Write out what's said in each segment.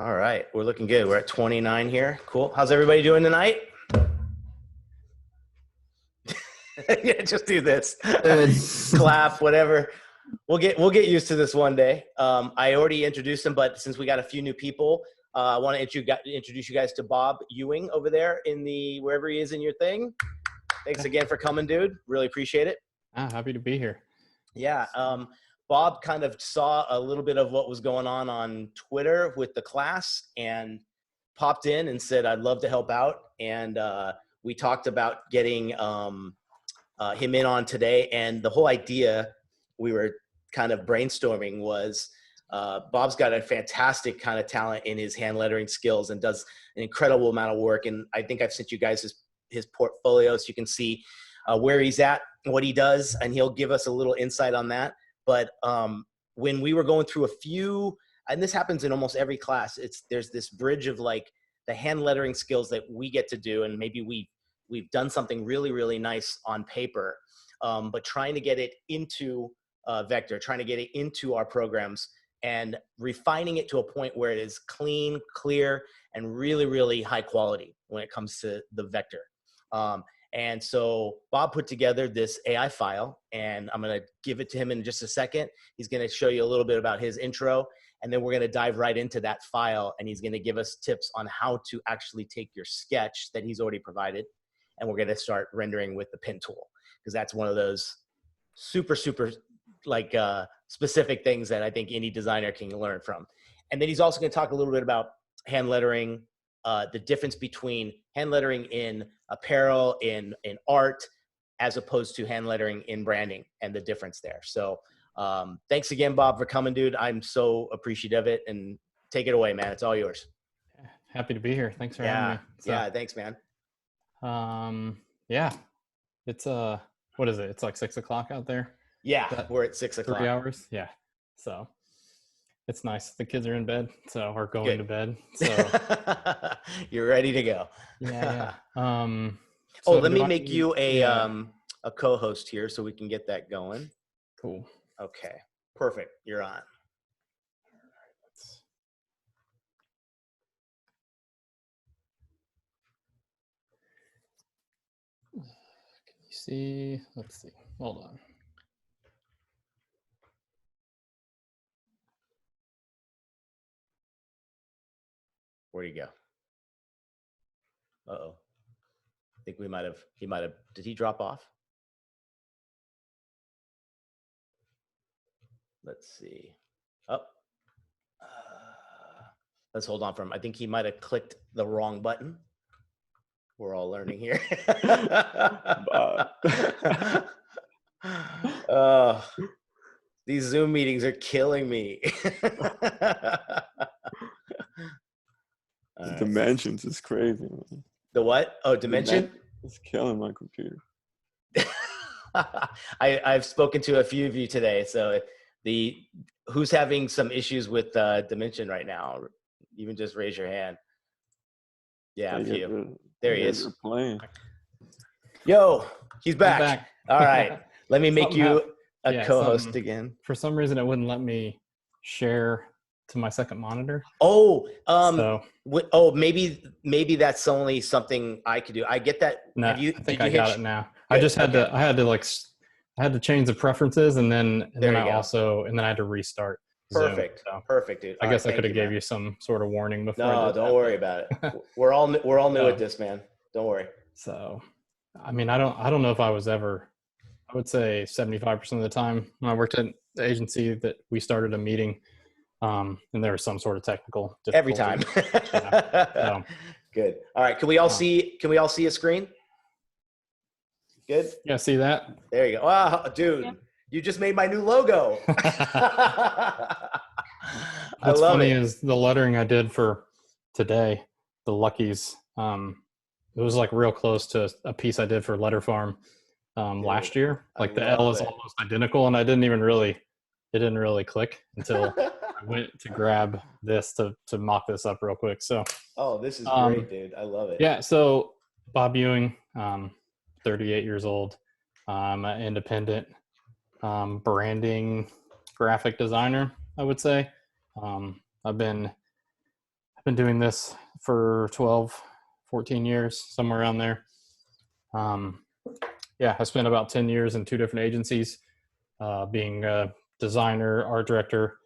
All right, we're looking good. We're at 29 here. Cool. How's everybody doing tonight? Yeah, just do this. Clap, whatever. We'll get used to this one day. I already introduced him, but since we got a few new people, I want to introduce you guys to Bob Ewing over there in the wherever he is in your thing. Thanks again for coming, dude. Really appreciate it. Happy to be here. Yeah. Bob kind of saw a little bit of what was going on Twitter with the class and popped in and said, I'd love to help out. And we talked about getting him in on today. And the whole idea we were kind of brainstorming was Bob's got a fantastic kind of talent in his hand lettering skills and does an incredible amount of work. And I think I've sent you guys his portfolio so you can see where he's at, what he does, and he'll give us a little insight on that. But when we were going through a few, and this happens in almost every class, there's this bridge of like the hand lettering skills that we get to do, and maybe we've done something really, really nice on paper, but trying to get it into Vector, trying to get it into our programs and refining it to a point where it is clean, clear, and really, really high quality when it comes to the Vector. And so Bob put together this AI file, and I'm going to give it to him in just a second. He's going to show you a little bit about his intro, and then we're going to dive right into that file, and he's going to give us tips on how to actually take your sketch that he's already provided, and we're going to start rendering with the pen tool, because that's one of those super, super like specific things that I think any designer can learn from. And then he's also going to talk a little bit about hand lettering, the difference between hand lettering in apparel, in art, as opposed to hand lettering in branding, and the difference there. So thanks again, Bob, for coming, dude. I'm so appreciative of it, and take it away, man. It's all yours. Happy to be here. Thanks for having me. So, yeah, thanks, man. Yeah, it's what is it? It's like 6 o'clock out there. Yeah, we're at 6 o'clock. 3 hours. Yeah, so it's nice. The kids are in bed, so or going to bed. So you're ready to go. Yeah. So let me make you a co-host here so we can get that going. Cool. Okay. Perfect. You're on. Can you see? Let's see. Hold on. Where'd he go? Uh-oh. I think he might have, did he drop off? Let's see. Oh, let's hold on for him. I think he might have clicked the wrong button. We're all learning here. These Zoom meetings are killing me. The dimensions is crazy, man. The what? Oh, dimension? It's killing my computer. I've spoken to a few of you today. So who's having some issues with dimension right now? Even just raise your hand. Yeah, a few. There he is. Playing. Yo, he's back. All right. Let me make you a co-host again. For some reason, it wouldn't let me share to my second monitor. Oh, maybe that's only something I could do. I get that. No, I think I got it now. Good. I just had to. I had to change the preferences, and then I had to restart. Perfect. Zoom, so perfect, dude. I guess I could have gave you some sort of warning before. No, don't worry about it. We're all new at this, man. Don't worry. So, I mean, I don't know if I was ever. I would say 75% of the time when I worked at the agency that we started a meeting. And there was some sort of technical difficulty. Every time. So. Good. All right. Can we all see a screen? Good. Yeah. See that? There you go. Wow, dude, you just made my new logo. What's funny is the lettering I did for today, the Luckies. It was like real close to a piece I did for Letter Farm last year. Like the L is almost identical, and it didn't really click until I went to grab this to mock this up real quick. So this is great, dude. I love it. Yeah, so Bob Ewing, 38 years old. I'm an independent branding graphic designer, I would say. I've been I've been doing this for 12, 14 years, somewhere around there. Yeah, I spent about 10 years in 2 different agencies, being a designer, art director,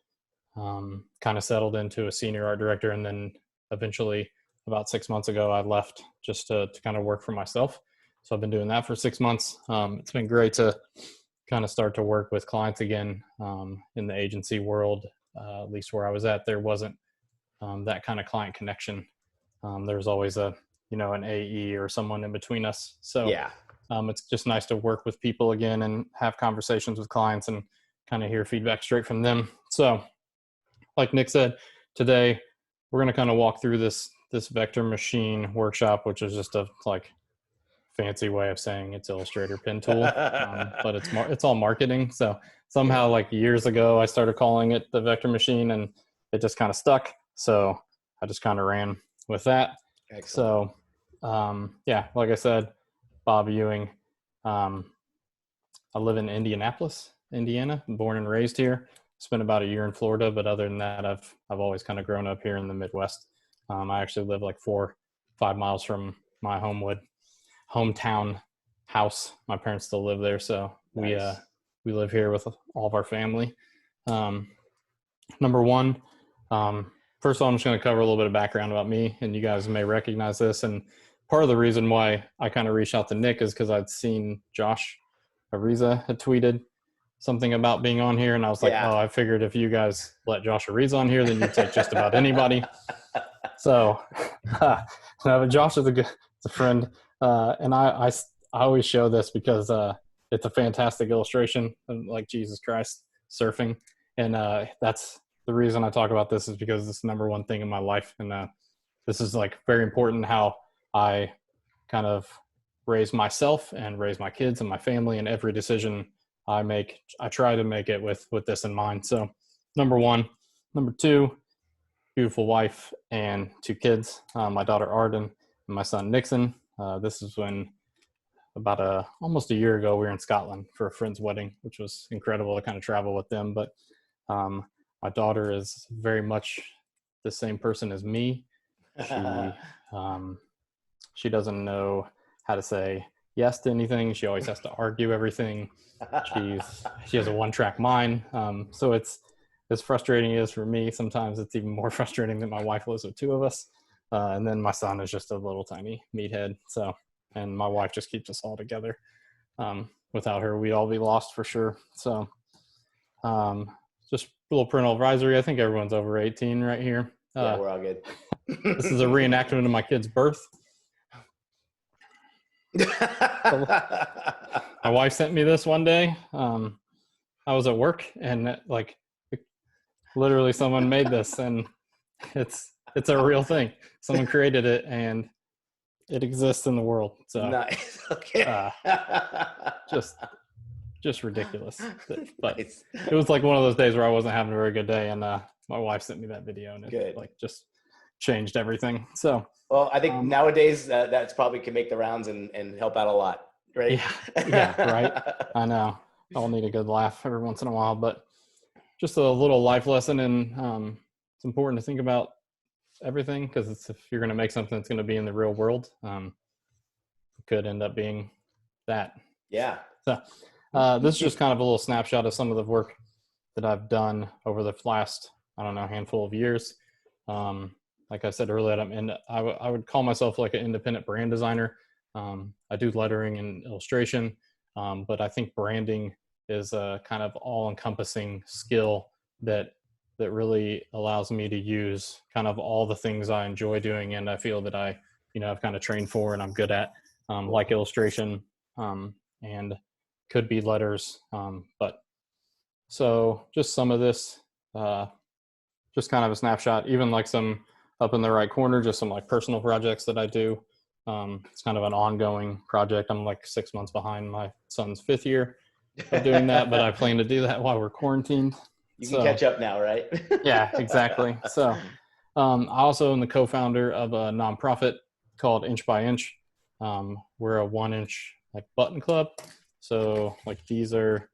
kind of settled into a senior art director. And then eventually about 6 months ago, I left just to kind of work for myself. So I've been doing that for 6 months. It's been great to kind of start to work with clients again. In the agency world, at least where I was at, there wasn't that kind of client connection. There's always an AE or someone in between us. So yeah, it's just nice to work with people again and have conversations with clients and kind of hear feedback straight from them. So like Nick said, today we're going to kind of walk through this vector machine workshop, which is just a fancy way of saying it's Illustrator Pen Tool, but it's all marketing. So somehow, like years ago, I started calling it the vector machine, and it just kind of stuck. So I just kind of ran with that. Excellent. So yeah, like I said, Bob Ewing. I live in Indianapolis, Indiana. I'm born and raised here. Spent about a year in Florida, but other than that, I've always kind of grown up here in the Midwest. I actually live like 4 or 5 miles from my hometown house. My parents still live there, so nice. We live here with all of our family. Number one, first of all, I'm just going to cover a little bit of background about me, and you guys may recognize this. And part of the reason why I kind of reached out to Nick is because I'd seen Josh Ariza had tweeted something about being on here, and I was like, oh, I figured if you guys let Josh Ariza on here, then you'd take just about anybody. So Josh is a friend, and I always show this because it's a fantastic illustration of, like, Jesus Christ surfing, and that's the reason I talk about this, is because it's the number one thing in my life, and this is like very important how I kind of raise myself and raise my kids and my family, and every decision I make, I try to make it with this in mind. So number one. Number two, beautiful wife and 2 kids, my daughter Arden and my son Nixon. This is when about almost a year ago, we were in Scotland for a friend's wedding, which was incredible to kind of travel with them. But my daughter is very much the same person as me. She doesn't know how to say yes to anything. She always has to argue everything. She has a one-track mind. So it's as frustrating as for me. Sometimes it's even more frustrating that my wife lives with 2 of us. And then my son is just a little tiny meathead. So, and my wife just keeps us all together. Without her, we'd all be lost for sure. So just a little parental advisory. I think everyone's over 18 right here. Yeah, we're all good. This is a reenactment of my kid's birth. My wife sent me this one day. I was at work, and literally someone made this, and it's a real thing. Someone created it, and it exists in the world. So nice. Okay. Just ridiculous. But nice. It was like one of those days where I wasn't having a very good day, and my wife sent me that video, and it just changed everything. So well, I think nowadays that's probably can make the rounds and help out a lot, right? Yeah, right. I know. I'll need a good laugh every once in a while, but just a little life lesson, and it's important to think about everything, because if you're going to make something that's going to be in the real world, it could end up being that. Yeah. So this is just kind of a little snapshot of some of the work that I've done over the last, handful of years. Like I said earlier, I would call myself like an independent brand designer. I do lettering and illustration, but I think branding is a kind of all-encompassing skill that really allows me to use kind of all the things I enjoy doing, and I feel that I've kind of trained for and I'm good at, like illustration, and could be letters. But so just some of this, just kind of a snapshot, even like some up in the right corner, just some like personal projects that I do. It's kind of an ongoing project. I'm like 6 months behind my son's 5th year of doing that, but I plan to do that while we're quarantined. You can catch up now, right? Yeah, exactly. So I also am the co-founder of a nonprofit called Inch by Inch. We're a 1-inch like button club. So like these are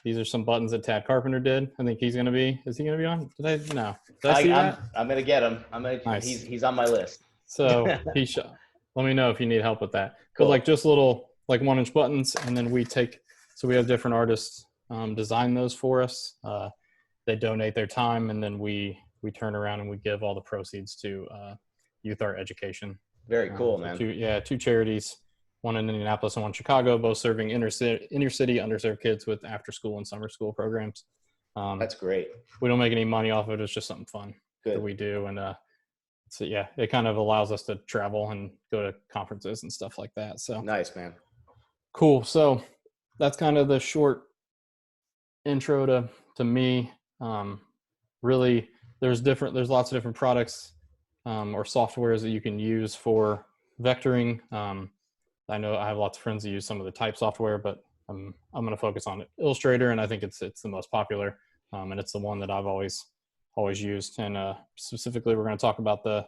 These are some buttons that Tad Carpenter did. I think is he going to be on? No. Did I see that? I'm going to get him. Nice. He's on my list. So let me know if you need help with that. Cool. But like just little like 1-inch buttons, and then we have different artists design those for us. They donate their time, and then we turn around and we give all the proceeds to youth art education. Very cool, man. Two charities, one in Indianapolis and one in Chicago, both serving inner city underserved kids with after school and summer school programs. That's great. We don't make any money off of it. It's just something fun that we do. And so yeah, it kind of allows us to travel and go to conferences and stuff like that. So nice, man. Cool. So that's kind of the short intro to me. Really, there's lots of different products or softwares that you can use for vectoring. I know I have lots of friends that use some of the type software, but I'm going to focus on Illustrator, and I think it's the most popular, and it's the one that I've always used. And specifically, we're going to talk about the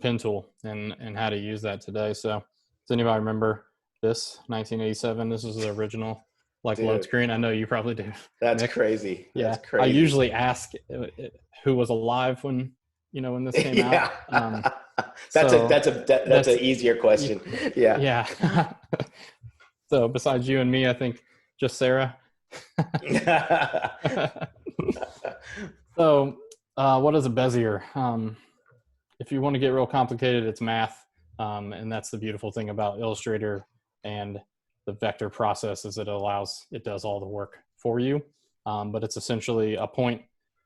pen tool and how to use that today. So does anybody remember this 1987? This is the original load screen. I know you probably do. That's Nick. Crazy. Yeah, that's crazy. I usually ask who was alive when this came out. That's an easier question. Yeah. Yeah. So besides you and me, I think just Sarah. So what is a Bezier? If you want to get real complicated, it's math. And that's the beautiful thing about Illustrator and the vector process is it does all the work for you. But it's essentially a point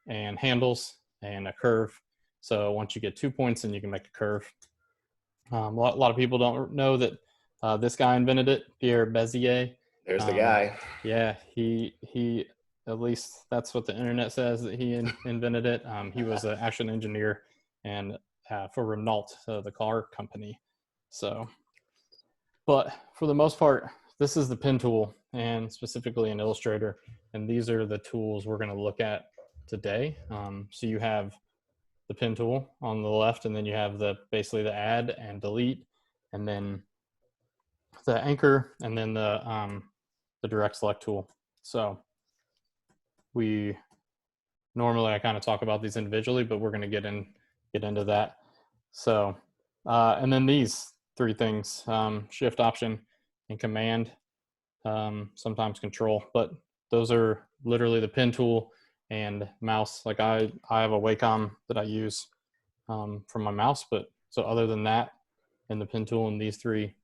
and handles and a curve. So once you get 2 points, then you can make a curve. A lot of people don't know that this guy invented it, Pierre Bezier. There's the guy. Yeah, he at least that's what the internet says, that he invented it. He was an action engineer and for Renault, the car company. So, but for the most part, this is the pen tool, and specifically in Illustrator. And these are the tools we're going to look at today. So you have the pen tool on the left, and then you have basically the add and delete, and then the anchor, and then the direct select tool. So normally I kind of talk about these individually, but we're going to get into that. So and then these three things, shift, option, and command, sometimes control, but those are literally the pen tool and mouse. Like I have a Wacom that I use for my mouse, but so other than that, and the pen tool and these three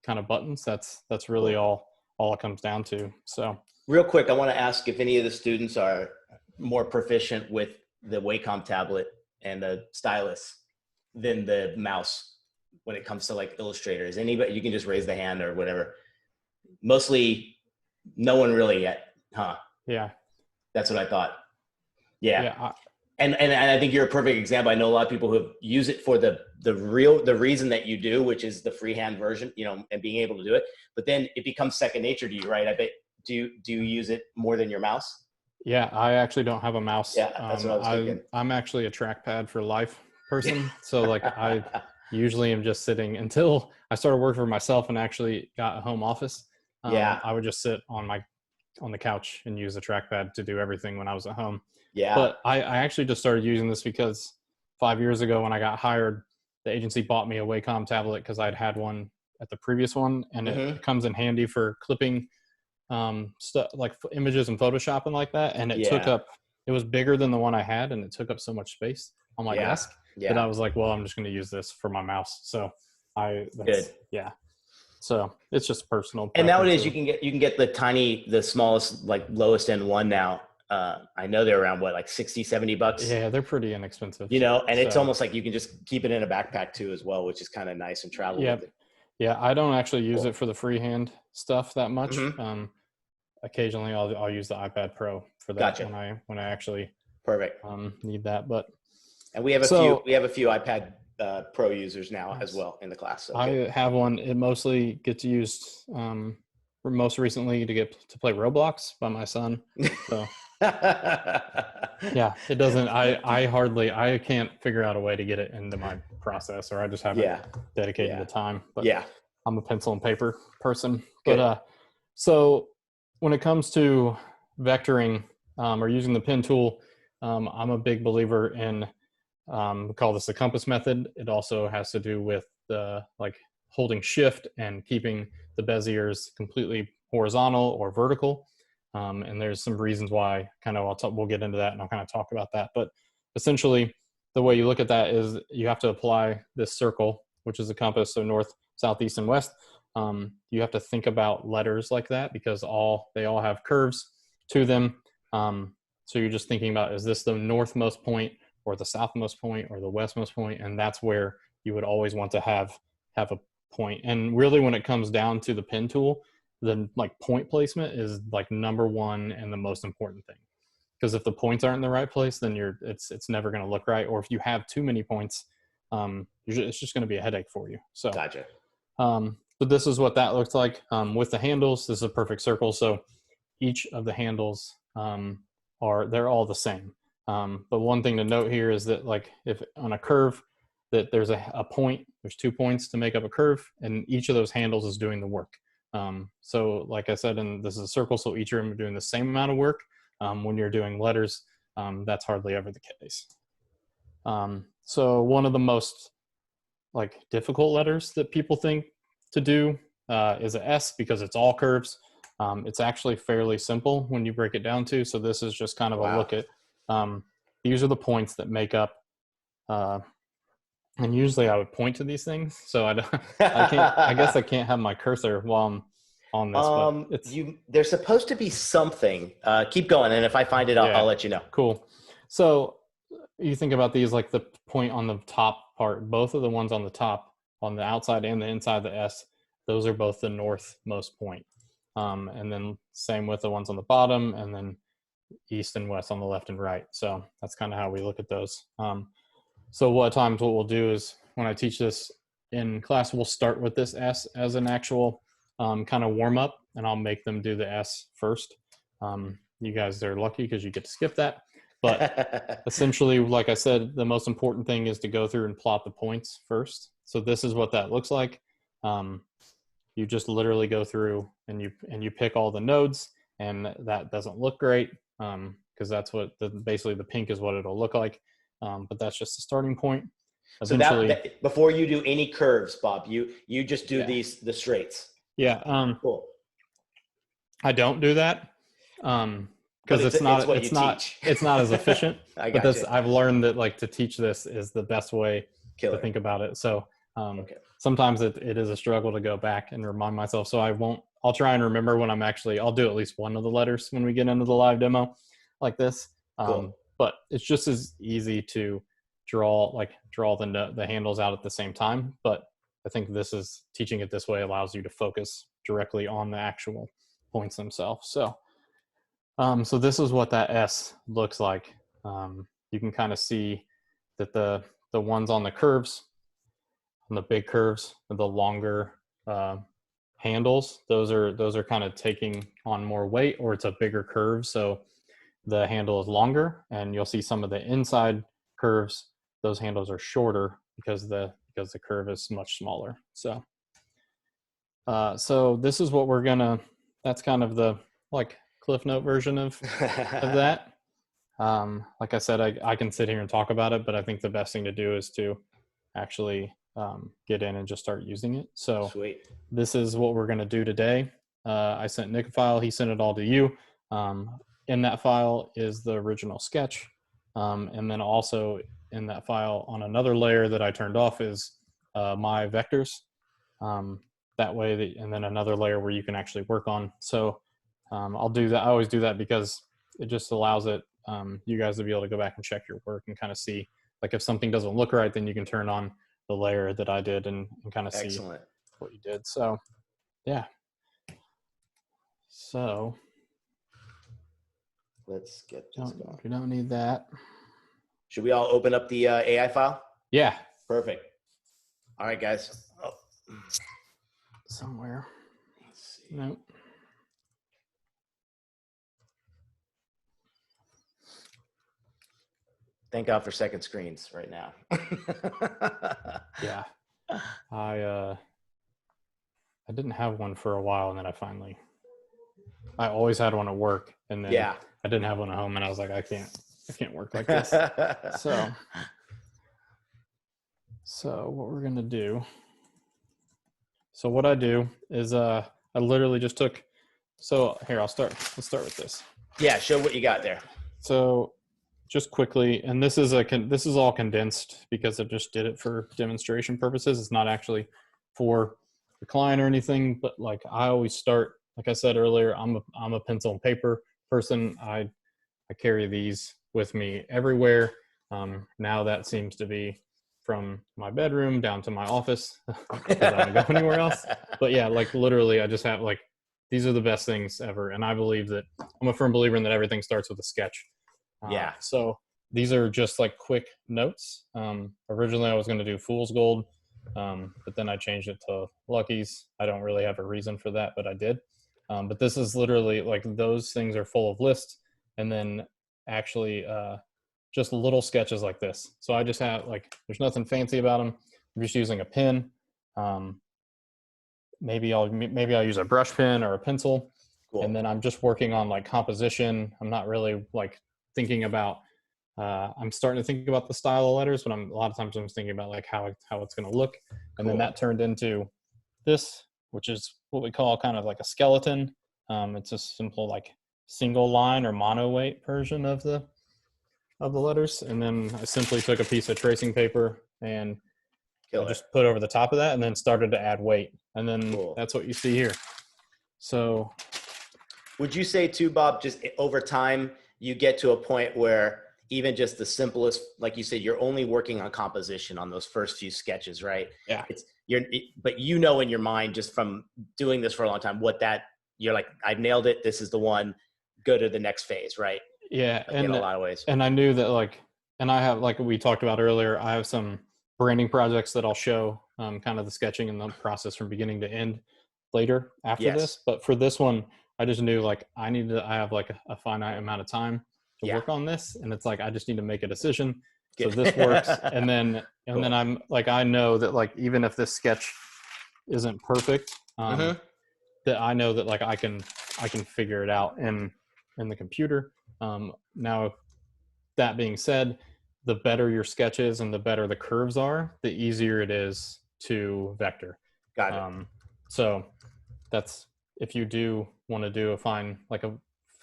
kind of buttons, that's really all it comes down to. So real quick, I want to ask if any of the students are more proficient with the Wacom tablet and the stylus than the mouse when it comes to like Illustrator. Is anybody, you can just raise the hand or whatever. Mostly no one really yet, huh? Yeah. That's what I thought. Yeah. And I think you're a perfect example. I know a lot of people who use it for the reason that you do, which is the freehand version, and being able to do it. But then it becomes second nature to you, right? I bet. Do you use it more than your mouse? Yeah, I actually don't have a mouse. Yeah, that's what I was thinking. I'm actually a trackpad for life person. So like I usually am just sitting until I started working for myself and actually got a home office. I would just sit on the couch and use the trackpad to do everything when I was at home. Yeah. But I actually just started using this because 5 years ago when I got hired, the agency bought me a Wacom tablet because I'd had one at the previous one, and it comes in handy for clipping stuff like images and Photoshop and like that. And it was bigger than the one I had, and it took up so much space on my desk that I was like, well, I'm just going to use this for my mouse. So so it's just personal. And nowadays you can get the smallest, like lowest end one now. I know they're around like $60-$70. Yeah, they're pretty inexpensive. And it's almost like you can just keep it in a backpack too as well, which is kind of nice, and travel with it. Yeah, I don't actually use it for the freehand stuff that much. Occasionally I'll use the iPad Pro for that. Gotcha. when I actually perfect need that. But and we have a few iPad Pro users now as well in the class. So I have one. It mostly gets used most recently to play Roblox by my son. So yeah, it doesn't. I can't figure out a way to get it into my process, or I just haven't dedicated the time. But I'm a pencil and paper person. Good. But so when it comes to vectoring or using the pen tool, I'm a big believer in, we call this the compass method. It also has to do with the like holding shift and keeping the Beziers completely horizontal or vertical. And there's some reasons why we'll get into that and I'll kind of talk about that. But essentially the way you look at that is you have to apply this circle, which is the compass, so north, south, east, and west. You have to think about letters like that because they all have curves to them. So you're just thinking about, is this the northmost point or the southmost point or the westmost point? And that's where you would always want to have a point. And really when it comes down to the pen tool, the like point placement is like number one and the most important thing. Because if the points aren't in the right place, then it's never going to look right. Or if you have too many points, it's just going to be a headache for you. So Gotcha. But this is what that looks like with the handles. This is a perfect circle. So each of the handles they're all the same. But one thing to note here is that like if on a curve that there's a point, there's 2 points to make up a curve, and each of those handles is doing the work. So like I said, and this is a circle, so each of them are doing the same amount of work. When you're doing letters, that's hardly ever the case. So one of the most like difficult letters that people think to do is a S because it's all curves. It's actually fairly simple when you break it down to. So this is just kind of a look at, these are the points that make up, and usually I would point to these things. So I guess I can't have my cursor while I'm on this, but there's supposed to be something, keep going. And if I find it, I'll let you know. Cool. So you think about these, like the point on the top part, both of the ones on the top, on the outside and the inside of the S, those are both the northmost point. And then same with the ones on the bottom, and then east and west on the left and right. So that's kind of how we look at those. So what we'll do is when I teach this in class, we'll start with this S as an actual kind of warm up, and I'll make them do the S first. You guys are lucky because you get to skip that. But essentially, like I said, the most important thing is to go through and plot the points first. So this is what that looks like. You just literally go through and you pick all the nodes, and that doesn't look great because that's what basically the pink is what it'll look like. But that's just the starting point. Eventually, so that before you do any curves, Bob, you just do the straights. Yeah. Cool. I don't do that. Because it's not as efficient. But I've learned that like to teach this is the best way to think about it. So sometimes it is a struggle to go back and remind myself. So I'll try and remember when I'll do at least one of the letters when we get into the live demo like this. Cool. But it's just as easy to draw the handles out at the same time. But I think teaching it this way allows you to focus directly on the actual points themselves. So this is what that S looks like. You can kind of see that the ones on the curves, on the big curves, the longer handles, those are kind of taking on more weight, or it's a bigger curve, so the handle is longer. And you'll see some of the inside curves, those handles are shorter because the curve is much smaller. So this is what that's kind of the like Cliff Note version of that. Like I said, I can sit here and talk about it, but I think the best thing to do is to actually get in and just start using it. So sweet. This is what we're going to do today. I sent Nick a file. He sent it all to you. In that file is the original sketch. And then also in that file on another layer that I turned off is my vectors. That way, and then another layer where you can actually work on. So I'll do that. I always do that because it just allows you guys to be able to go back and check your work and kind of see, like if something doesn't look right, then you can turn on the layer that I did and kind of see what you did. So yeah. So let's get this going. We don't need that. Should we all open up the AI file? Yeah. Perfect. All right, guys. Somewhere. Let's see. Nope. Thank God for second screens right now. Yeah. I didn't have one for a while, and then I finally I always had one at work, and then Yeah. I didn't have one at home, and I was like, I can't work like this. So what we're gonna do. So what I do is I literally just took. So here Let's start with this. Yeah, show what you got there. So just quickly, and this is all condensed because I just did it for demonstration purposes. It's not actually for the client or anything, but like I always start, like I said earlier, I'm a pencil and paper person. I carry these with me everywhere. Now that seems to be from my bedroom down to my office because I don't go anywhere else. But yeah, like literally I just have like, these are the best things ever. And I believe that I'm a firm believer in that everything starts with a sketch. Yeah. So these are just like quick notes. Originally I was going to do fool's gold, but then I changed it to Lucky's. I don't really have a reason for that, but I did. But this is literally like those things are full of lists, and then actually just little sketches like this. So I just have like, there's nothing fancy about them. I'm just using a pen. Maybe I'll use a brush pen or a pencil. Cool. And then I'm just working on like composition. I'm not really like thinking about, I'm starting to think about the style of letters, but a lot of times I'm thinking about like how it's going to look. And then that turned into this, which is what we call kind of like a skeleton. It's a simple like single line or mono weight version of the letters. And then I simply took a piece of tracing paper and I just put over the top of that and then started to add weight. And then that's what you see here. So would you say too, Bob, just over time, you get to a point where even just the simplest, like you said, you're only working on composition on those first few sketches, right? Yeah. But you know in your mind, just from doing this for a long time, you're like, I've nailed it. This is the one. Go to the next phase, right? Yeah. Like in a lot of ways. And I knew that like, and I have, like we talked about earlier, I have some branding projects that I'll show kind of the sketching and the process from beginning to end later after this. But for this one, I just knew like I have like a finite amount of time to work on this. And it's like, I just need to make a decision. So this works. And then I'm like, I know that like, even if this sketch isn't perfect, that I know that like I can figure it out in the computer. Now that being said, the better your sketch is and the better the curves are, the easier it is to vector. Got it. So that's, if you do want to do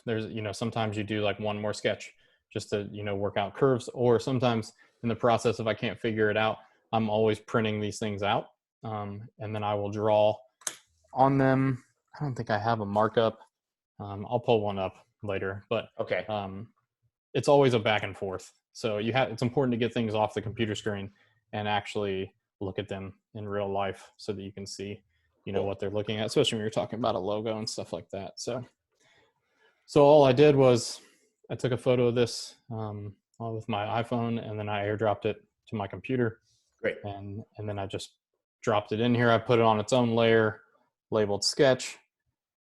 there's, sometimes you do like one more sketch just to, work out curves, or sometimes in the process, if I can't figure it out, I'm always printing these things out. And then I will draw on them. I don't think I have a markup. I'll pull one up later, but okay. It's always a back and forth. So it's important to get things off the computer screen and actually look at them in real life so that you can see, what they're looking at, especially when you're talking about a logo and stuff like that. So all I did was I took a photo of this with my iPhone, and then I airdropped it to my computer. Great. And then I just dropped it in here. I put it on its own layer, labeled sketch.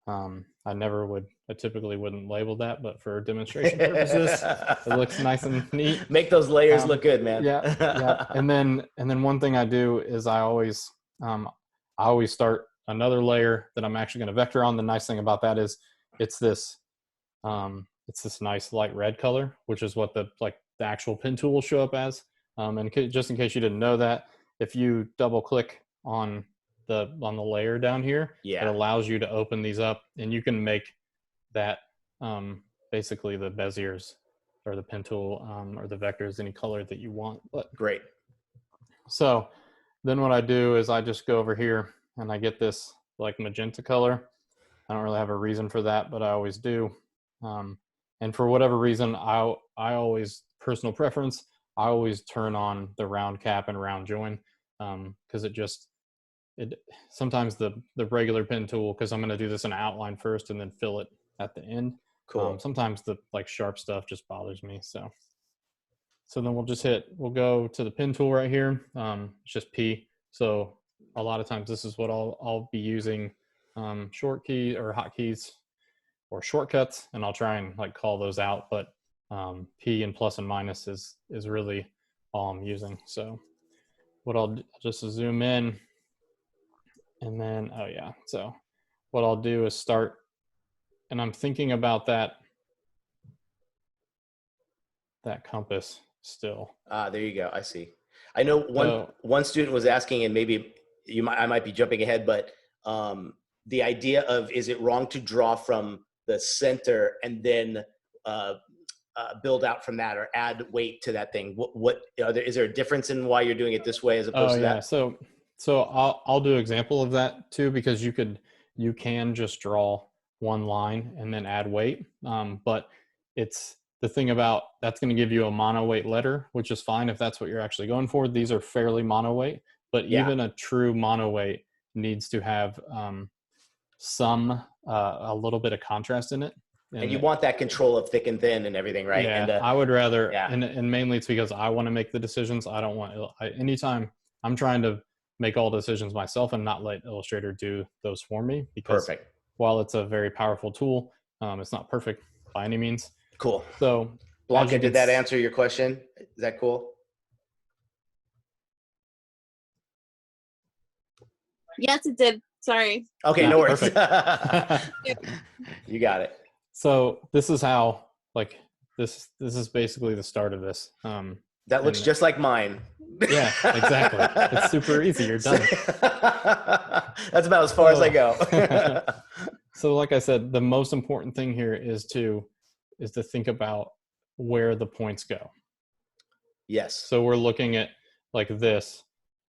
I typically wouldn't label that, but for demonstration purposes, it looks nice and neat. Make those layers look good, man. Yeah. And then one thing I do is I always start another layer that I'm actually going to vector on. The nice thing about that is it's this nice light red color, which is what the actual pen tool will show up as. And just in case you didn't know that, if you double click on the layer down here, it allows you to open these up, and you can make that basically the Beziers or the pen tool or the vectors any color that you want. But great. So then what I do is I just go over here and I get this like magenta color. I don't really have a reason for that, but I always do. And for whatever reason, I always, personal preference, I always turn on the round cap and round join because sometimes the regular pen tool, because I'm going to do this in an outline first and then fill it at the end. Cool. Sometimes the sharp stuff just bothers me. So then we'll go to the pen tool right here. It's just P. So a lot of times this is what I'll be using short key or hotkeys or shortcuts, and I'll try and call those out. But P and plus and minus is really all I'm using. So what I'll just zoom in. And then, so what I'll do is start I'm thinking about that compass still. There you go. I see. I know one student was asking, and maybe I might be jumping ahead, but the idea of, is it wrong to draw from the center and then build out from that, or add weight to that thing? Is there a difference in why you're doing it this way as opposed to that? So I'll do an example of that too, because you can just draw one line and then add weight. But it's the thing about that's going to give you a mono weight letter, which is fine if that's what you're actually going for. These are fairly mono weight, but even a true mono weight needs to have a little bit of contrast in it. And you want that control of thick and thin and everything, right? Yeah, and, I would rather, and mainly it's because I want to make the decisions. I don't want, anytime I'm trying to make all decisions myself and not let Illustrator do those for me, because while it's a very powerful tool, it's not perfect by any means. Cool. So Blanca, did that answer your question? Is that cool? Yes, it did. Sorry. Okay, no worries. You got it. So this is how, like, this is basically the start of this. That looks just like mine. Yeah, exactly. It's super easy. You're done. That's about as far as I go. So like I said, the most important thing here is to think about where the points go. Yes. So we're looking at like this,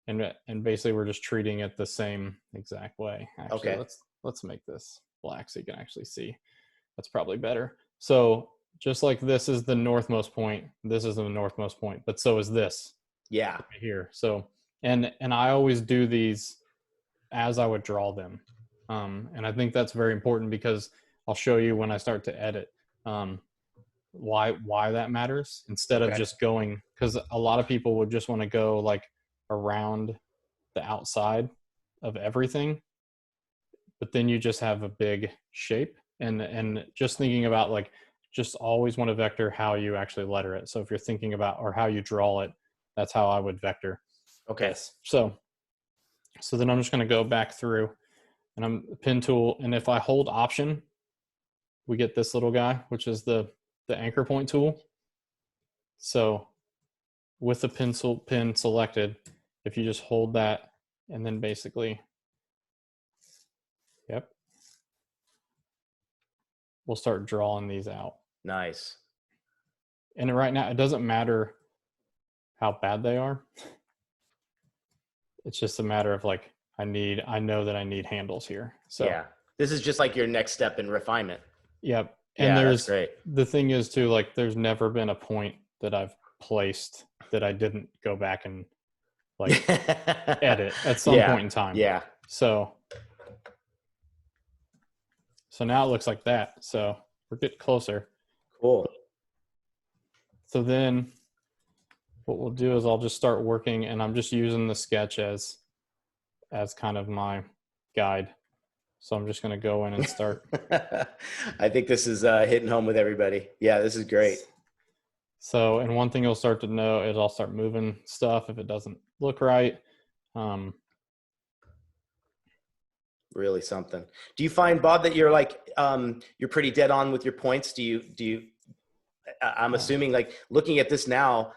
and basically we're just treating it the same exact way. Actually, okay. Let's make this black so you can actually see. That's probably better. So just like this is the northmost point, this is the northmost point, but so is this. Yeah. Right here. So, and I always do these as I would draw them. And I think that's very important, because I'll show you when I start to edit why that matters, instead of just going, because a lot of people would just want to go like around the outside of everything, but then you just have a big shape. And just thinking about, like, just always want to vector how you actually letter it. So if you're thinking about, or how you draw it, that's how I would vector. Okay. This. So then I'm just going to go back through, and I'm pen tool. And if I hold Option, we get this little guy, which is the anchor point tool. So with the pen selected, if you just hold that, and then basically, yep, we'll start drawing these out. Nice. And right now, it doesn't matter how bad they are. It's just a matter of, like, I know that I need handles here. So yeah, this is just like your next step in refinement. Yep. And that's great. The thing is too, like, there's never been a point that I've placed that I didn't go back and like edit at some point in time. Yeah. So now it looks like that. So we're getting closer. Cool. So then what we'll do is I'll just start working, and I'm just using the sketch as kind of my guide. So I'm just going to go in and start. I think this is hitting home with everybody. Yeah, this is great. So, and one thing you'll start to know is I'll start moving stuff if it doesn't look right. Really something. Do you find, Bob, that you're like, you're pretty dead on with your points? Do you, I'm assuming, like, looking at this now,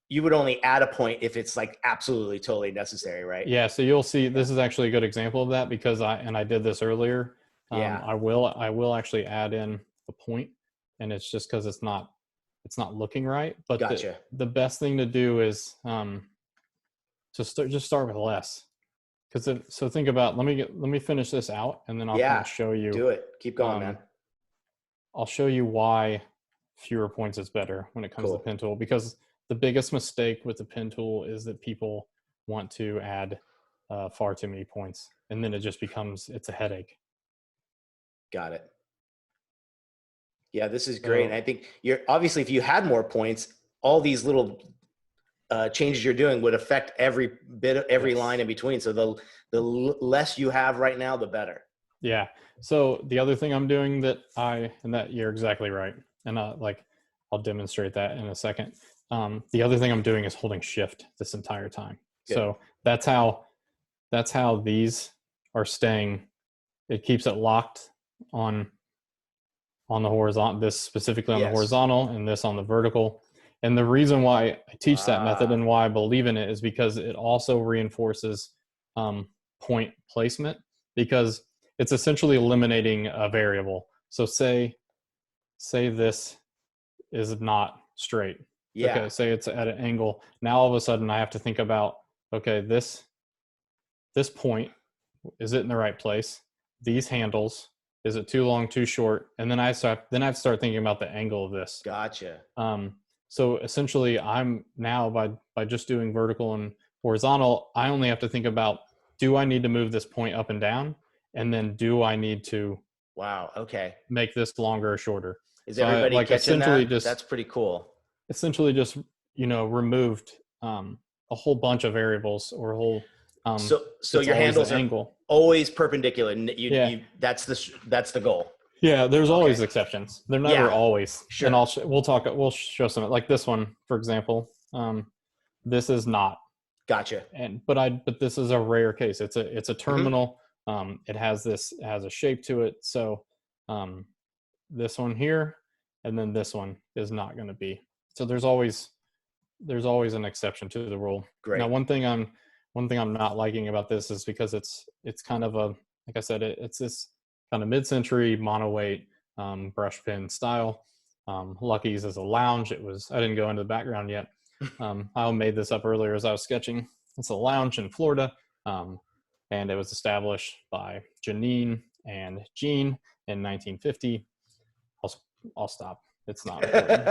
you would only add a point if it's like absolutely totally necessary, right? Yeah. So you'll see, this is actually a good example of that, because I did this earlier. I will actually add in the point, and it's just because it's not looking right. But gotcha. The best thing to do is just start with less. So think about, let me finish this out, and then I'll kind of show you. Do it. Keep going, man. I'll show you why fewer points is better when it comes to pen tool, because the biggest mistake with the pen tool is that people want to add far too many points, and then it just becomes, it's a headache. Got it. Yeah, this is great. And I think you're obviously, if you had more points, all these little changes you're doing would affect every bit of every line in between. So the less you have right now, the better. Yeah. So the other thing I'm doing that you're exactly right. And like, I'll demonstrate that in a second. The other thing I'm doing is holding Shift this entire time. Good. So that's how these are staying. It keeps it locked on on the horizontal, this specifically on the Yes. horizontal, and this on the vertical. And the reason why I teach that method and why I believe in it is because it also reinforces point placement, because it's essentially eliminating a variable. So say this is not straight. Yeah. Okay, say it's at an angle. Now all of a sudden I have to think about, okay, this point, is it in the right place? These handles, is it too long, too short? And then I have to start thinking about the angle of this. Gotcha. So essentially I'm now by just doing vertical and horizontal, I only have to think about, do I need to move this point up and down? And then do I need to make this longer or shorter? Is everybody catching that? That's pretty cool. Essentially just, removed a whole bunch of variables, or a whole so your handles are always perpendicular. That's the goal. Yeah, there's always exceptions. They're never always. Sure. And we'll show some, like this one, for example. This is not. Gotcha. But this is a rare case. It's a terminal. It has a shape to it. So this one here, and then this one is not going to be. So there's always an exception to the rule. Great. Now, one thing I'm not liking about this is because it's kind of a, like I said, it's this kind of mid-century mono-weight brush pen style. Lucky's is a lounge. I didn't go into the background yet. I made this up earlier as I was sketching. It's a lounge in Florida, and it was established by Janine and Jean in 1950. I'll stop. It's not important.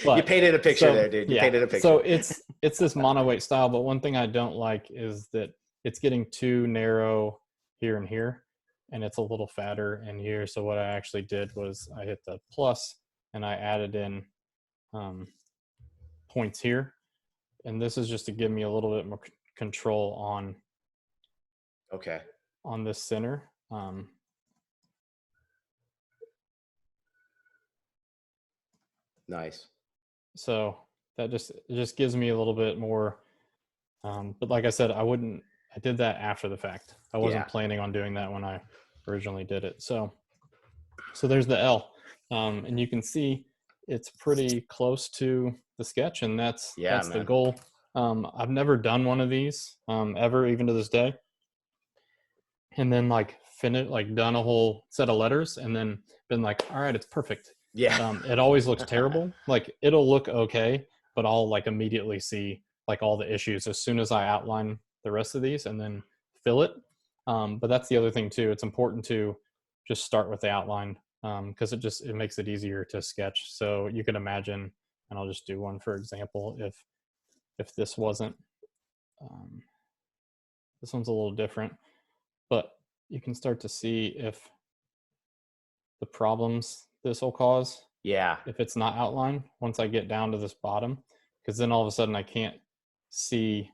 But, you painted a picture there, dude. You painted a picture. So it's this mono-weight style, but one thing I don't like is that it's getting too narrow here and here, and it's a little fatter in here. So what I actually did was I hit the plus and I added in points here, and this is just to give me a little bit more control on this center. Nice. So that just gives me a little bit more. But like I said, I did that after the fact. I wasn't planning on doing that when I originally did it. So there's the L, and you can see it's pretty close to the sketch, and that's the goal. I've never done one of these ever, even to this day. And then done a whole set of letters, and then been like, all right, it's perfect. Yeah. It always looks terrible. Like it'll look okay, but I'll immediately see all the issues as soon as I outline the rest of these and then fill it. But that's the other thing too. It's important to just start with the outline, because it makes it easier to sketch. So you can imagine, and I'll just do one for example, if this wasn't, this one's a little different, but you can start to see if the problems this will cause. Yeah. If it's not outlined, once I get down to this bottom, because then all of a sudden I can't see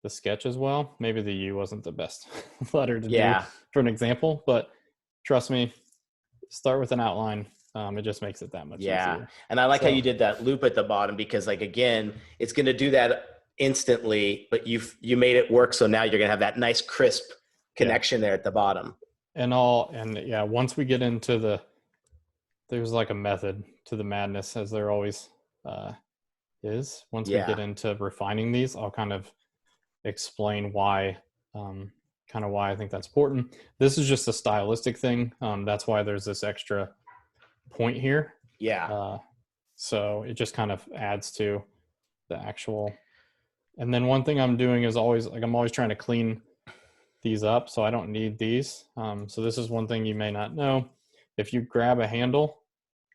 the sketch as well. Maybe the U wasn't the best letter to do for an example, but trust me, start with an outline. It just makes it that much easier. And I like how you did that loop at the bottom, because again, it's going to do that instantly, but you made it work. So now you're going to have that nice crisp connection there at the bottom. Once we get into there's a method to the madness, as there always is. Once we get into refining these, I'll kind of explain why I think that's important. This is just a stylistic thing. That's why there's this extra point here. Yeah. So it just kind of adds to the actual. And then one thing I'm doing is I'm always trying to clean these up, so I don't need these. So this is one thing you may not know. If you grab a handle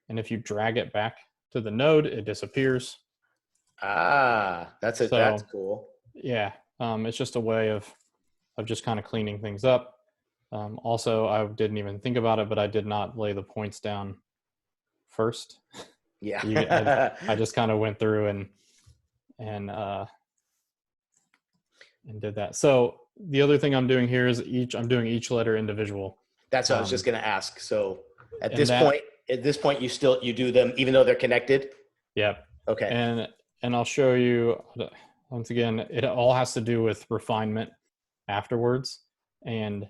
and if you drag it back to the node, it disappears. That's cool. Yeah. It's just a way of just kind of cleaning things up. Also, I didn't even think about it, but I did not lay the points down first. Yeah. I just kind of went through and did that. So the other thing I'm doing here is I'm doing each letter individual. That's what I was just going to ask. So at this point, you do them even though they're connected. Yeah. Okay. And I'll show you once again, it all has to do with refinement afterwards. And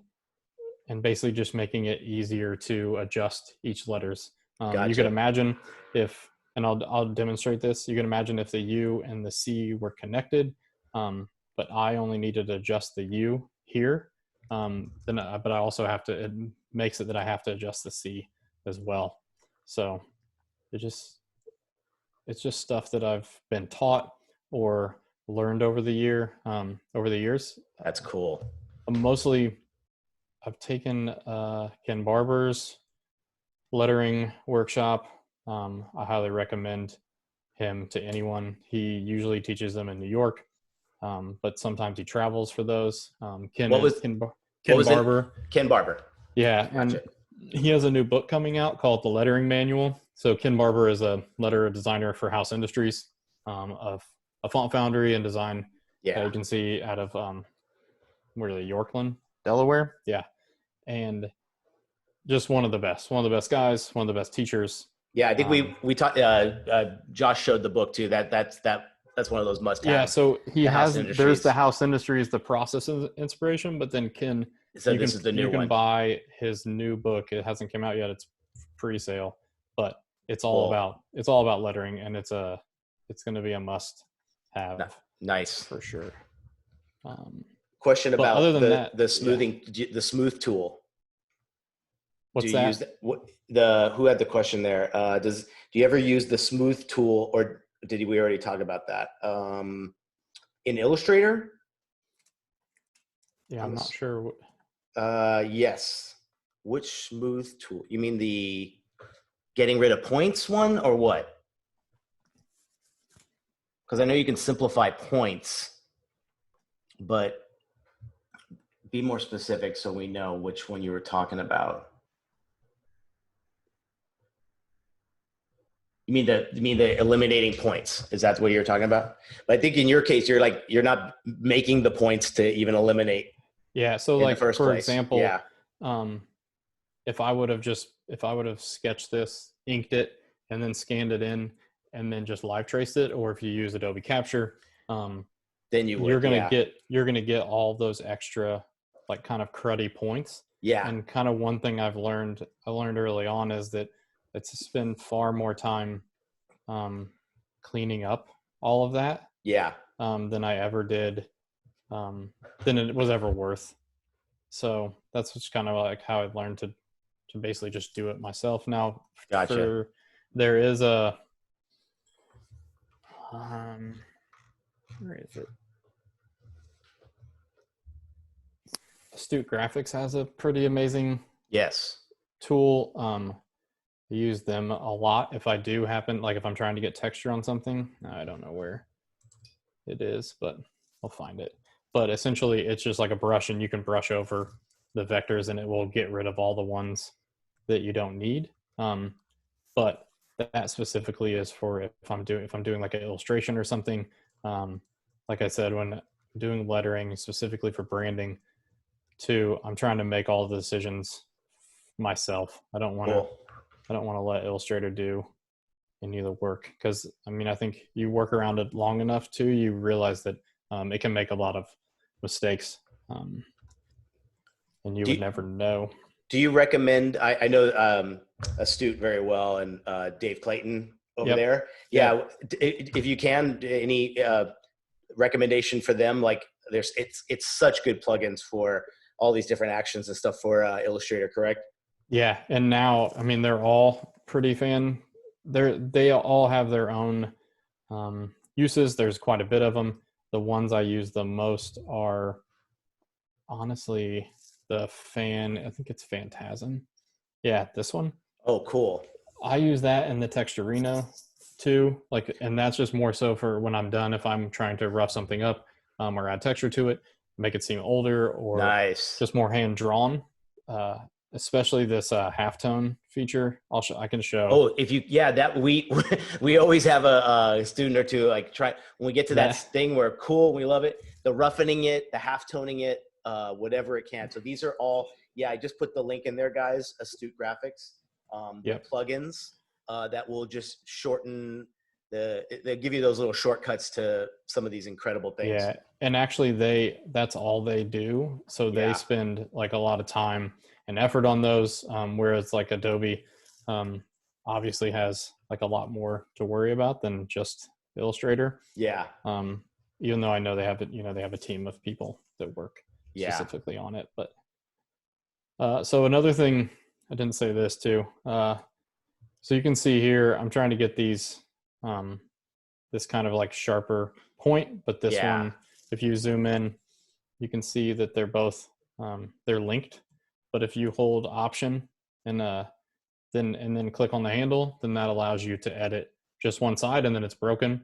and basically just making it easier to adjust each letters. Gotcha. You could imagine if, and I'll demonstrate this. You can imagine if the U and the C were connected, but I only needed to adjust the U here. But I also have to, it makes it that I have to adjust the C as well. So it's just stuff that I've been taught or learned over the years. That's cool. Mostly I've taken Ken Barber's lettering workshop. I highly recommend him to anyone. He usually teaches them in New York, but sometimes he travels for those. Ken Barber. Ken Barber. Yeah, Gotcha. and he has a new book coming out called The Lettering Manual. So Ken Barber is a letter designer for House Industries, of a font foundry and design agency out of where are they, Yorkland, Delaware. Yeah, and just one of the best guys, one of the best teachers. Yeah, I think we talked. Josh showed the book too. That's one of those must-have. Yeah, so he has. There's the House Industries, the process inspiration, but then Ken. So this is the new one. You can buy his new book. It hasn't come out yet. It's pre-sale, but it's all about lettering, and it's going to be a must-have. Nice for sure. Question about other than the smoothing, the smooth tool. What's that? Use who had the question there? Do you ever use the smooth tool, or did we already talk about that? In Illustrator? Yeah, I'm not sure. Yes. Which smooth tool? You mean the getting rid of points one, or what? Because I know you can simplify points, but be more specific so we know which one you were talking about. You mean the eliminating points? Is that what you're talking about? But I think in your case, you're not making the points to even eliminate. Yeah. So like for example, if I would have sketched this, inked it, and then scanned it in, and then just live traced it, or if you use Adobe Capture, then you're gonna get all those extra like kind of cruddy points. Yeah. And kind of one thing I learned early on is that it's spend far more time cleaning up all of that. Yeah. Than I ever did, than it was ever worth. So that's just kind of like how I learned to basically just do it myself. Now, gotcha. There is a where is it? Astute Graphics has a pretty amazing tool. I use them a lot if I do happen, like if I'm trying to get texture on something. I don't know where it is, but I'll find it. But essentially it's just like a brush, and you can brush over the vectors and it will get rid of all the ones that you don't need. But that specifically is for if I'm doing like an illustration or something. Like I said, when doing lettering specifically for branding too, I'm trying to make all the decisions myself. I don't want to let Illustrator do any of the work, because I mean, I think you work around it long enough too, you realize that it can make a lot of mistakes, and you would never know. Do you recommend, I know Astute very well, and Dave Clayton over there. Yeah. If you can, any recommendation for them? Like it's such good plugins for all these different actions and stuff for Illustrator, correct? Yeah. And now, I mean, they're all pretty they all have their own uses. There's quite a bit of them. The ones I use the most are honestly I think it's Phantasm. Yeah, this one. Oh, cool. I use that in the Texturino too. And that's just more so for when I'm done, if I'm trying to rough something up or add texture to it, make it seem older, or just more hand drawn. Especially this halftone feature. I can show. Oh, if you, that we always have a student or two like try when we get to that thing where cool, we love it. The roughening it, the halftoning it, whatever it can. So these are all, I just put the link in there, guys. Astute Graphics, the plugins that will just shorten they give you those little shortcuts to some of these incredible things. Yeah, and actually that's all they do. So they spend like a lot of time and effort on those, whereas like Adobe obviously has like a lot more to worry about than just Illustrator. Yeah. Even though I know they have they have a team of people that work specifically on it. But so another thing, I didn't say this too. So you can see here, I'm trying to get these this kind of like sharper point, but this one, if you zoom in, you can see that they're both they're linked. But if you hold Option and then click on the handle, then that allows you to edit just one side, and then it's broken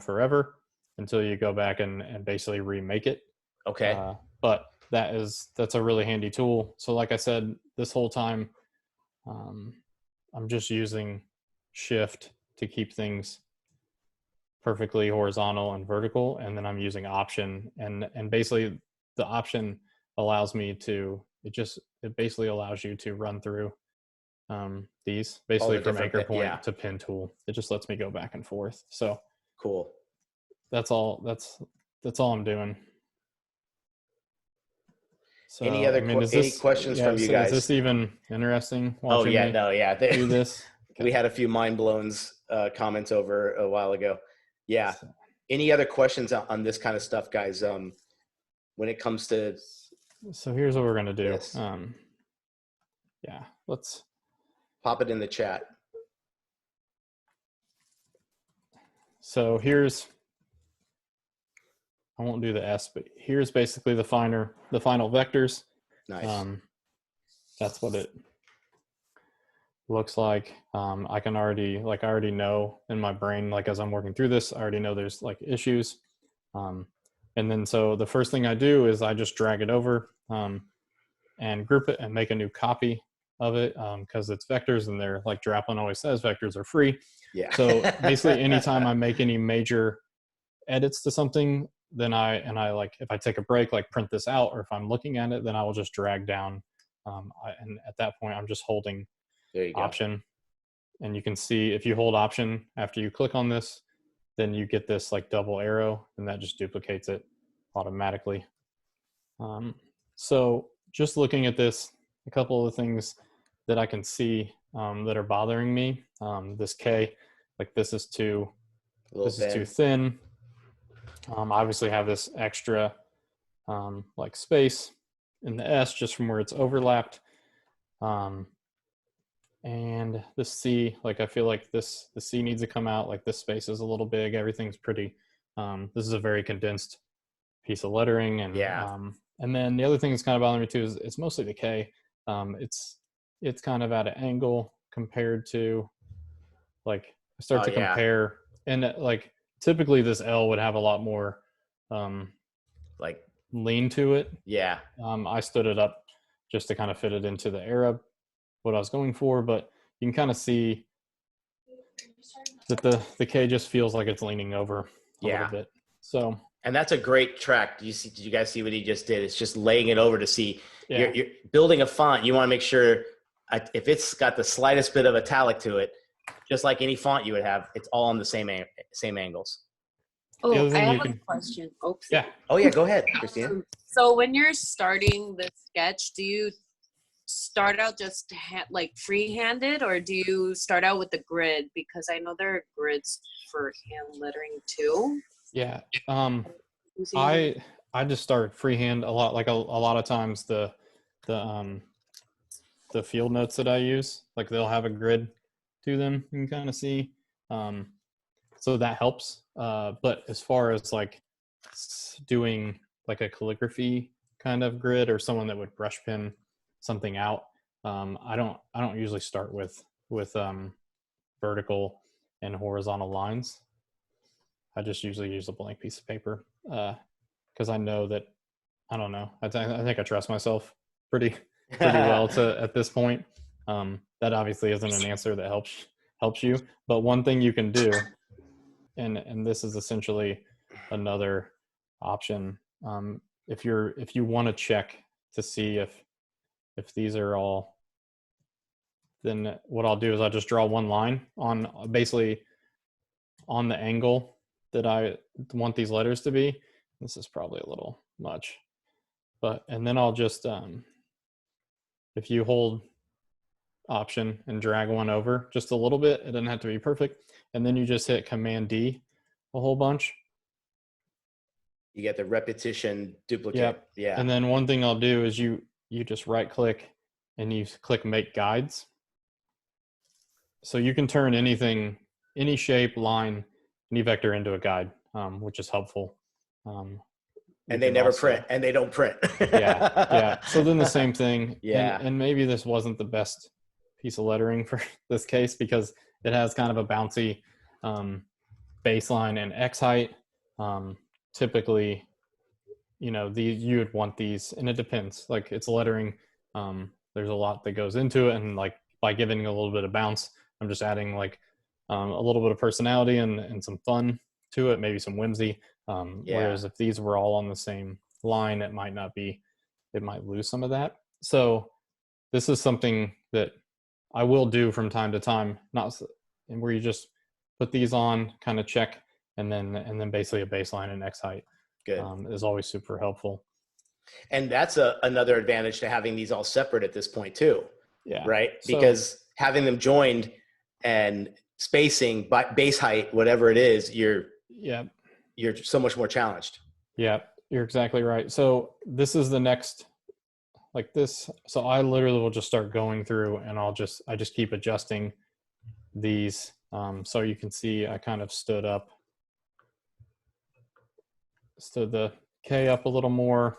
forever until you go back and basically remake it. Okay. But that's a really handy tool. So like I said, this whole time, I'm just using Shift to keep things perfectly horizontal and vertical, and then I'm using Option, and basically the Option allows me to it basically allows you to run through these basically from anchor point to pin tool. It just lets me go back and forth. So cool. That's all I'm doing. So any questions from you guys? Is this even interesting? Oh yeah, do this. Okay. We had a few mind blowns comments over a while ago. Yeah. Any other questions on this kind of stuff, guys? When it comes to. So here's what we're gonna do. Yes. Yeah, let's pop it in the chat. So I won't do the S, but here's basically the final vectors. Nice. That's what it looks like. I already know in my brain, like as I'm working through this, I already know there's like issues. And then so the first thing I do is I just drag it over and group it and make a new copy of it because it's vectors, and they're like Draplin always says, vectors are free. Yeah. So basically anytime I make any major edits to something, then I like, if I take a break, like print this out, or if I'm looking at it, then I will just drag down. And at that point, I'm just holding Option. And you can see if you hold Option after you click on this, then you get this like double arrow, and that just duplicates it automatically. So just looking at this, a couple of things that I can see that are bothering me. This K, like this is too thin. Obviously have this extra like space in the S just from where it's overlapped. And the C, like I feel like the C needs to come out. Like this space is a little big. Everything's pretty. This is a very condensed piece of lettering, and and then the other thing that's kind of bothering me too is it's mostly the K. It's kind of at an angle compared to, like I start to compare, and like typically this L would have a lot more like lean to it. Yeah. I stood it up just to kind of fit it into the Arab, what I was going for, but you can kind of see that the K just feels like it's leaning over a little bit. So, and that's a great track. Did you guys see what he just did? It's just laying it over to see. You're building a font. You want to make sure if it's got the slightest bit of italic to it, just like any font you would have, it's all on the same angles. Oh, I have a question. Oops. Yeah. Oh yeah, go ahead, Christina. So when you're starting the sketch, do you start out just like free-handed, or do you start out with the grid? Because I know there are grids for hand lettering too. Yeah. I just start freehand a lot. Like a lot of times the field notes that I use, like they'll have a grid to them. You can kind of see. So that helps. But as far as like doing like a calligraphy kind of grid, or someone that would brush pen something out, I don't usually start with vertical and horizontal lines. I just usually use a blank piece of paper because I know that, I don't know, I think I trust myself pretty well at this point. That obviously isn't an answer that helps you, but one thing you can do, and this is essentially another option, if you want to check to see if these are all, then what I'll do is I'll just draw one line on basically on the angle that I want these letters to be. This is probably a little much, and then I'll just, if you hold Option and drag one over just a little bit, it doesn't have to be perfect. And then you just hit Command D a whole bunch. You get the repetition duplicate. Yep. Yeah. And then one thing I'll do is you just right click and you click Make Guides. So you can turn anything, any shape, line, any vector into a guide, which is helpful. And they never print, and they don't print. Yeah. So then the same thing. Yeah. And maybe this wasn't the best piece of lettering for this case because it has kind of a bouncy baseline and X height. Typically, you know, you would want these, and it depends. Like it's lettering. There's a lot that goes into it, and like by giving a little bit of bounce, I'm just adding like a little bit of personality and some fun to it, maybe some whimsy. Whereas if these were all on the same line, it might not be. It might lose some of that. So this is something that I will do from time to time, not where you just put these on, kind of check, and then basically a baseline and X height. Good. Is always super helpful. And that's another advantage to having these all separate at this point too. Yeah. Right. Because having them joined and spacing by base height, whatever it is, you're so much more challenged. Yeah, you're exactly right. So this is the next, like this. So I literally will just start going through and I just keep adjusting these. So you can see I kind of stood the K up a little more.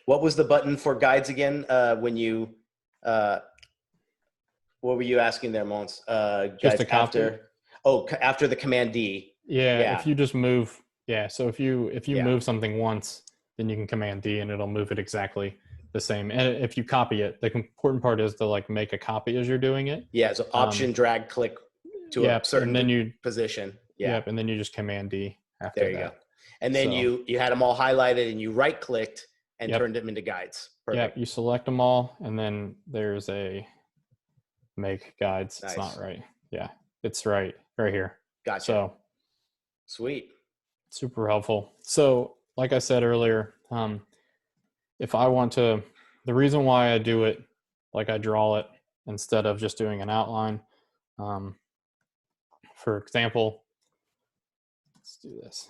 What was the button for guides again? When you, what were you asking there, Mons? Just a copy. After the Command D. Yeah. If you just move, so if you move something once, then you can Command D and it'll move it exactly the same. And if you copy it, the important part is to like make a copy as you're doing it. Yeah. So Option, drag, click to a certain position. Yeah. Yep. And then you just Command D after there you go. And then you had them all highlighted and you right clicked and turned them into guides. Perfect. Yeah. You select them all and then there's a make guides. Nice. It's not right. Yeah. It's right here. Gotcha. So sweet. Super helpful. So like I said earlier, if I want to, the reason why I do it, like I draw it instead of just doing an outline, for example, let's do this.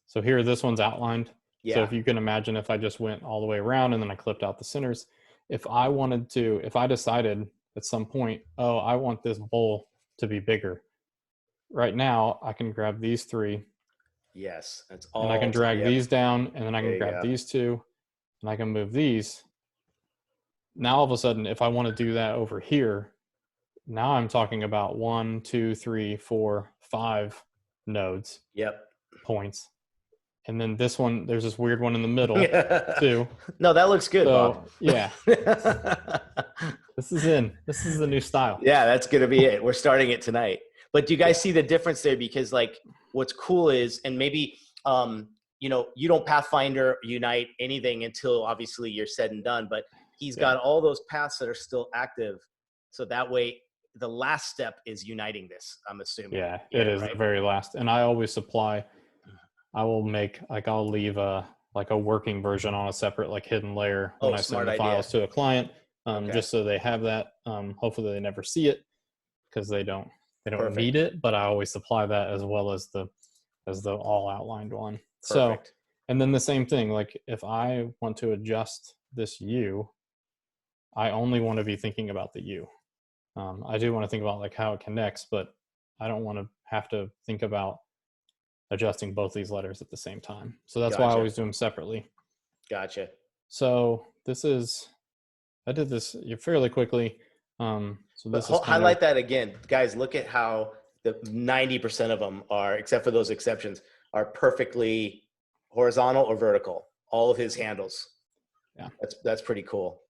So here, this one's outlined. Yeah. So if you can imagine if I just went all the way around and then I clipped out the centers, if I decided at some point, oh, I want this bowl to be bigger. Right now, I can grab these three. Yes, that's all. And I can drag these down, and then I can grab these two, and I can move these. Now, all of a sudden, if I want to do that over here, now I'm talking about 1, 2, 3, 4, 5 nodes. Yep. Points. And then this one, there's this weird one in the middle, too. No, that looks good, Bob. Yeah. This is the new style. Yeah, that's going to be it. We're starting it tonight. But do you guys see the difference there? Because like what's cool is, and maybe, you don't Pathfinder Unite anything until obviously you're said and done, but he's got all those paths that are still active. So that way the last step is uniting this, I'm assuming. Yeah, it is the very last. And I always supply, I'll leave a working version on a separate like hidden layer when I send the files to a client, just so they have that. Hopefully they never see it because they don't need it, but I always supply that as well as the all outlined one. Perfect. So, and then the same thing, like if I want to adjust this U, I only want to be thinking about the U. I do want to think about like how it connects, but I don't want to have to think about adjusting both these letters at the same time. So that's why I always do them separately. Gotcha. So I did this fairly quickly. So this is highlight that again, guys. Look at how the 90% of them are, except for those exceptions, are perfectly horizontal or vertical. All of his handles. Yeah, that's pretty cool.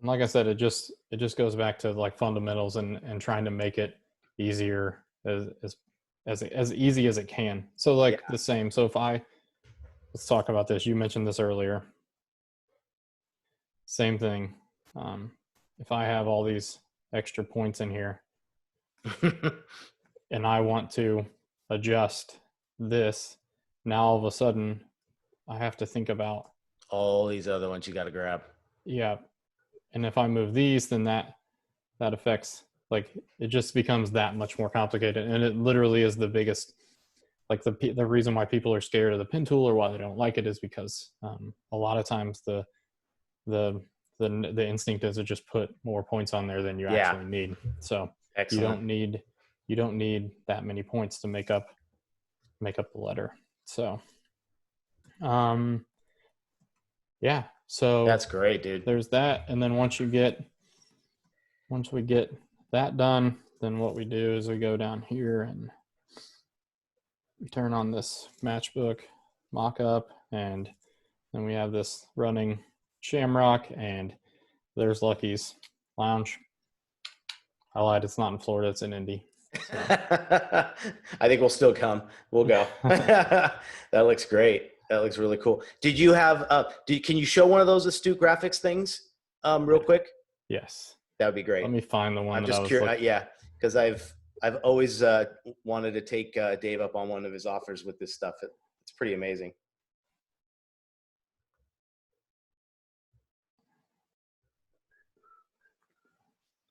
And like I said, it just goes back to like fundamentals and trying to make it easier as easy as it can. So like the same. So let's talk about this. You mentioned this earlier. Same thing. If I have all these extra points in here, and I want to adjust this, now all of a sudden I have to think about all these other ones you got to grab. Yeah. And if I move these, then that affects, like, it just becomes that much more complicated. And it literally is the biggest, like the reason why people are scared of the pen tool or why they don't like it is because a lot of times the instinct is to just put more points on there than you actually need. So Excellent. you don't need that many points to make up the letter. So yeah, so that's great, dude. There's that. And then once we get that done, then what we do is we go down here and we turn on this matchbook mockup, and then we have this running Shamrock, and there's Lucky's Lounge. I lied, it's not in Florida, it's in Indy. So. I think we'll still come. We'll go. That looks great. That looks really cool. Did you have, can you show one of those Astute Graphics things real quick? Yes. That would be great. Let me find the one. I'm just curious. Yeah. Cause I've always wanted to take Dave up on one of his offers with this stuff. It's pretty amazing.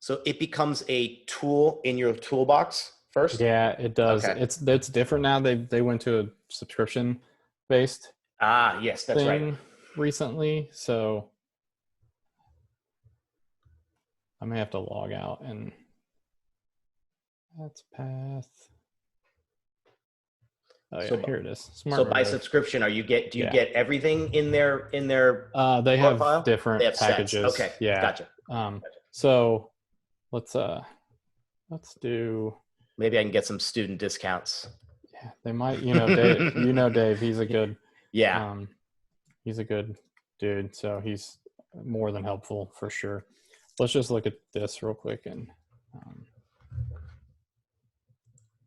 So it becomes a tool in your toolbox first? Yeah, it does. Okay. It's different now. They went to a subscription based yes, that's right. Recently, so I may have to log out, and that's path. Oh yeah, here it is. So by subscription, do you get everything in their they have different packages. Sets. Okay, yeah, gotcha. So let's do. Maybe I can get some student discounts. Yeah, they might. Dave. Dave. He's a good. Yeah. He's a good dude. So he's more than helpful for sure. Let's just look at this real quick and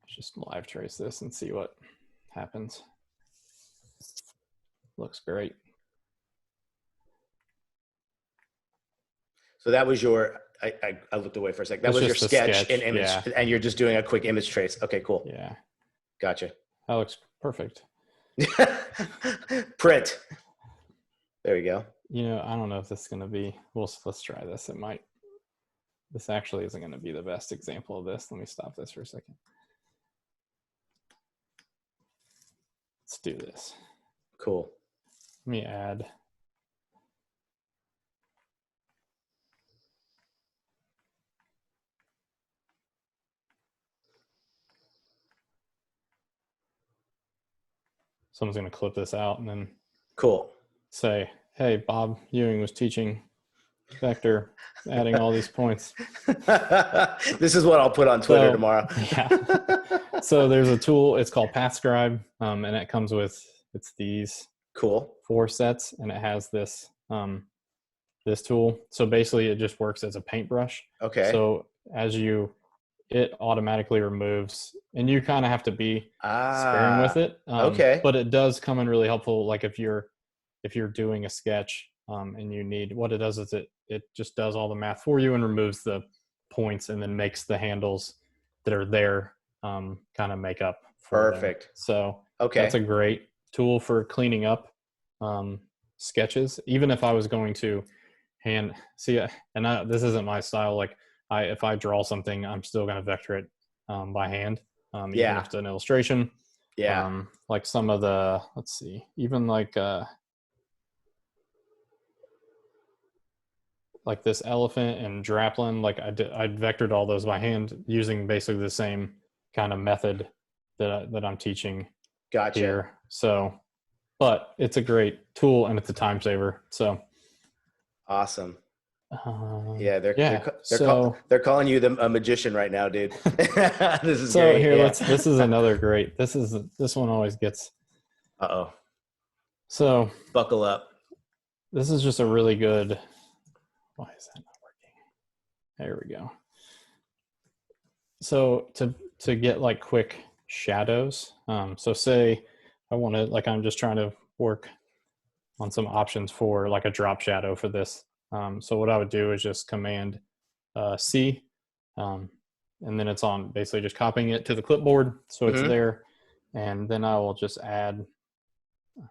just live trace this and see what happens. Looks great. So that was your. I looked away for a second. That was your sketch and image, and you're just doing a quick image trace. Okay, cool. Yeah. Gotcha. That looks perfect. Print. There you go. I don't know if this is going to be. Let's try this. It might. This actually isn't going to be the best example of this. Let me stop this for a second. Let's do this. Cool. Let me add. Someone's going to clip this out and then say, hey, Bob Ewing was teaching vector, adding all these points. This is what I'll put on Twitter tomorrow. Yeah. So there's a tool, it's called Path Scribe, and it comes with, it's these 4 sets, and it has this this tool. So basically it just works as a paintbrush. Okay. So it automatically removes, and you kind of have to be sparing with it. Okay. But it does come in really helpful. Like if you're doing a sketch and you need, what it does is it just does all the math for you and removes the points and then makes the handles that are there kind of make up for Perfect. Them. So that's a great tool for cleaning up sketches. Even if I was going to this isn't my style. Like if I draw something, I'm still going to vector it by hand. Even if it's an illustration. Yeah. Like some of the, let's see, even like this elephant and Draplin, like I vectored all those by hand using basically the same kind of method that I'm teaching here. So, but it's a great tool and it's a time saver. So awesome. Yeah, they're calling you a magician right now, dude. This is so great. Here, this is another great. This one always gets. So buckle up. This is just a really good. Why is that not working? There we go. So to get like quick shadows. So say I want to, like, I'm just trying to work on some options for like a drop shadow for this. So what I would do is just Command C, and then it's on basically just copying it to the clipboard. So it's Mhm. there. And then I will just add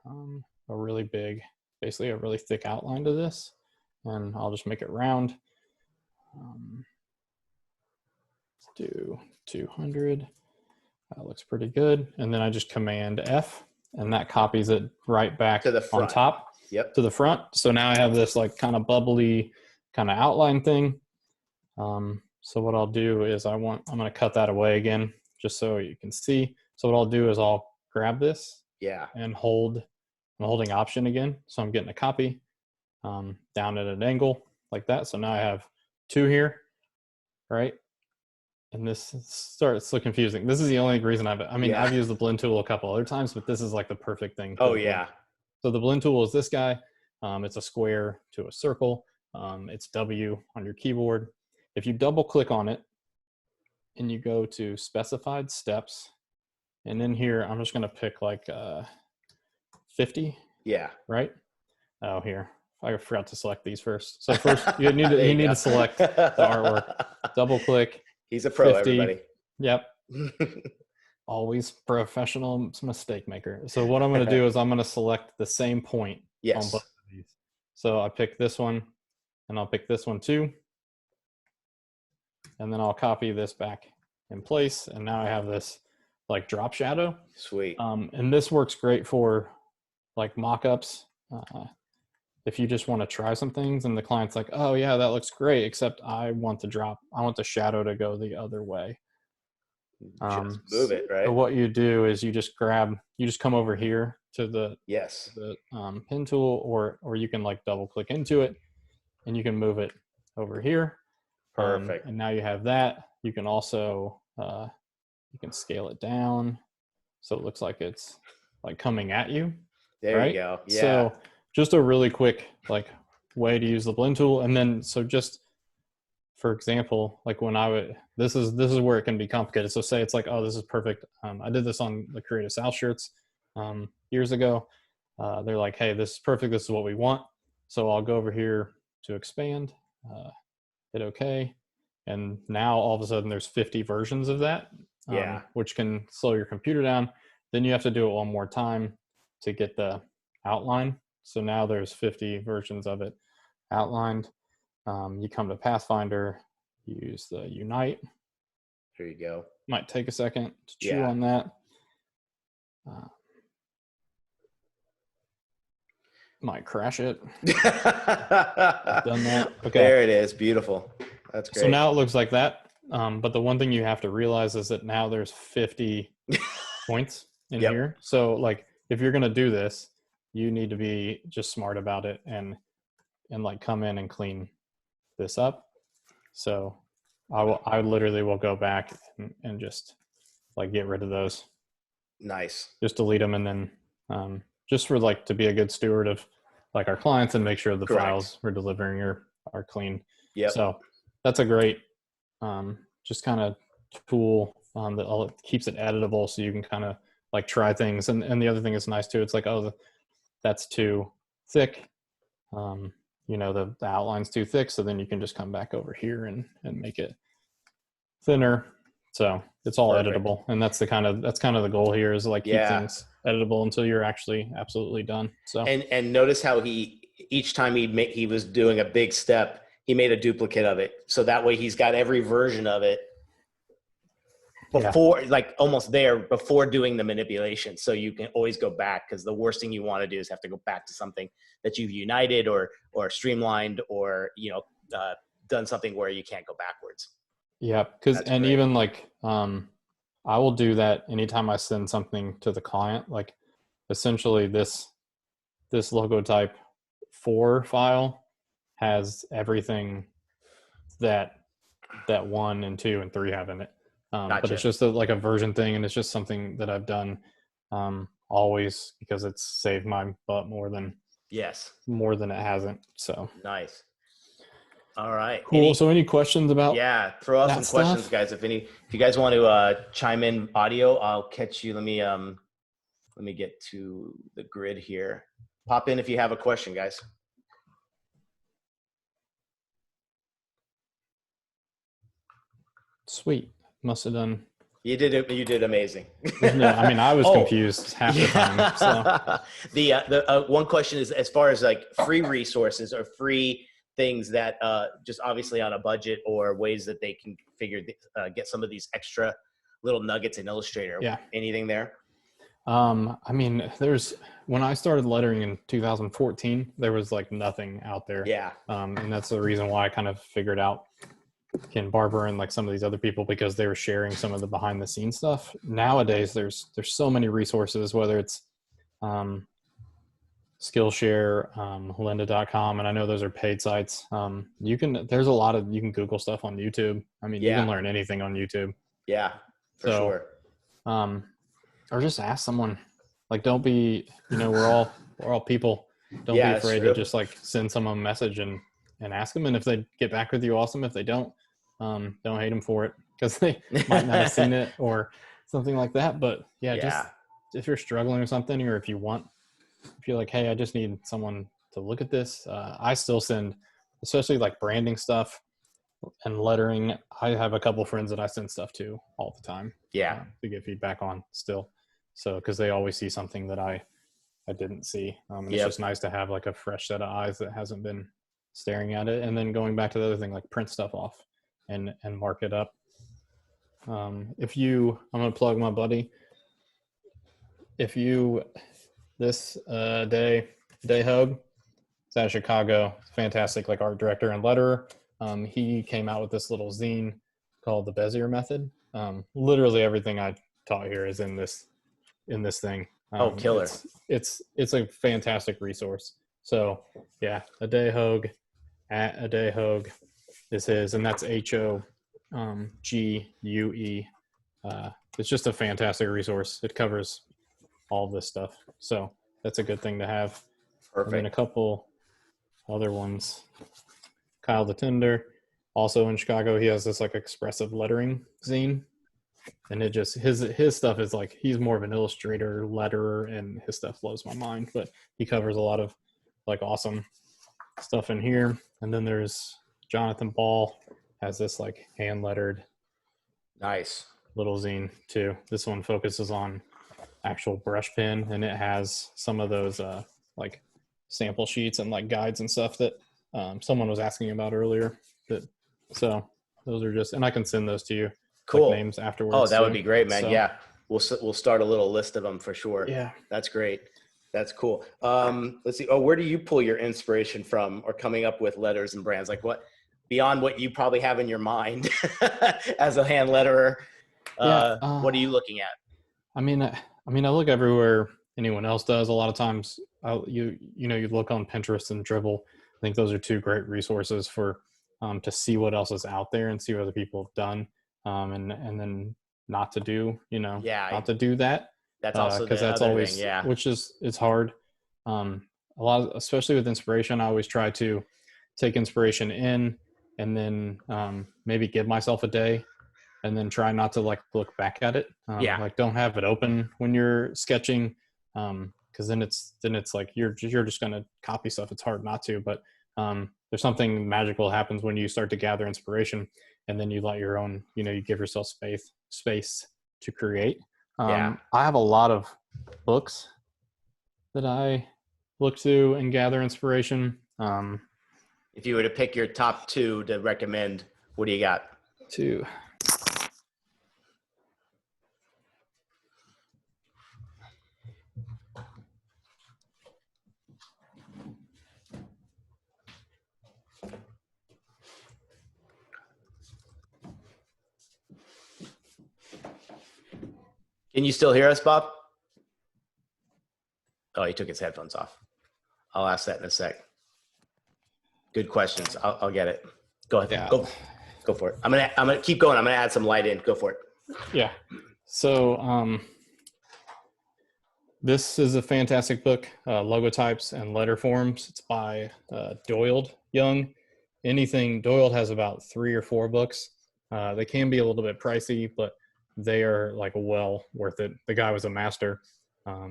a really big, basically a really thick outline to this. And I'll just make it round. Let's do 200. That looks pretty good. And then I just Command F, and that copies it right back To the front. on top. Yep. To the front. So now I have this like kind of bubbly kind of outline thing. So what I'll do is I'm going to cut that away again, just so you can see. So what I'll do is I'll grab this Yeah. and I'm holding Option again. So I'm getting a copy down at an angle like that. So now I have 2 here, right? And this starts so confusing. This is the only reason I've used the blend tool a couple other times, but this is like the perfect thing. Oh yeah. So the blend tool is this guy. It's a square to a circle. It's W on your keyboard. If you double click on it and you go to specified steps, and in here, I'm just going to pick like 50. Yeah. Right? Oh, here. I forgot to select these first. So first you need to select the artwork. Double click. He's a pro, 50. everybody. Yep. Always professional mistake maker. So what I'm going to do is I'm going to select the same point on both of these. So I pick this one, and I'll pick this one too. And then I'll copy this back in place. And now I have this like drop shadow. Sweet. And this works great for like mock-ups. If you just want to try some things and the client's like, oh yeah, that looks great, except I want the shadow to go the other way. Just move it, right? So what you do is you just come over here to the pen tool, or you can like double click into it and you can move it over here. Perfect. And now you have that. You can also, you can scale it down so it looks like it's like coming at you. There right? you go. Yeah. So just a really quick like way to use the blend tool. And then, so just for example, like when this is where it can be complicated. So say it's like, oh, this is perfect. I did this on the Creative South shirts years ago. They're like, hey, this is perfect. This is what we want. So I'll go over here to expand, hit OK. And now all of a sudden there's 50 versions of that, which can slow your computer down. Then you have to do it one more time to get the outline. So now there's 50 versions of it outlined. You come to Pathfinder, use the Unite. Here you go. Might take a second to chew on that. Might crash it. I've done that. Okay. There it is. Beautiful. That's great. So now it looks like that. But the one thing you have to realize is that now there's 50 points in here. So like if you're going to do this, you need to be just smart about it and like come in and clean this up. So I literally will go back and just like get rid of those. Nice. Just delete them, and then just for like to be a good steward of like our clients and make sure the files we're delivering are clean. Yeah. So that's a great just kind of tool that keeps it editable, so you can kind of like try things. And the other thing is nice too. It's like, oh, that's too thick. You know, the outline's too thick, so then you can just come back over here and make it thinner. So it's all editable, and that's kind of the goal here, is like keep things editable until you're actually absolutely done. So and notice how each time he was doing a big step, he made a duplicate of it, so that way he's got every version of it before, like almost there before doing the manipulation. So you can always go back, because the worst thing you want to do is have to go back to something that you've united or streamlined, or done something where you can't go backwards. Yeah, and great. Even like I will do that anytime I send something to the client. Like essentially this logotype 4 file has everything that 1 and 2 and 3 have in it. But it's just like a version thing, and it's just something that I've done always, because it's saved my butt more than it hasn't. So nice. All right. Cool. So any questions about throw out some questions, guys. If you guys want to chime in audio, I'll catch you. Let me get to the grid here. Pop in if you have a question, guys. Sweet. must have done. You did it. You did amazing. No, I mean, I was confused half the time. So. The one question is, as far as like free resources or free things that just obviously on a budget, or ways that they can get some of these extra little nuggets in Illustrator. Yeah. Anything there? I mean, when I started lettering in 2014, there was like nothing out there. Yeah. And that's the reason why I kind of figured out Ken Barber and like some of these other people, because they were sharing some of the behind the scenes stuff. Nowadays, there's so many resources, whether it's Skillshare, lynda.com, and I know those are paid sites. You can Google stuff on YouTube. I mean, you can learn anything on YouTube. Yeah, for sure. Or just ask someone. Like, don't be, we're all people. Don't be afraid to just like send someone a message and ask them. And if they get back with you, awesome. If they don't hate them for it, because they might not have seen it or something like that. But just if you're struggling or something, or if you're like, hey, I just need someone to look at this. I still send, especially like branding stuff and lettering. I have a couple friends that I send stuff to all the time. Yeah. To get feedback on still. So, because they always see something that I didn't see. And it's just nice to have like a fresh set of eyes that hasn't been staring at it. And then going back to the other thing, like print stuff off and mark it up. I'm going to plug my buddy. This Day Hogue, it's out of Chicago, fantastic like art director and letterer. He came out with this little zine called the Bezier Method. Literally everything I taught here is in this thing. Killer. It's a fantastic resource. So yeah, Adobe Hogue is his, and that's HOGUE. It's just a fantastic resource. It covers all this stuff. So that's a good thing to have. Perfect. And then a couple other ones. Kyle the Tender, also in Chicago, he has this like expressive lettering zine. And it just, his stuff is like, he's more of an illustrator, letterer, and his stuff blows my mind. But he covers a lot of like awesome stuff in here. And then there's Jonathan Ball, has this like hand lettered nice little zine too. This one focuses on actual brush pen, and it has some of those like sample sheets and like guides and stuff that someone was asking about earlier. So those are just, and I can send those to you. Cool. Like names afterwards. Oh, that would be great, man. So, yeah, we'll start a little list of them for sure. Yeah, that's great. That's cool. Let's see. Oh, where do you pull your inspiration from, or coming up with letters and brands? Like what, beyond what you probably have in your mind as a hand letterer? What are you looking at? I mean, I look everywhere anyone else does. A lot of times, you look on Pinterest and Dribbble. I think those are two great resources for to see what else is out there and see what other people have done, and then not to do, not to do that. That's also because that's always thing, which is, it's hard. A lot, especially with inspiration, I always try to take inspiration in and then maybe give myself a day and then try not to like look back at it. Like don't have it open when you're sketching. Cause then it's like, you're just going to copy stuff. It's hard not to, but there's something magical happens when you start to gather inspiration and then you let your own, you give yourself space to create. I have a lot of books that I look to and gather inspiration. If you were to pick your top two to recommend, what do you got? Two. Can you still hear us, Bob? Oh, he took his headphones off. I'll ask that in a sec. Good questions. I'll get it. Go ahead. Yeah. Go for it. I'm gonna keep going. I'm gonna add some light in. Go for it. Yeah. So this is a fantastic book, Logotypes and Letter Forms. It's by Doyle Young. Doyle has about 3 or 4 books. They can be a little bit pricey, but they are like well worth it. The guy was a master.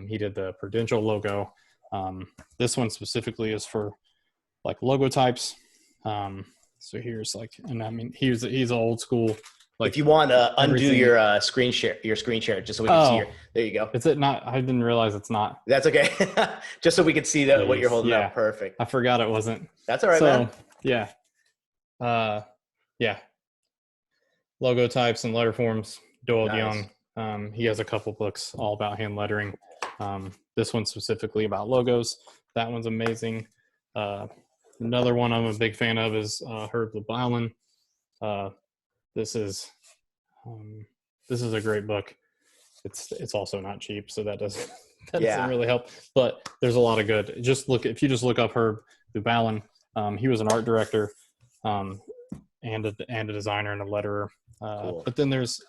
He did the Prudential logo. This one specifically is for like logotypes. So here's like, and I mean, he's an old school Like if you want to undo everything- your screen share, just so we can see your, there you go. Is it not? I didn't realize it's not. That's okay. Just so we can see that what you're holding Yeah. up. Perfect. I forgot it wasn't. That's all right, So, man. yeah. Yeah. Logo types and letter forms. Doyle Nice. Young. He has a couple books all about hand lettering. This one specifically about logos. That one's amazing. Another one I'm a big fan of is Herb Lebowlin. This is a great book. It's also not cheap, so that doesn't really help. But there's a lot of good. If you just look up Herb Lebowlin, he was an art director, and a designer and a letterer. Cool. But then there's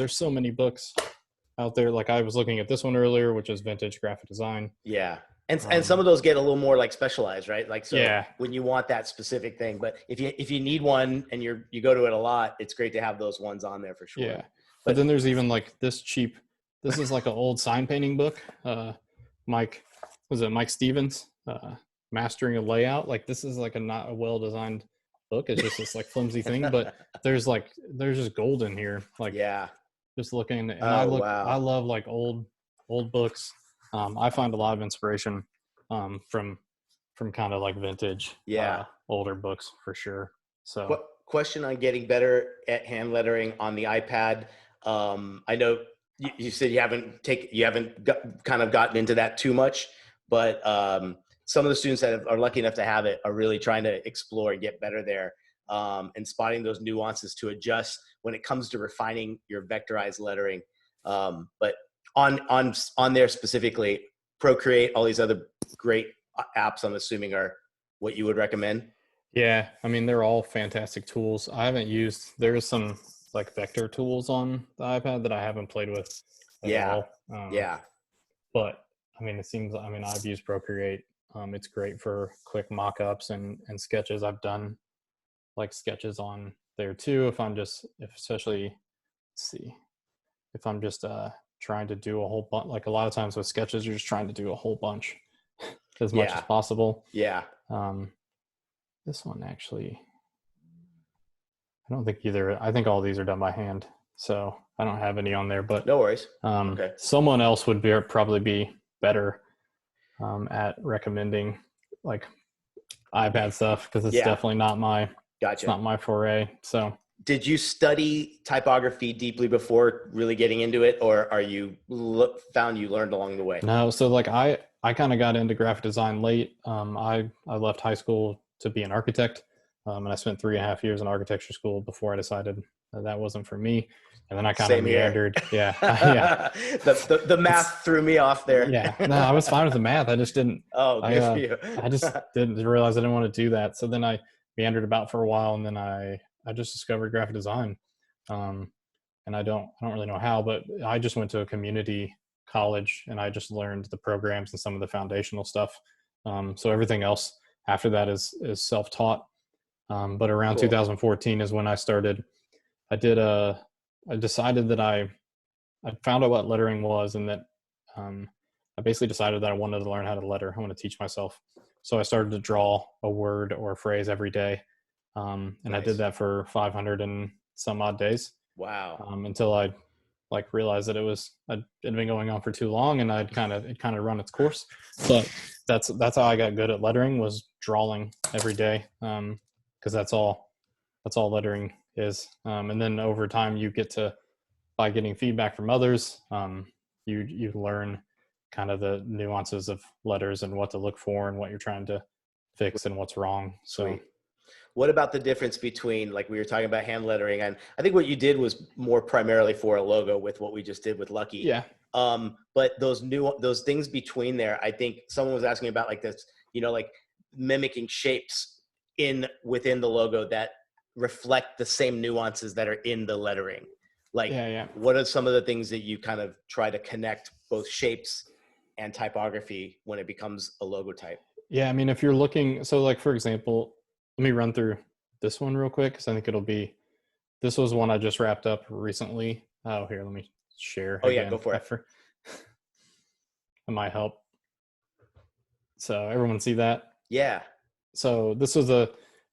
so many books out there. Like I was looking at this one earlier, which is Vintage Graphic Design. Yeah. And some of those get a little more like specialized, right? Like, so Yeah. when you want that specific thing, but if you need one and you go to it a lot, it's great to have those ones on there for sure. Yeah. But then there's even like this is like an old sign painting book. Mike Stevens, Mastering a Layout. Like this is like not a well-designed book. It's just this like flimsy thing, but there's just gold in here. Like, yeah, just looking, and I love like old books. I find a lot of inspiration from kind of like vintage, older books for sure. So, question on getting better at hand lettering on the iPad. I know you said you haven't kind of gotten into that too much, but some of the students that are lucky enough to have it are really trying to explore and get better there, and spotting those nuances to adjust when it comes to refining your vectorized lettering. But on there specifically, Procreate, all these other great apps, I'm assuming, are what you would recommend. Yeah, I mean, they're all fantastic tools. There's some like vector tools on the iPad that I haven't played with at all. But I mean, I've used Procreate. It's great for quick mock-ups and sketches. I've done like sketches on there too. If I'm just trying to do a whole bunch, like a lot of times with sketches, you're just trying to do a whole bunch as much as possible. Yeah. This one actually, I don't think either. I think all these are done by hand, so I don't have any on there. But no worries. Okay. Someone else would probably be better at recommending like iPad stuff, because it's definitely not my. It's not my foray. So, did you study typography deeply before really getting into it, or are you found you learned along the way? No. So like I kind of got into graphic design late. I left high school to be an architect. And I spent 3.5 years in architecture school before I decided that wasn't for me. And then I kind of meandered. Yeah. Yeah. The math threw me off there. Yeah. No, I was fine with the math. I just didn't. Oh, good for you. I just didn't realize I didn't want to do that. So then I meandered about for a while, and then I just discovered graphic design. And I don't really know how, but I just went to a community college and I just learned the programs and some of the foundational stuff. So everything else after that is self-taught. But around 2014 is when I started. I decided that I found out what lettering was, and that I basically decided that I wanted to learn how to letter. I want to teach myself. So I started to draw a word or a phrase every day. And I did that for 500 and some odd days. Wow. Until I realized that it had been going on for too long, and it kind of run its course. But that's how I got good at lettering, was drawing every day. Because that's all lettering is. And then over time you get to, by getting feedback from others, you learn kind of the nuances of letters and what to look for and what you're trying to fix and what's wrong. So sweet. What about the difference between, like we were talking about hand lettering, and I think what you did was more primarily for a logo with what we just did with Lucky. Yeah. But those things between there, I think someone was asking about like this, like mimicking shapes within the logo that reflect the same nuances that are in the lettering. Like, what are some of the things that you kind of try to connect both shapes and typography when it becomes a logo type? Yeah, I mean, if you're looking, so like, for example, let me run through this one real quick, because I think this was one I just wrapped up recently. Oh, here, let me share. Oh, yeah, go for it. It might help. So everyone see that? Yeah. So this was a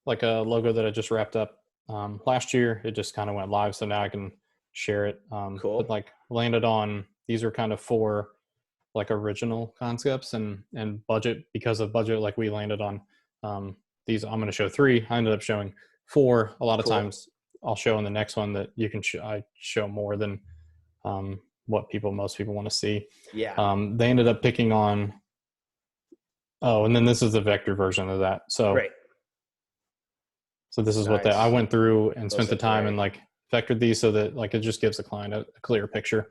logo that I just wrapped up last year. It just kind of went live, so now I can share it. Cool. But like landed on, these are kind of 4 like original concepts, and budget, because of budget, like we landed on these. I'm going to show 3. I ended up showing 4. A lot of times I'll show in the next one that you can I show more than what most people want to see. Yeah. They ended up picking on, and then this is the vector version of that. So Great. So this is what I went through and spent the time and like vectored these so that like it just gives the client a clear picture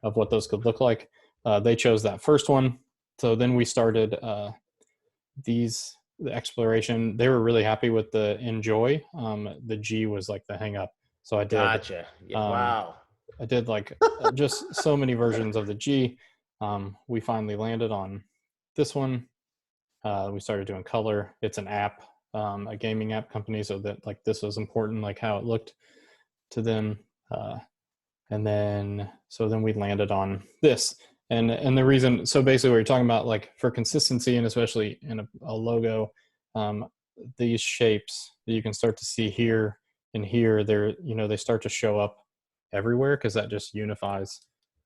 of what those could look like. They chose that first one. So then we started the exploration. They were really happy with the enjoy. The G was like the hang up. So I did. Gotcha. Wow. I did like just so many versions of the G. We finally landed on this one. We started doing color. It's an app, a gaming app company. So that like this was important, like how it looked to them. And then we landed on this. And the reason, so basically what you're talking about, like for consistency and especially in a logo, these shapes that you can start to see here and here, they start to show up everywhere because that just unifies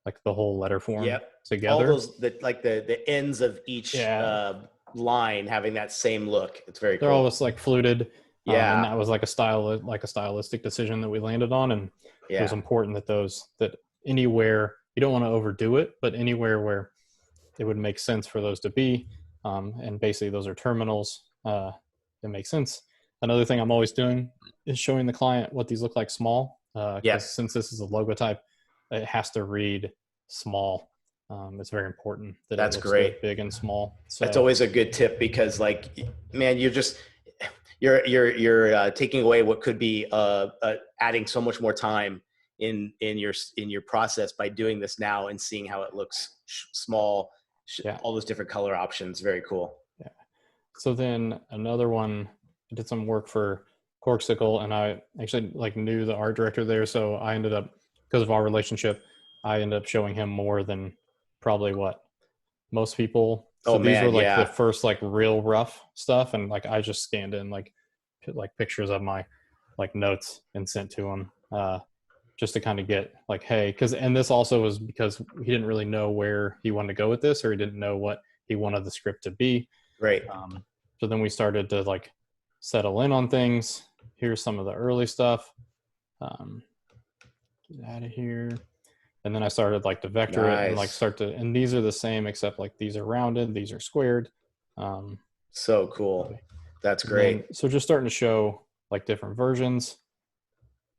like the whole letter form together. All those, the ends of each line having that same look. It's very cool. They're always like fluted. And that was like a stylistic decision that we landed on. And it was important that anywhere, you don't want to overdo it, but anywhere where it would make sense for those to be. And basically those are terminals. It makes sense. Another thing I'm always doing is showing the client what these look like small. Since this is a logo type, it has to read small. It's very important that that's it looks great. Big and small. So that's always a good tip because like, man, you're taking away what could be adding so much more time in your process by doing this now and seeing how it looks small, all those different color options. Very cool. Yeah. So then another one, I did some work for Corksicle, and I actually like knew the art director there. So I ended up, because of our relationship, I ended up showing him more than probably what most people. So these were like the first like real rough stuff. And like, I just scanned in like pictures of my like notes and sent to him, just to kind of get like, hey, and this also was because he didn't really know where he wanted to go with this, or he didn't know what he wanted the script to be. Right. So then we started to like settle in on things. Here's some of the early stuff. Get out of here. And then I started like to vector it and like and these are the same, except like these are rounded, these are squared. So cool. That's great. So just starting to show like different versions.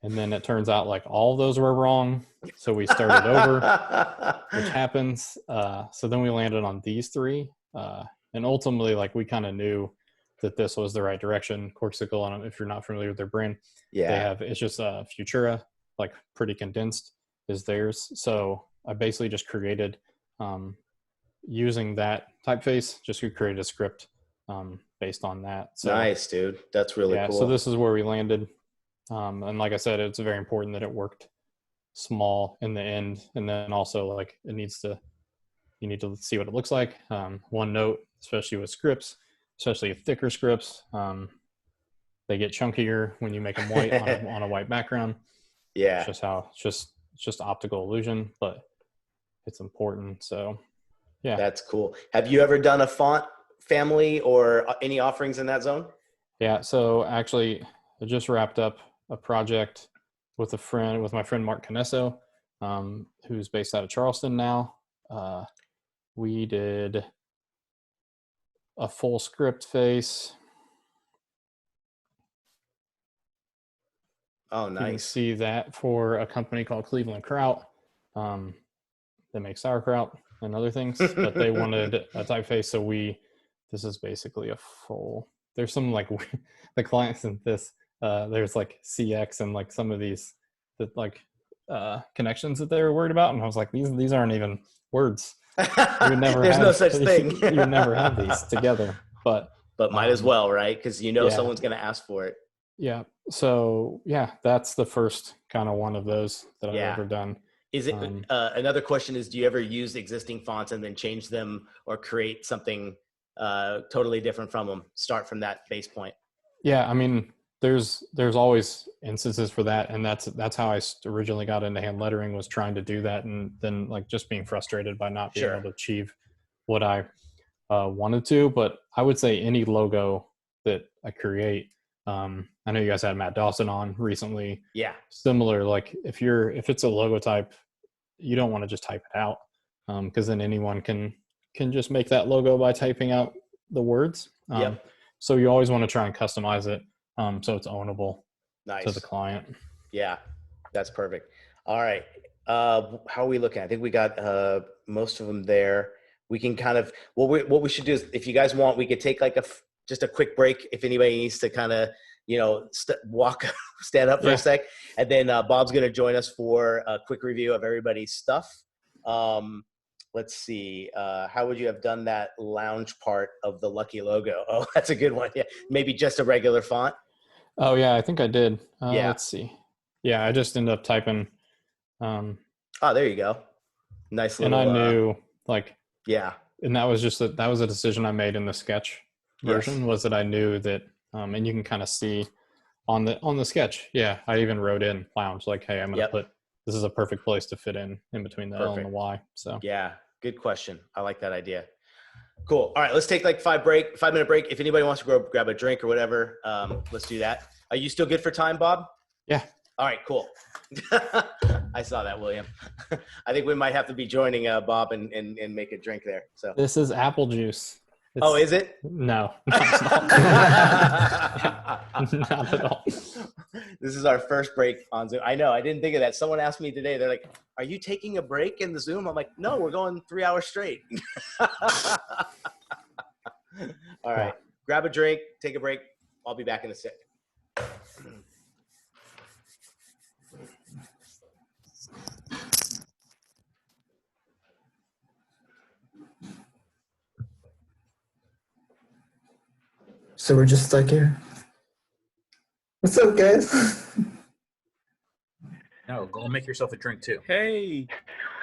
And then it turns out like all of those were wrong. So we started over, which happens. So then we landed on these 3. And ultimately, like we kind of knew that this was the right direction. Corksicle, I don't know if you're not familiar with their brand. They have, it's just Futura, like pretty condensed is theirs. So I basically just created, using that typeface, just created a script based on that. So, nice, dude. That's really cool. So this is where we landed. And like I said, it's very important that it worked small in the end. And then also like you need to see what it looks like. One note, especially with scripts, especially thicker scripts, they get chunkier when you make them white on a white background. Yeah. It's just optical illusion, but it's important. So yeah. That's cool. Have you ever done a font family or any offerings in that zone? Yeah. So actually I just wrapped up a project with my friend Mark Canesso, who's based out of Charleston now. We did a full script face. Oh, nice. You can see that for a company called Cleveland Kraut. They make sauerkraut and other things, but they wanted a typeface. So this is basically a full, there's some like the clients in this, there's like CX and like some of these that like connections that they were worried about. And I was like, these aren't even words. There's no such thing. You never have these together, but might as well, right? Because someone's going to ask for it. Yeah. So yeah, that's the first kind of one of those that I've ever done. Is it another question is, do you ever use existing fonts and then change them or create something totally different from them? Start from that base point. Yeah. I mean, there's always instances for that, and that's how I originally got into hand lettering, was trying to do that, and then like just being frustrated by not being able to achieve what I wanted to. But I would say any logo that I create, I know you guys had Matt Dawson on recently. Yeah. Similar, like if it's a logo type, you don't want to just type it out, because then anyone can just make that logo by typing out the words. So you always want to try and customize it, so it's ownable to the client. Yeah, that's perfect. All right. How are we looking? I think we got most of them there. We can kind of, what we should do is, if you guys want, we could take like just a quick break if anybody needs to kind of, stand up for a sec. And then Bob's going to join us for a quick review of everybody's stuff. Let's see. How would you have done that lounge part of the Lucky logo? Oh, that's a good one. Yeah. Maybe just a regular font. Oh yeah, I think I did. Let's see. Yeah, I just ended up typing. Oh, there you go. Nice little. And I knew yeah. And that was that was a decision I made in the sketch version, was that I knew that, and you can kind of see on the sketch. Yeah, I even wrote in lounge, like, hey, I'm going to put, this is a perfect place to fit in between the L and the Y. So yeah, good question. I like that idea. Cool. All right, let's take like 5-minute break. If anybody wants to go grab a drink or whatever, let's do that. Are you still good for time, Bob? Yeah. All right, cool. I saw that, William. I think we might have to be joining Bob and make a drink there. So this is apple juice. Oh, is it? No, not at all. Not at all. This is our first break on Zoom. I know. I didn't think of that. Someone asked me today. They're like, "Are you taking a break in the Zoom?" I'm like, "No, we're going 3 hours straight." All right, grab a drink, take a break. I'll be back in a sec. So we're just stuck here. What's up, guys? No, go make yourself a drink too. Hey,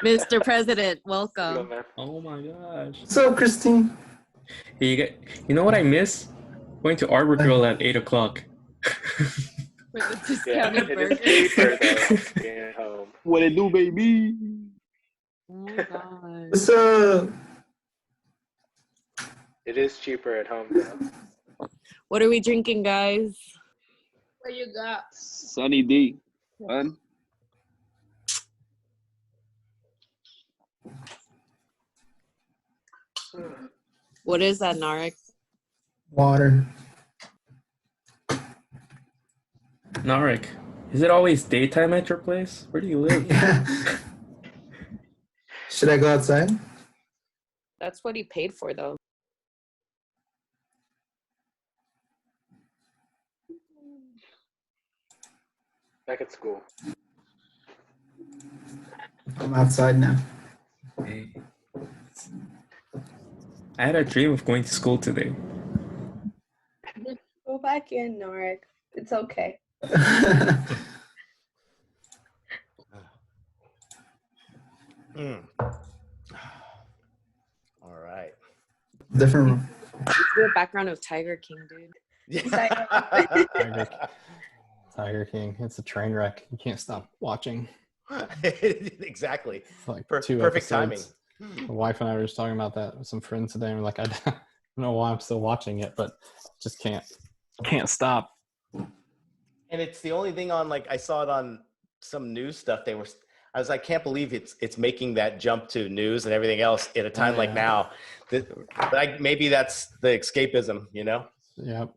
Mr. President, welcome. oh my gosh. What's up, Christine? Hey, you know what I miss? Going to Arbor Grill at 8 o'clock. For the discounted it burger. is cheaper though being at home. What it do, baby? Oh my god. What's up? It is cheaper at home though. What are we drinking, guys? What you got? Sunny D. Fun. What is that, Narek? Water. Narek, is it always daytime at your place? Where do you live? Yeah. Should I go outside? That's what he paid for, though. Back at school. I'm outside now. Hey. I had a dream of going to school today. Go back in, Norik. It's okay. All right. Different room. The background of Tiger King, dude. Tiger King. It's a train wreck. You can't stop watching. Exactly. It's like Perfect episodes. timing. My wife and I were just talking about that with some friends today, and we're like, I don't know why I'm still watching it, but just can't stop. And it's the only thing on, like, I saw it on some news stuff. I was like, can't believe it's making that jump to news and everything else at a time like now. Maybe that's the escapism, you know? Yep.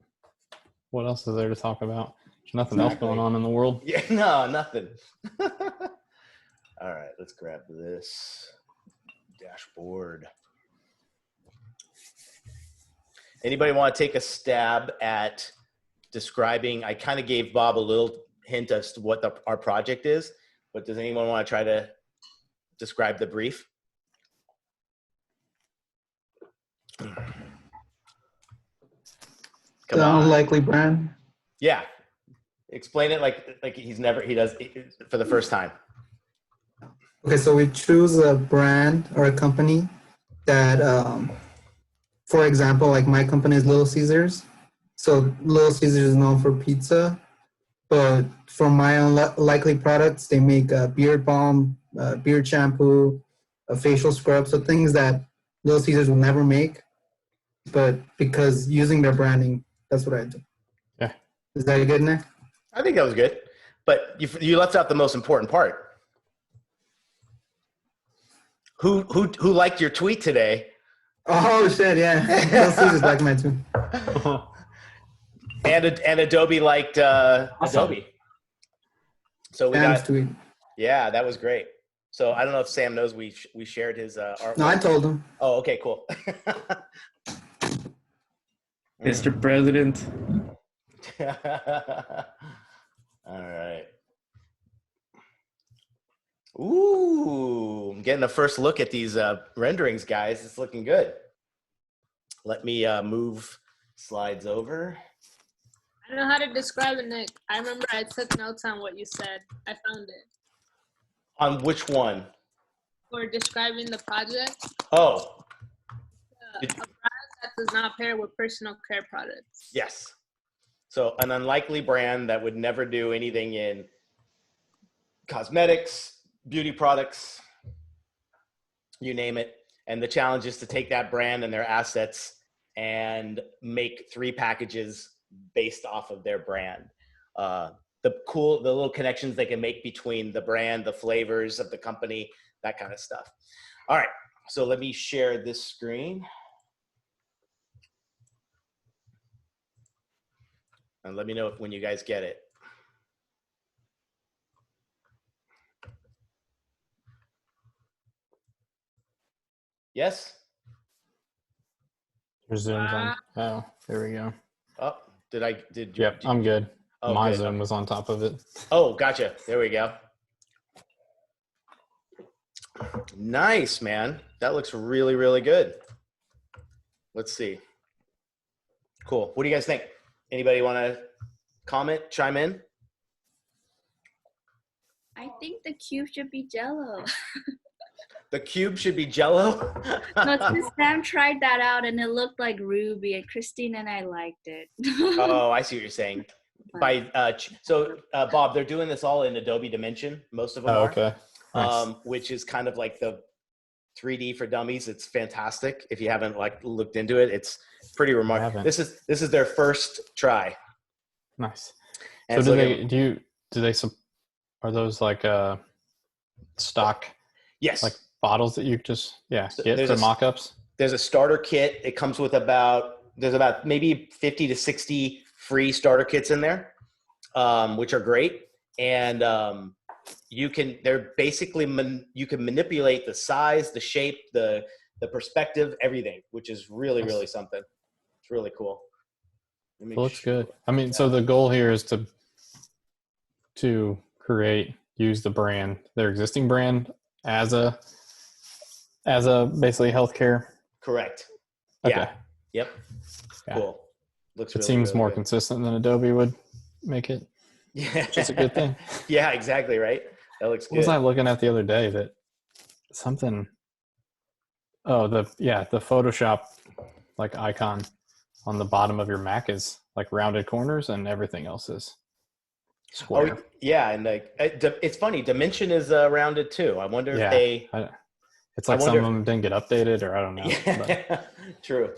What else is there to talk about? There's nothing else going on in the world. Yeah, no, nothing. All right, let's grab this dashboard. Anybody want to take a stab at describing? I kind of gave Bob a little hint as to what our project is, but does anyone want to try to describe the brief? The unlikely brand. Yeah. Explain it like he does it for the first time. Okay, so we choose a brand or a company that, for example, like my company is Little Caesars. So Little Caesars is known for pizza, but for my unlikely products, they make a beard balm, beard shampoo, a facial scrub, so things that Little Caesars will never make. But because using their branding, that's what I do. Yeah. Is that good, Nick? I think that was good, but you left out the most important part. Who liked your tweet today? Oh shit! Yeah, Little Caesars like mine too. And Adobe liked Adobe. So we Sam's got tweet. Yeah, that was great. So I don't know if Sam knows we shared his artwork. No, I told him. Oh, okay, cool. Mr. President. All right. Ooh, I'm getting a first look at these renderings, guys. It's looking good. Let me move slides over. I don't know how to describe it, Nick. I remember I took notes on what you said. I found it. On which one? For describing the project. Oh. A product that does not pair with personal care products. Yes. So an unlikely brand that would never do anything in cosmetics, beauty products, you name it. And the challenge is to take that brand and their assets and make 3 packages based off of their brand. The little connections they can make between the brand, the flavors of the company, that kind of stuff. All right, so let me share this screen. And let me know when you guys get it. Yes? Your Zoom's on. Oh, there we go. Oh, Yep, I'm good. Oh, my good. Zoom was on top of it. Oh, gotcha. There we go. Nice, man. That looks really, really good. Let's see. Cool. What do you guys think? Anybody want to comment, chime in? I think the cube should be Jello. The cube should be Jello? No, because Sam tried that out and it looked like Ruby, and Christine and I liked it. Oh, I see what you're saying. Bob, they're doing this all in Adobe Dimension. Most of them are. Okay. Nice. Which is kind of like the 3D for dummies. It's fantastic. If you haven't looked into it, it's pretty remarkable. This is their first try. Nice. And so are those like stock? Yes. Like bottles that you just get there's for mock-ups? There's a starter kit. It comes with about maybe 50 to 60 free starter kits in there, which are great. And you can manipulate the size, the shape, the perspective, everything, which is really, really something. It's really cool. It looks good. I mean, so the goal here is to use the brand, their existing brand as a basically healthcare. Correct. Okay. Yeah. Yep. Yeah. Cool. Looks. It seems more consistent than Adobe would make it. Yeah. Which is a good thing. Yeah, exactly. Right. That looks good. What was I looking at the other day that something? Oh, the Photoshop like icon on the bottom of your Mac is like rounded corners and everything else is square. Oh, yeah, and it's funny. Dimension is rounded too. I wonder if they. It's like some of them didn't get updated, or I don't know. Yeah. True.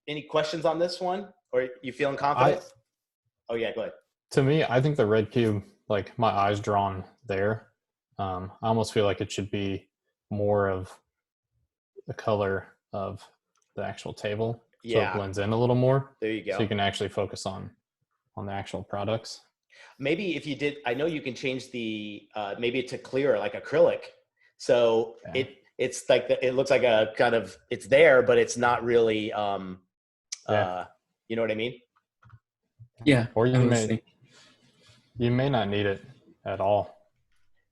Any questions on this one, or you feeling confident? Oh yeah, go ahead. To me, I think the red cube, like my eyes drawn there. I almost feel like it should be more of the color of the actual table, so it blends in a little more. There you go. So you can actually focus on the actual products. Maybe if you did, I know you can change the maybe to clear like acrylic, so it's like it looks like a kind of it's there, but it's not really. You know what I mean? Yeah. Or you may not need it at all.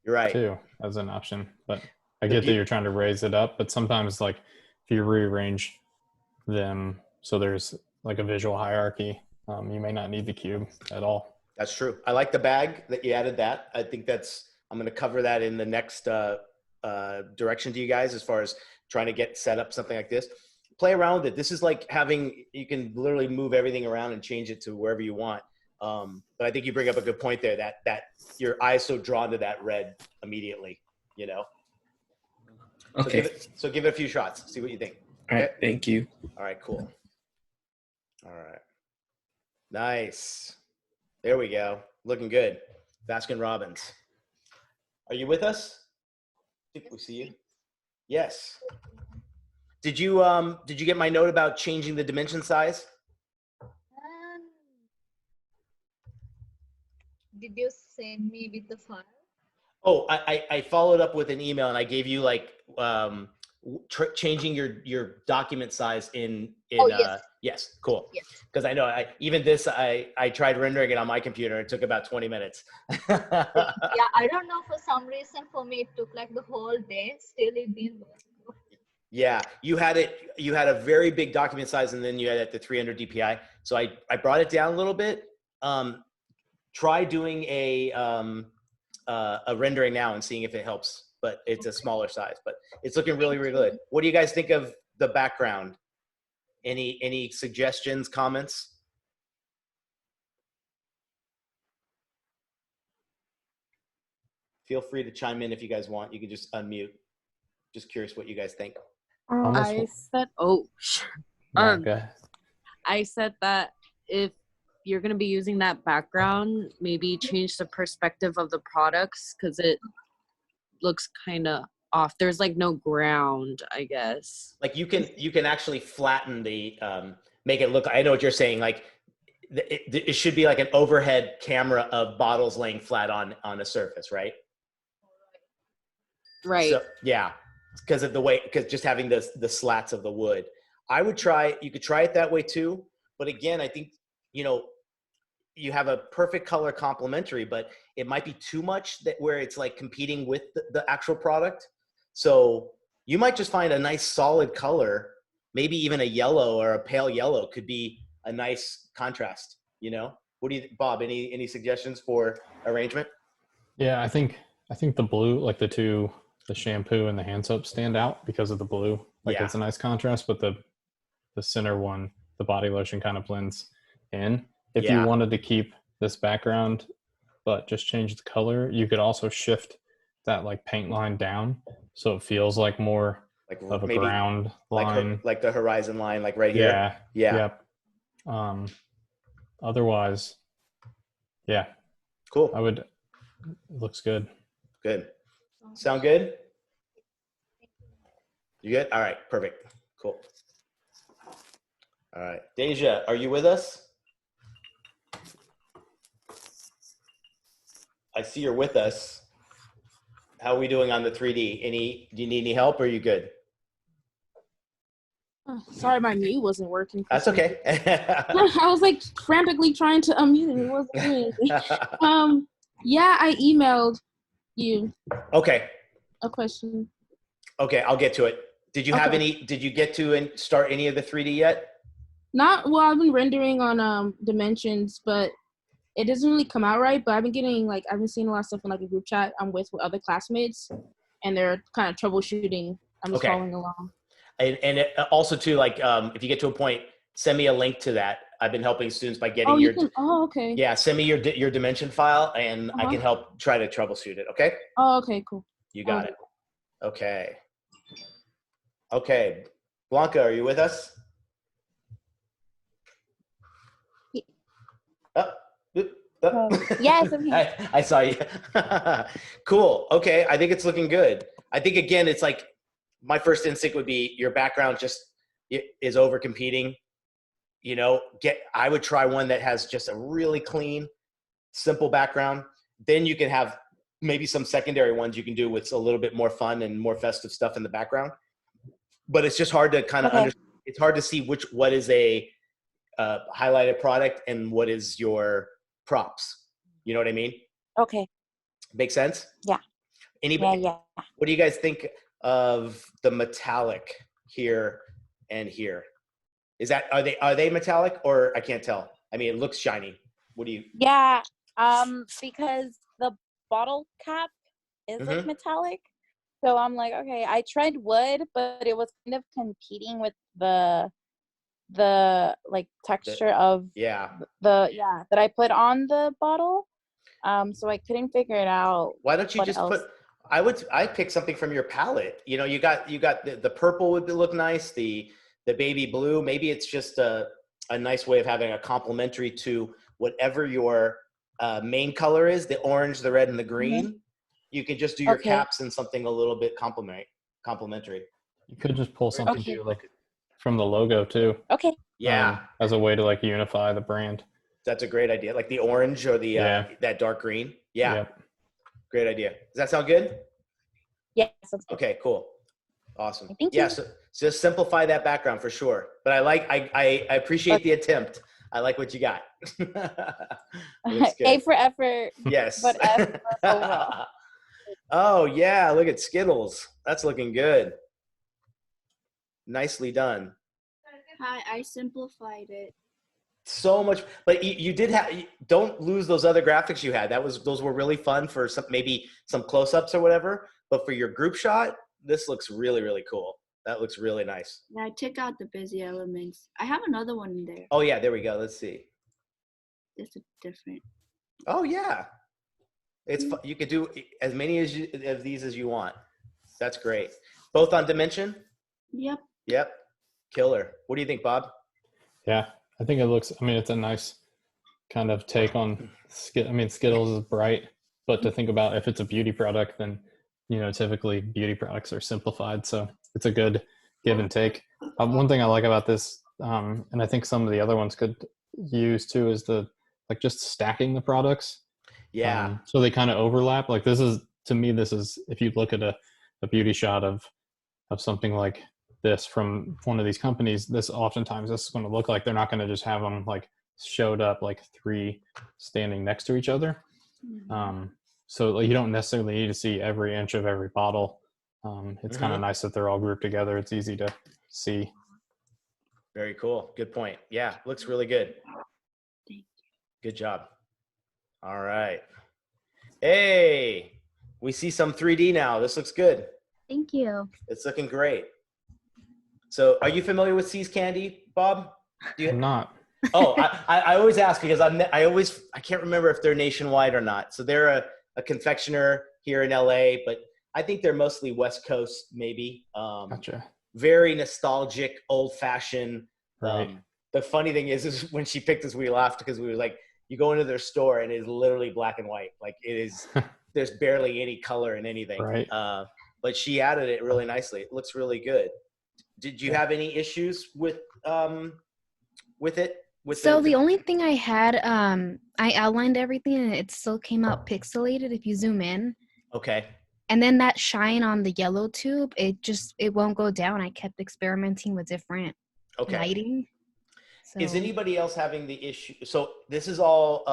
You're right. Too, as an option, but I get that you're trying to raise it up, but sometimes like if you rearrange them so there's like a visual hierarchy, you may not need the cube at all. That's true. I like the bag that you added that. I think I'm going to cover that in the next direction to you guys as far as trying to get set up something like this. play around with it. This is like you can literally move everything around and change it to wherever you want. But I think you bring up a good point there that your eye is so drawn to that red immediately, you know? Okay. So give it a few shots. See what you think. All right. Okay? Thank you. All right, cool. All right. Nice. There we go. Looking good. Baskin Robbins. Are you with us? Did we see you? Yes. Did you get my note about changing the dimension size? Did you send me with the file? Oh, I followed up with an email and I gave you like changing your document size in oh, yes. Yes, cool. Yes. Because I know I tried rendering it on my computer. It took about 20 minutes. Yeah, I don't know, for some reason for me it took like the whole day. Still it didn't work. Yeah, you had a very big document size and then you had it at the 300 DPI. So I brought it down a little bit. Try doing a rendering now and seeing if it helps, but it's a smaller size, but it's looking really, really good. What do you guys think of the background? Any suggestions, comments? Feel free to chime in if you guys want. You can just unmute. Just curious what you guys think. I said, I said that if you're going to be using that background, maybe change the perspective of the products because it looks kind of off. There's like no ground, I guess. Like you can actually flatten the, make it look, I know what you're saying. Like it should be like an overhead camera of bottles laying flat on a surface, right? Right. So, yeah, because just having the slats of the wood. You could try it that way too. But again, I think, you have a perfect color complementary, but it might be too much where it's like competing with the actual product. So you might just find a nice solid color, maybe even a yellow or a pale yellow could be a nice contrast, What do you think, Bob, any suggestions for arrangement? Yeah, I think the blue, like the shampoo and the hand soap stand out because of the blue. Like it's a nice contrast, but the center one, the body lotion kind of blends in. If you wanted to keep this background, but just change the color, you could also shift that like paint line down. So it feels like more like of a ground line. Like the horizon line, like right here. Yeah. Yep. Otherwise, yeah. Cool. It looks good. Good. Sound good? You good? All right. Perfect. Cool. All right. Deja, are you with us? I see you're with us. How are we doing on the 3D? Do you need any help or are you good? Oh, sorry, my mute wasn't working. That's okay. I was like frantically trying to unmute and it wasn't doing anything. Yeah, I emailed you. Okay. A question. Okay, I'll get to it. Did you have any, did you get to start any of the 3D yet? Well, I've been rendering on dimensions, but it doesn't really come out right. But I've been seeing a lot of stuff in like a group chat I'm with other classmates, and they're kind of troubleshooting. I'm just following along. And also too, like if you get to a point, send me a link to that. I've been helping students by getting okay. Yeah, send me your dimension file, and I can help try to troubleshoot it. Okay. Oh, okay, cool. You got it. Okay. Okay, Blanca, are you with us? Yes, I'm here. I saw you. Cool. Okay, I think it's looking good. I think again, it's like my first instinct would be your background just is over competing. I would try one that has just a really clean, simple background. Then you can have maybe some secondary ones you can do with a little bit more fun and more festive stuff in the background. But it's just hard to kind of understand. It's hard to see what is a highlighted product and what is your props. You know what I mean? Okay. Make sense? Yeah. Anybody? Yeah. What do you guys think of the metallic here and here? Are they metallic or I can't tell? I mean, it looks shiny. What do you? Yeah. Because the bottle cap is like metallic, So I'm like, okay, I tried wood, but it was kind of competing with the like texture of that I put on the bottle. So I couldn't figure it out. Why don't you just put? I'd pick something from your palette. You know, you got the purple would look nice. The baby blue. Maybe it's just a nice way of having a complementary to whatever your main color is. The orange, the red, and the green. You can just do your caps in something a little bit complementary. You could just pull something too, like from the logo too. Okay. Yeah. As a way to like unify the brand. That's a great idea. Like the orange or the that dark green. Yeah. Yep. Great idea. Does that sound good? Yes. Okay, cool. Awesome. Thank you. So just simplify that background for sure. But I appreciate the attempt. I like what you got. A for effort. Yes. But F for overall. Oh yeah, look at Skittles. That's looking good. Nicely done. Hi, I simplified it. So much, but you did have. Don't lose those other graphics you had. Those were really fun for maybe some close-ups or whatever. But for your group shot, this looks really, really cool. That looks really nice. Yeah, I took out the Bezier elements. I have another one in there. Oh yeah, there we go. Let's see. This is different. Oh yeah, it's fun. You could do as many of these as you want. That's great. Both on dimension. Yep. Yep. Killer. What do you think, Bob? Yeah, I think it looks. I mean, it's a nice kind of take on. I mean, Skittles is bright, but to think about if it's a beauty product, then typically beauty products are simplified. So it's a good give and take. One thing I like about this, and I think some of the other ones could use too, is just stacking the products. Yeah. So they kind of overlap. Like this is, to me, this is, if you look at a beauty shot of something like this from one of these companies, this oftentimes this is going to look like they're not going to just have them like showed up like three standing next to each other. So you don't necessarily need to see every inch of every bottle. It's kind of nice that they're all grouped together. It's easy to see. Very cool. Good point. Yeah, looks really good. Good job. All right. Hey, we see some 3D now. This looks good. Thank you. It's looking great. So are you familiar with See's Candy, Bob? I'm not. Oh, I always ask because I can't remember if they're nationwide or not. So they're a confectioner here in LA, but I think they're mostly West Coast, maybe. Gotcha. Very nostalgic, old fashioned. Right. The funny thing is when she picked us, we laughed because we were like, you go into their store and it is literally black and white. Like it is, there's barely any color in anything. Right. But she added it really nicely. It looks really good. Did you have any issues with it? So the only thing I had, I outlined everything and it still came out pixelated if you zoom in. Okay. And then that shine on the yellow tube, it won't go down. I kept experimenting with different lighting. So. Is anybody else having the issue? So this is all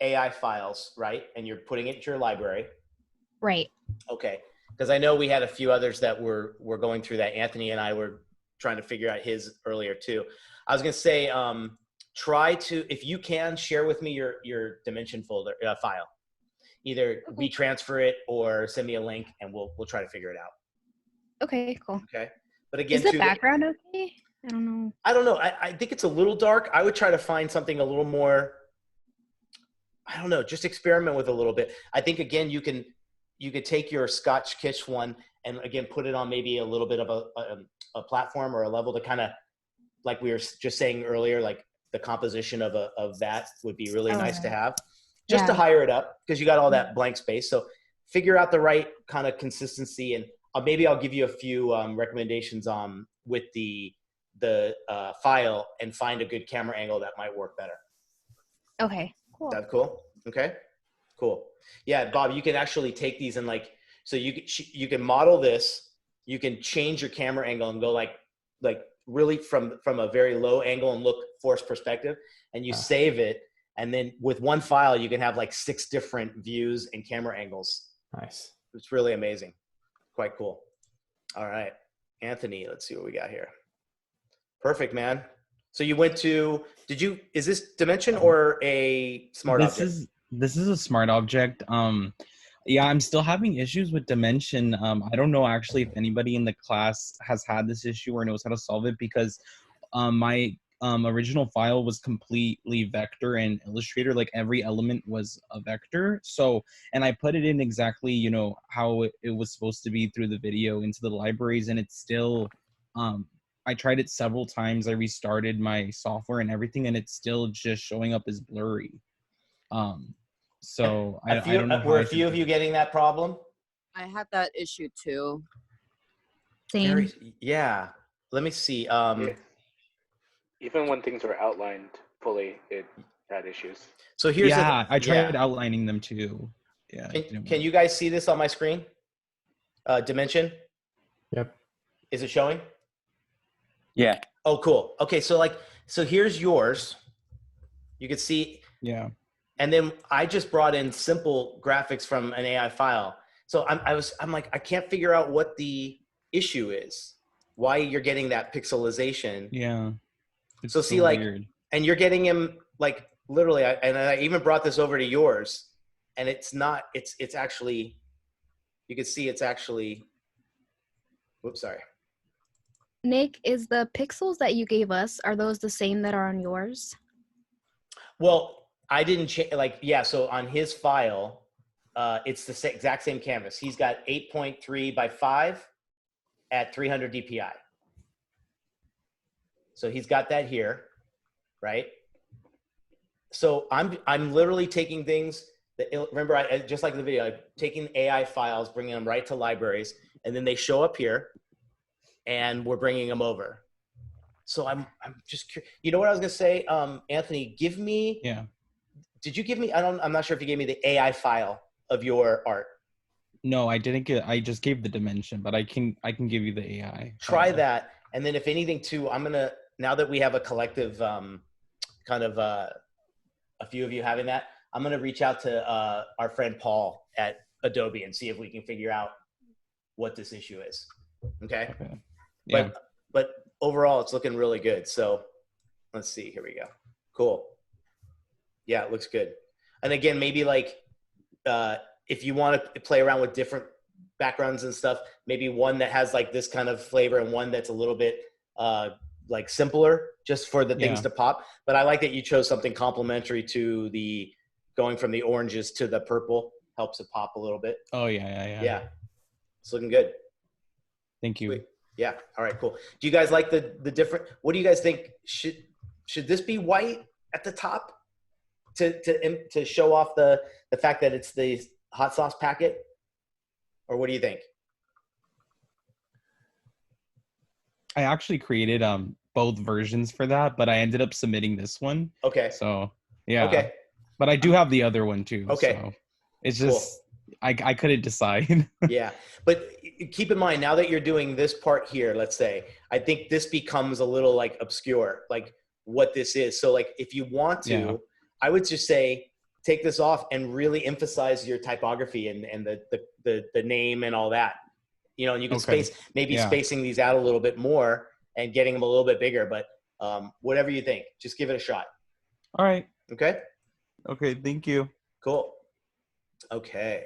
AI files, right? And you're putting it to your library. Right. Okay. Because I know we had a few others that were going through that. Anthony and I were trying to figure out his earlier too. I was going to say, try to, if you can, share with me your dimension folder file. Either we transfer it or send me a link, and we'll try to figure it out. Okay, cool. Okay, but again, is the background okay? I don't know. I don't know. I think it's a little dark. I would try to find something a little more. I don't know. Just experiment with a little bit. I think again, you could take your Scotch Kitsch one and again put it on maybe a little bit of a platform or a level to kind of, like we were just saying earlier, like the composition of that would be really nice to have. Just to hire it up because you got all that blank space. So figure out the right kind of consistency, and maybe I'll give you a few recommendations with the file and find a good camera angle that might work better. Okay, cool. Is that cool? Okay, cool. Yeah, Bob, you can actually take these and so you can model this. You can change your camera angle and go like really from a very low angle and look forced perspective, and you save it. And then with one file, you can have like 6 different views and camera angles. Nice. It's really amazing. Quite cool. All right. Anthony, let's see what we got here. Perfect, man. So you went to, is this Dimension or a smart object? This is a smart object. Yeah, I'm still having issues with dimension. I don't know actually if anybody in the class has had this issue or knows how to solve it, because my original file was completely vector in Illustrator. Like every element was a vector. So, and I put it in exactly, you know, how it was supposed to be through the video into the libraries, and it's still, I tried it several times. I restarted my software and everything, and it's still just showing up as blurry. So I don't know. Were a few of you getting that problem? I had that issue too. Same. Yeah. Let me see. Even when things were outlined fully, it had issues. So here's I tried outlining them too. Yeah. Can you guys see this on my screen? Dimension? Yep. Is it showing? Yeah. Oh, cool. Okay, so here's yours. You can see. Yeah. And then I just brought in simple graphics from an AI file. So I'm like, I can't figure out what the issue is. Why you're getting that pixelization. Yeah. So see, like, weird. And you're getting him like literally, and I even brought this over to yours, and it's not. It's actually, you can see it's actually. Whoops, sorry. Nick, is the pixels that you gave us, are those the same that are on yours? Well, I didn't change. Like, yeah. So on his file, it's the exact same canvas. He's got 8.3 by 5 at 300 DPI. So he's got that here, right? So I'm literally taking things that, remember, I just like the video, I'm taking AI files, bringing them right to libraries, and then they show up here, and we're bringing them over. So I'm just curious. You know what I was gonna say, Anthony? Give me. Yeah. Did you give me? I'm not sure if you gave me the AI file of your art. No, I didn't get. I just gave the dimension, but I can give you the AI. Try that, and then if anything too, I'm gonna, now that we have a collective kind of a few of you having that, I'm gonna reach out to our friend Paul at Adobe and see if we can figure out what this issue is. Okay. Yeah. But overall, it's looking really good. So let's see. Here we go. Cool. Yeah, it looks good. And again, maybe like if you want to play around with different backgrounds and stuff, maybe one that has like this kind of flavor and one that's a little bit like simpler, just for the things to pop. But I like that you chose something complementary to the going from the oranges to the purple. Helps it pop a little bit. Oh yeah. Yeah, it's looking good. Thank you. Sweet. Yeah. All right. Cool. Do you guys like the different? What do you guys think? Should this be white at the top to show off the fact that it's the hot sauce packet, or what do you think? I actually created both versions for that, but I ended up submitting this one. Okay. So yeah. Okay. But I do have the other one too. Okay. So it's just I couldn't decide. Yeah, but keep in mind, now that you're doing this part here, let's say, I think this becomes a little like obscure, like what this is. So like if you want to, I would just say take this off and really emphasize your typography and the name and all that. You know, and you can spacing these out a little bit more and getting them a little bit bigger, but whatever you think, just give it a shot. All right. Okay. Okay. Thank you. Cool. Okay.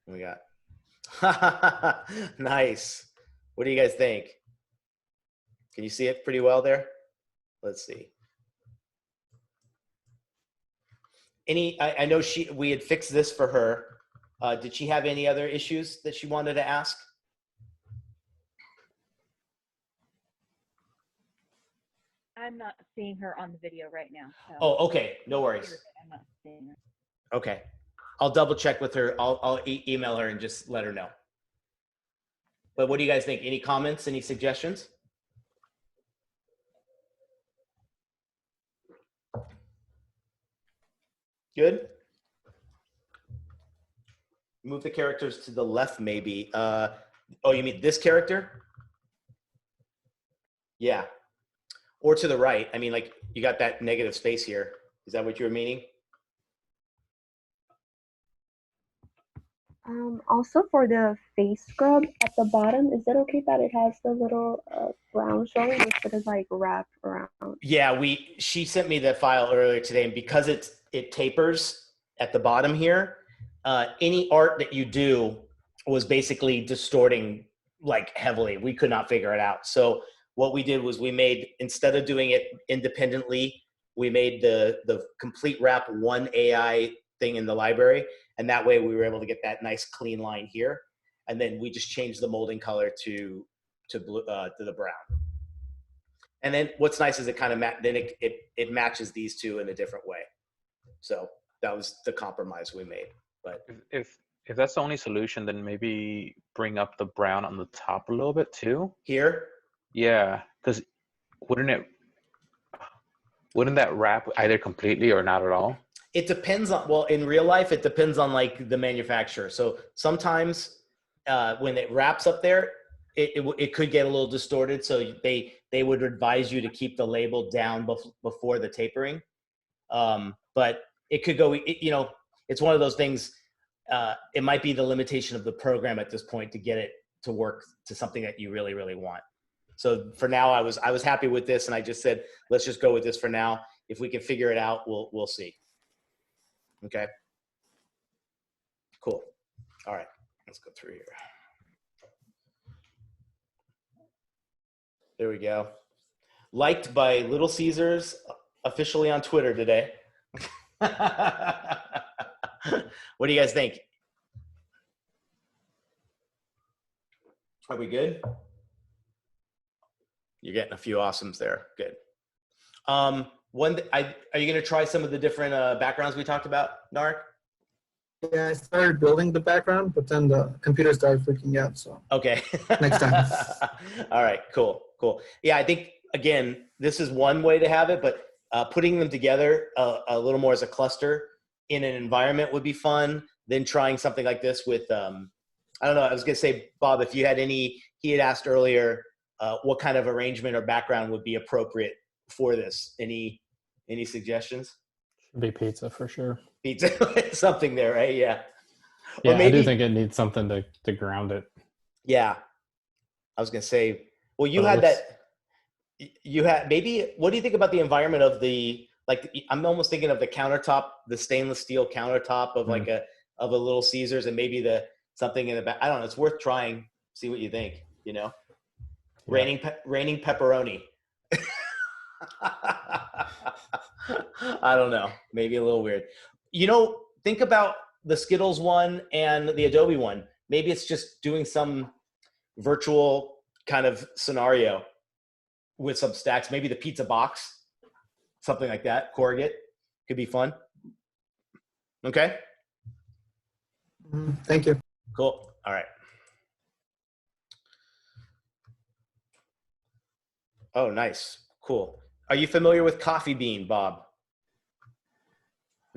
What we got? Nice. What do you guys think? Can you see it pretty well there? Let's see. I know we had fixed this for her. Did she have any other issues that she wanted to ask? I'm not seeing her on the video right now. So. Oh, okay. No worries. I'm not seeing her. Okay. I'll double check with her. I'll email her and just let her know. But what do you guys think? Any comments, any suggestions? Good. Move the characters to the left, maybe. Oh, you mean this character? Yeah. Or to the right. I mean, like you got that negative space here. Is that what you were meaning? Also for the face scrub at the bottom, is it okay that it has the little brown showing instead of like wrap around? Yeah, she sent me that file earlier today, and because it tapers at the bottom here, any art that you do was basically distorting like heavily. We could not figure it out. So what we did was we made, instead of doing it independently, we made the complete wrap one AI thing in the library. And that way we were able to get that nice clean line here. And then we just changed the molding color to blue, to the brown. And then what's nice is it kind of it matches these two in a different way. So that was the compromise we made. But if that's the only solution, then maybe bring up the brown on the top a little bit too. Here? Yeah, because wouldn't that wrap either completely or not at all? It depends on, well, in real life, it depends on like the manufacturer. So sometimes when it wraps up there, it could get a little distorted. So they would advise you to keep the label down before the tapering. But it could go, it's one of those things, it might be the limitation of the program at this point to get it to work to something that you really, really want. So for now, I was happy with this, and I just said, let's just go with this for now. If we can figure it out, we'll see. Okay. Cool. All right. Let's go through here. There we go. Liked by Little Caesars officially on Twitter today. What do you guys think? Are we good? You're getting a few awesomes there. Good. Are you going to try some of the different backgrounds we talked about, Nark? Yeah, I started building the background, but then the computer started freaking out. So okay. Next time. All right. Cool. Yeah, I think again, this is one way to have it, but putting them together a little more as a cluster in an environment would be fun. Then trying something like this with, I don't know. I was going to say, Bob, if you had he had asked earlier what kind of arrangement or background would be appropriate for this. Any suggestions? Should be pizza for sure. Pizza, something there, right? Yeah. Yeah, or maybe, I do think it needs something to ground it. Yeah. I was going to say, well, you had that. You had maybe. What do you think about the environment of the I'm almost thinking of the countertop, the stainless steel countertop of like a Little Caesars, and maybe something in the back. I don't know. It's worth trying. See what you think. Yeah. Raining pepperoni. I don't know. Maybe a little weird. Think about the Skittles one and the Adobe one. Maybe it's just doing some virtual kind of scenario with some stacks. Maybe the pizza box, something like that. Corrugate could be fun. Okay. Thank you. Cool. All right. Oh, nice. Cool. Are you familiar with Coffee Bean, Bob?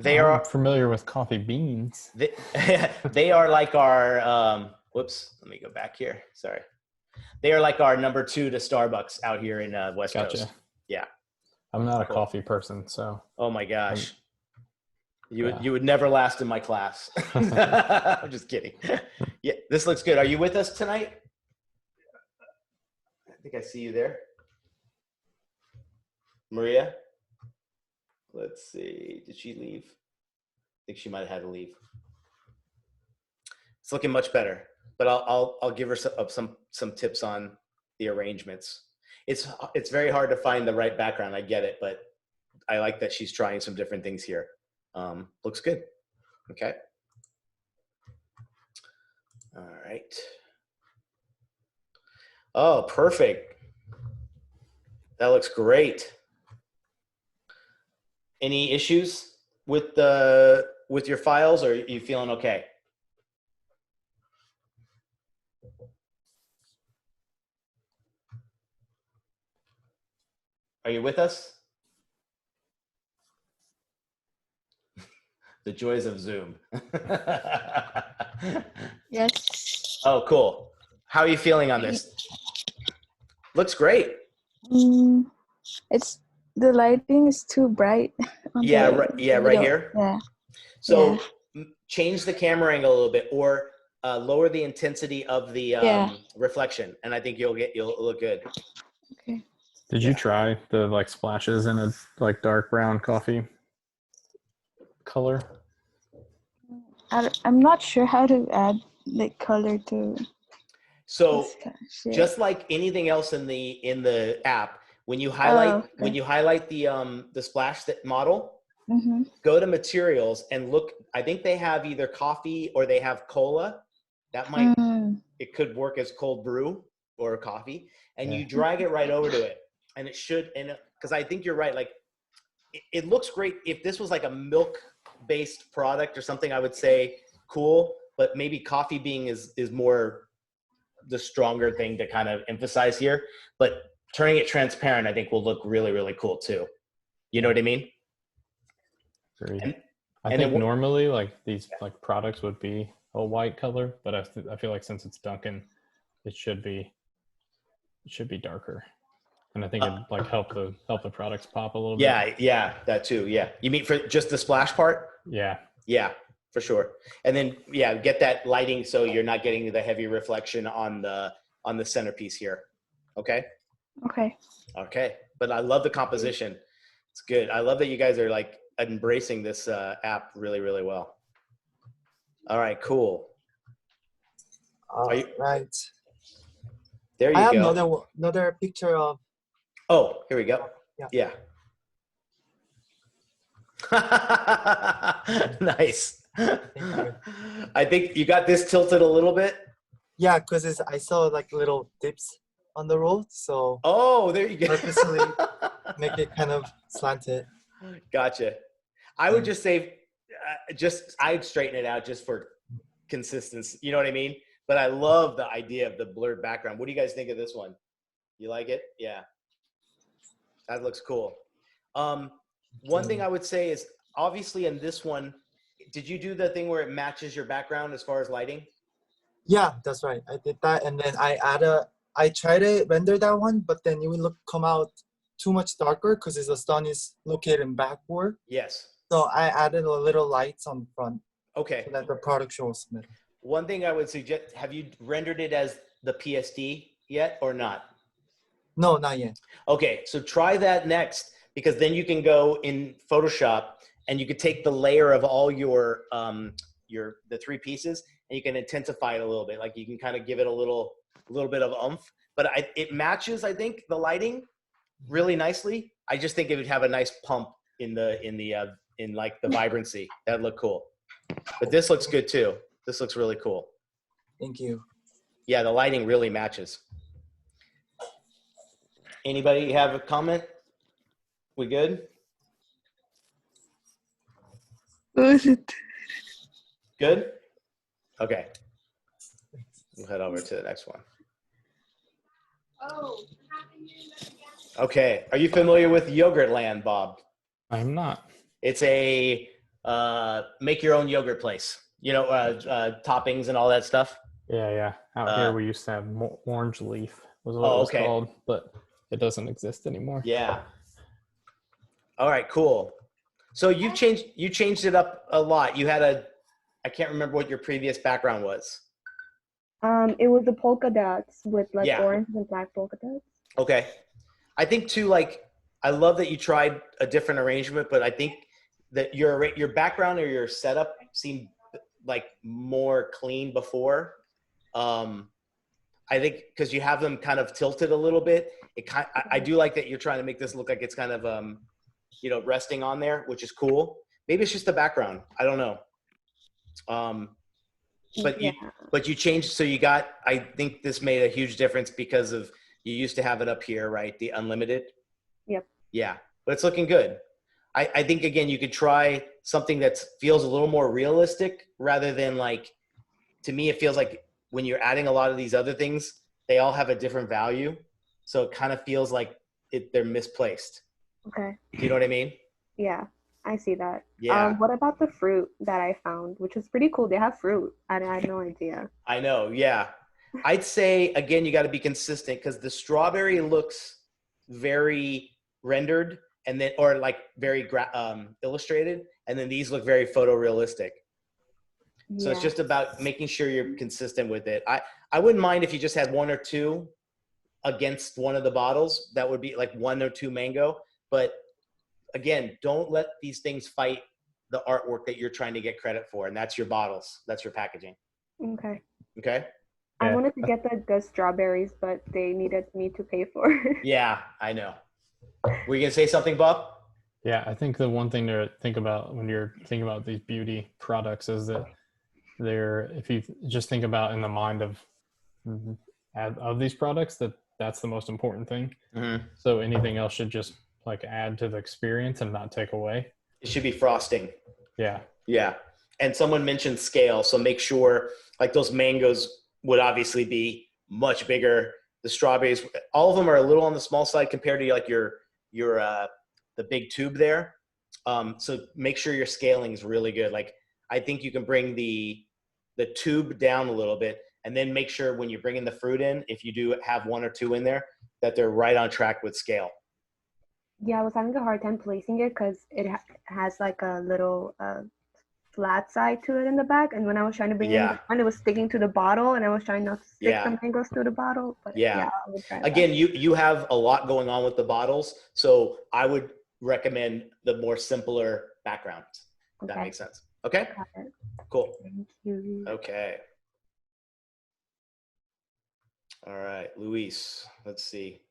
I'm familiar with coffee beans. They are like our, whoops, let me go back here. Sorry. They are like our number 2 to Starbucks out here in West Coast. Yeah. I'm not a coffee person, so. Oh my gosh. You would never last in my class. I'm just kidding. Yeah, this looks good. Are you with us tonight? I think I see you there. Maria? Let's see. Did she leave? I think she might have had to leave. It's looking much better, but I'll give her some tips on the arrangements. It's very hard to find the right background. I get it, but I like that she's trying some different things here. Looks good. Okay. All right. Oh, perfect. That looks great. Any issues with your files, or are you feeling okay? Are you with us? The joys of Zoom. Yes. Oh, cool. How are you feeling on this? Looks great. It's the lighting is too bright. Yeah, right here. Yeah. So change the camera angle a little bit, or lower the intensity of the reflection, and I think you'll look good. Okay. Did you try the splashes in a dark brown coffee color? I'm not sure how to add like color to. So just like anything else in the app, when you highlight the splash model, go to materials and look. I think they have either coffee or they have cola. That might it could work as cold brew or coffee, and you drag it right over to it, and it should. And because I think you're right, like it looks great. If this was like a milk-based product or something, I would say cool. But maybe coffee being is more the stronger thing to kind of emphasize here, but turning it transparent, I think will look really, really cool too. You know what I mean? I think normally like these like products would be a white color, but I feel like since it's Dunkin', it should be darker. And I think it'd like help the products pop a little bit. Yeah, that too. Yeah. You mean for just the splash part? Yeah. Yeah, for sure. And then get that lighting so you're not getting the heavy reflection on the centerpiece here. Okay? Okay. But I love the composition. It's good. I love that you guys are like embracing this app really, really well. All right, cool. Right. There you go. I have another picture of. Oh, here we go. Yeah. Nice. I think you got this tilted a little bit. Yeah, because I saw like little dips on the road, so. Oh, there you go. Purposely make it kind of slanted. Gotcha. I would just say, I'd straighten it out just for consistency. You know what I mean? But I love the idea of the blurred background. What do you guys think of this one? You like it? Yeah. That looks cool. One thing I would say is, obviously in this one, did you do the thing where it matches your background as far as lighting? Yeah, that's right. I did that, and then I tried to render that one, but then it will come out too much darker because the sun is located backward. Yes. So I added a little lights on front. Okay. So that the product shows better. One thing I would suggest, have you rendered it as the PSD yet or not? No, not yet. Okay, so try that next, because then you can go in Photoshop and you could take the layer of all your the three pieces and you can intensify it a little bit. Like you can kind of give it a little bit of oomph, but it matches, I think, the lighting really nicely. I just think it would have a nice pump in like the vibrancy. That'd look cool. But this looks good too. This looks really cool. Thank you. Yeah, the lighting really matches. Anybody have a comment? We good? Good? Okay. We'll head over to the next one. Okay. Are you familiar with Yogurtland, Bob? I'm not. It's a make your own yogurt place. You know, toppings and all that stuff. Yeah. Out here we used to have orange leaf was what it was called, but it doesn't exist anymore. Yeah. All right, cool. So you changed it up a lot. You had I can't remember what your previous background was. It was the polka dots with like orange and black polka dots. Okay. I think too, like, I love that you tried a different arrangement, but I think that your background or your setup seemed like more clean before. I think because you have them kind of tilted a little bit. I do like that you're trying to make this look like it's kind of resting on there, which is cool. Maybe it's just the background. I don't know. But you changed, so you got, I think this made a huge difference because of, you used to have it up here, right? The unlimited. Yep. Yeah, but it's looking good. I think, again, you could try something that feels a little more realistic rather than like, to me, it feels like when you're adding a lot of these other things, they all have a different value. So it kind of feels like they're misplaced. Okay. Do you know what I mean? Yeah, I see that. Yeah. What about the fruit that I found, which is pretty cool? They have fruit. I had no idea. I know, yeah. I'd say, again, you got to be consistent because the strawberry looks very rendered and then, or like very illustrated, and then these look very photorealistic. So it's just about making sure you're consistent with it. I wouldn't mind if you just had one or two against one of the bottles. That would be like 1 or 2 mango. But again, don't let these things fight the artwork that you're trying to get credit for, and that's your bottles. That's your packaging. Okay. Okay. I wanted to get the strawberries, but they needed me to pay for it. Yeah, I know. Were you gonna say something, Bob? Yeah, I think the one thing to think about when you're thinking about these beauty products is that if you just think about in the mind of these products, that's the most important thing. Mm-hmm. So anything else should just like add to the experience and not take away. It should be frosting. Yeah. Yeah. And someone mentioned scale, so make sure like those mangoes would obviously be much bigger. The strawberries, all of them are a little on the small side compared to like your the big tube there. So make sure your scaling is really good. Like I think you can bring the tube down a little bit, and then make sure when you're bringing the fruit in, if you do have 1 or 2 in there, that they're right on track with scale. Yeah, I was having a hard time placing it because it has like a little flat side to it in the back, and when I was trying to bring it in the front, it was sticking to the bottle, and I was trying not to stick the mangoes to the bottle. But I would try Again, you have a lot going on with the bottles, so I would recommend the more simpler backgrounds. If that makes sense. Okay. Cool. Thank you. Okay. All right, Luis. Let's see.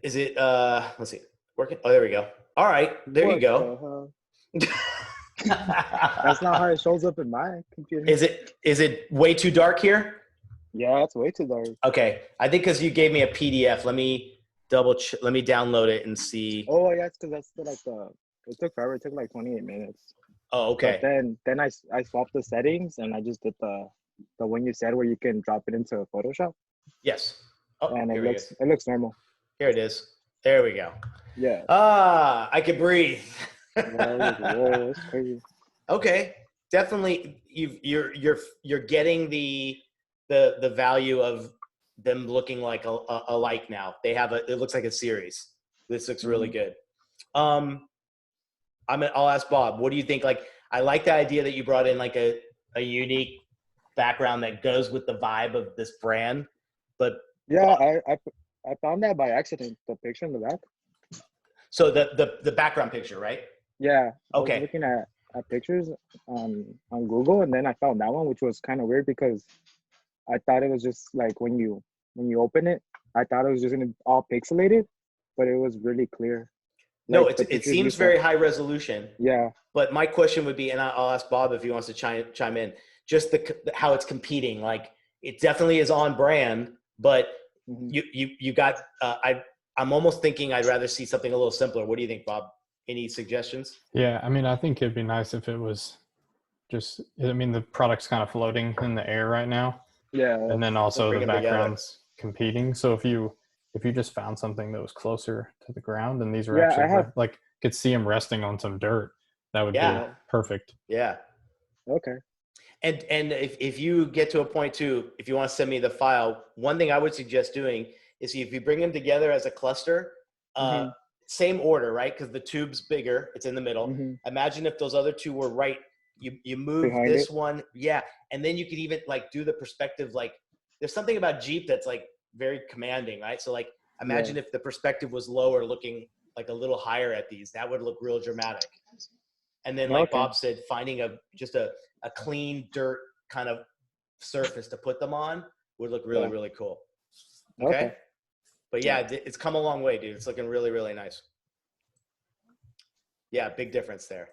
Is it? Let's see. Working. Oh, there we go. All right, there you go. That's not how it shows up in my computer. Is it way too dark here? Yeah, it's way too dark. Okay, I think because you gave me a PDF. Let me let me download it and see. Oh yeah, it's because that's it took forever. It took like 28 minutes. Oh, okay. But then I swapped the settings and I just did the one you said where you can drop it into Photoshop. Yes. Oh, and it looks normal. Here it is. There we go. Yeah. I can breathe. Whoa, that's crazy. Okay, definitely. You're getting the value of them looking like alike now. They have it looks like a series. This looks really good. I'll ask Bob. What do you think? Like, I like the idea that you brought in like a unique background that goes with the vibe of this brand. But yeah, I found that by accident. The picture in the back. So the background picture, right? Yeah. Okay. I was looking at pictures on Google, and then I found that one, which was kind of weird because I thought it was just like when you open it, I thought it was just gonna be all pixelated, but it was really clear. No, like it seems very high resolution. Yeah. But my question would be, and I'll ask Bob if he wants to chime in, just how it's competing. Like, it definitely is on brand, but you got. I'm almost thinking I'd rather see something a little simpler. What do you think, Bob? Any suggestions? Yeah, I mean, I think it'd be nice if it was just. I mean, the product's kind of floating in the air right now. Yeah. And then also the background's competing. So if you just found something that was closer to the ground and these were actually like could see them resting on some dirt, that would be perfect. Yeah. Okay. And if you get to a point too, if you want to send me the file, one thing I would suggest doing is if you bring them together as a cluster, same order, right? Because the tube's bigger, it's in the middle. Imagine if those other two were right. You move behind this it? one, and then you could even like do the perspective. Like, there's something about Jeep that's like very commanding, right? So like, imagine if the perspective was lower, looking like a little higher at these, that would look real dramatic. And then, like Bob said, finding just a clean dirt kind of surface to put them on would look really, really cool. Okay. But yeah, it's come a long way, dude. It's looking really, really nice. Yeah, big difference there.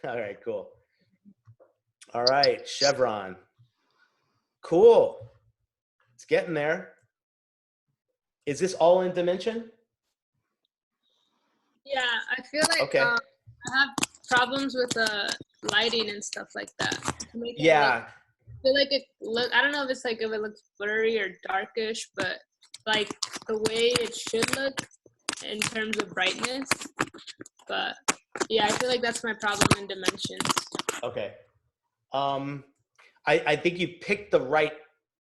All right, cool. All right, Chevron. Cool. It's getting there. Is this all in dimension? Yeah, I feel like I have problems with lighting and stuff like that. I feel like I don't know if it looks blurry or darkish, but like the way it should look in terms of brightness. But yeah, I feel like that's my problem in dimensions. Okay. I think you picked the right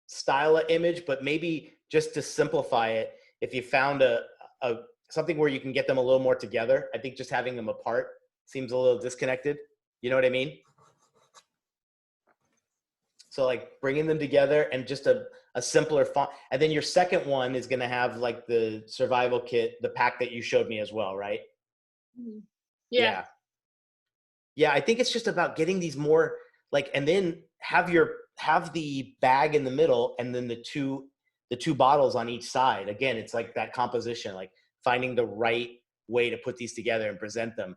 style of image, but maybe just to simplify it, if you found something where you can get them a little more together, I think just having them apart seems a little disconnected. You know what I mean? So like bringing them together and just a simpler font. And then your second one is going to have like the survival kit, the pack that you showed me as well, right? Yeah. Yeah, I think it's just about getting these more like, and then have the bag in the middle and then the two bottles on each side. Again, it's like that composition, like finding the right way to put these together and present them.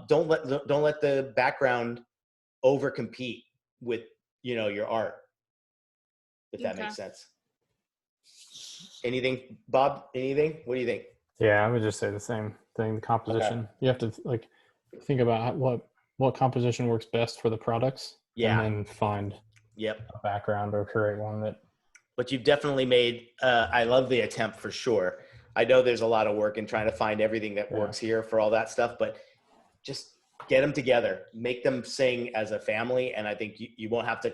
Don't let the background over compete with, you know, your art, if that makes sense. Anything, Bob? Anything? What do you think? Yeah, I would just say the same thing. The composition. You have to like think about what composition works best for the products. Yeah. And then find a background or create one that. But you've definitely made. I love the attempt for sure. I know there's a lot of work in trying to find everything that works here for all that stuff, but just get them together, make them sing as a family, and I think you won't have to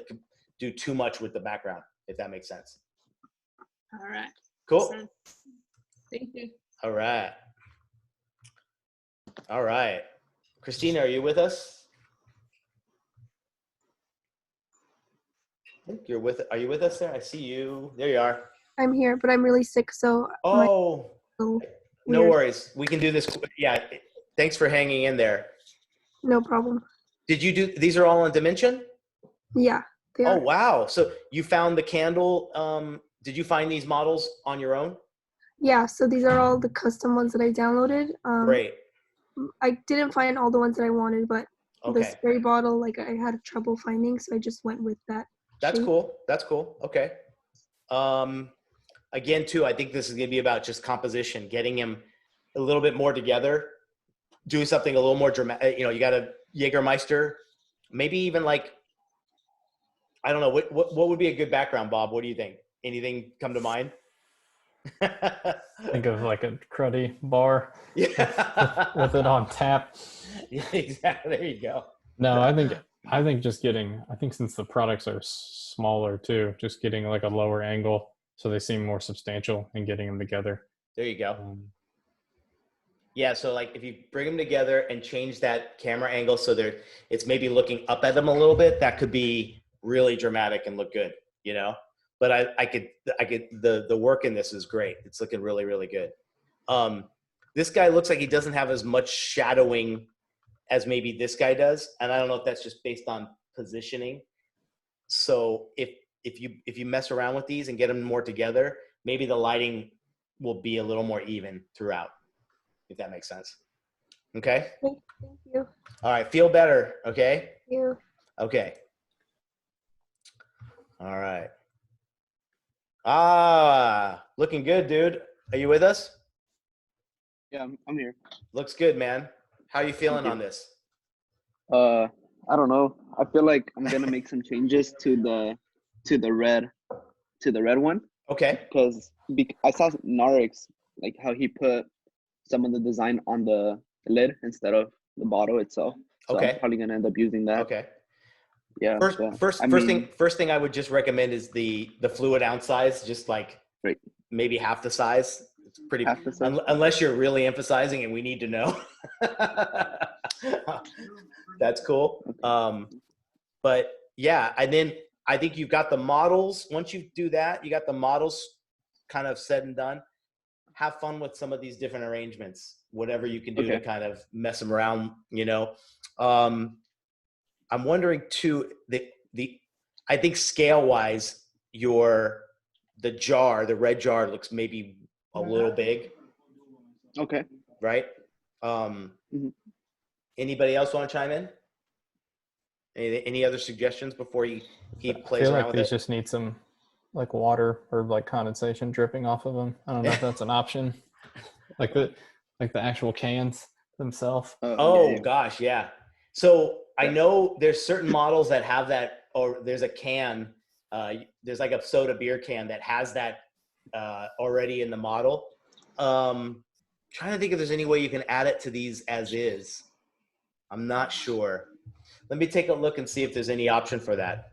do too much with the background, if that makes sense. All right. Cool. Thank you. All right. All right. Christina, are you with us? I think you're with. Are you with us there? I see you. There you are. I'm here, but I'm really sick, so. Oh, no worries. We can do this. Yeah. Thanks for hanging in there. No problem. Did you do, these are all in Dimension? Yeah. Oh, wow. So you found the candle. Did you find these models on your own? Yeah, so these are all the custom ones that I downloaded. Great. I didn't find all the ones that I wanted, but the Okay. spray bottle, like I had trouble finding, so I just went with that. That's shape. cool. That's cool. Okay. Again, too, I think this is going to be about just composition, getting him a little bit more together, doing something a little more dramatic. You know, you got a Jägermeister, maybe even like, I don't know, what would be a good background, Bob? What do you think? Anything come to mind? Think of like a cruddy bar with it on tap. Yeah, exactly. There you go. No, I think just getting, I think since the products are smaller too, just getting like a lower angle so they seem more substantial and getting them together. There you go. Yeah, so like if you bring them together and change that camera angle so it's maybe looking up at them a little bit, that could be really dramatic and look good, you know? But I could the work in this is great. It's looking really, really good. This guy looks like he doesn't have as much shadowing as maybe this guy does. And I don't know if that's just based on positioning. So if you mess around with these and get them more together, maybe the lighting will be a little more even throughout, if that makes sense. Okay? Thank you. All right, feel better, okay? Thank you. Okay. All right. Ah, looking good, dude. Are you with us? Yeah, I'm here. Looks good, man. How are you feeling on this? I don't know. I feel like I'm gonna make some changes to the red one. Okay. Because I saw Narik's, like how he put some of the design on the lid instead of the bottle itself. So Okay. I'm probably gonna end up using that. Okay. Yeah. First thing I would just recommend is the fluid ounce size, just like maybe half the size. It's pretty, unless you're really emphasizing and we need to know. That's cool. But yeah, and then I think you've got the models. Once you do that, you got the models kind of said and done. Have fun with some of these different arrangements, whatever you can do to kind of mess them around, you know. I'm wondering too, I think scale wise, the red jar looks maybe a little big. Okay. Right? Anybody else want to chime in? Any other suggestions before he plays around with it? These just need some like water or like condensation dripping off of them. I don't know if that's an option. Like the actual cans themselves. Gosh, yeah. So I know there's certain models that have that, or there's a can, there's like a soda beer can that has that already in the model. Trying to think if there's any way you can add it to these as is. I'm not sure. Let me take a look and see if there's any option for that.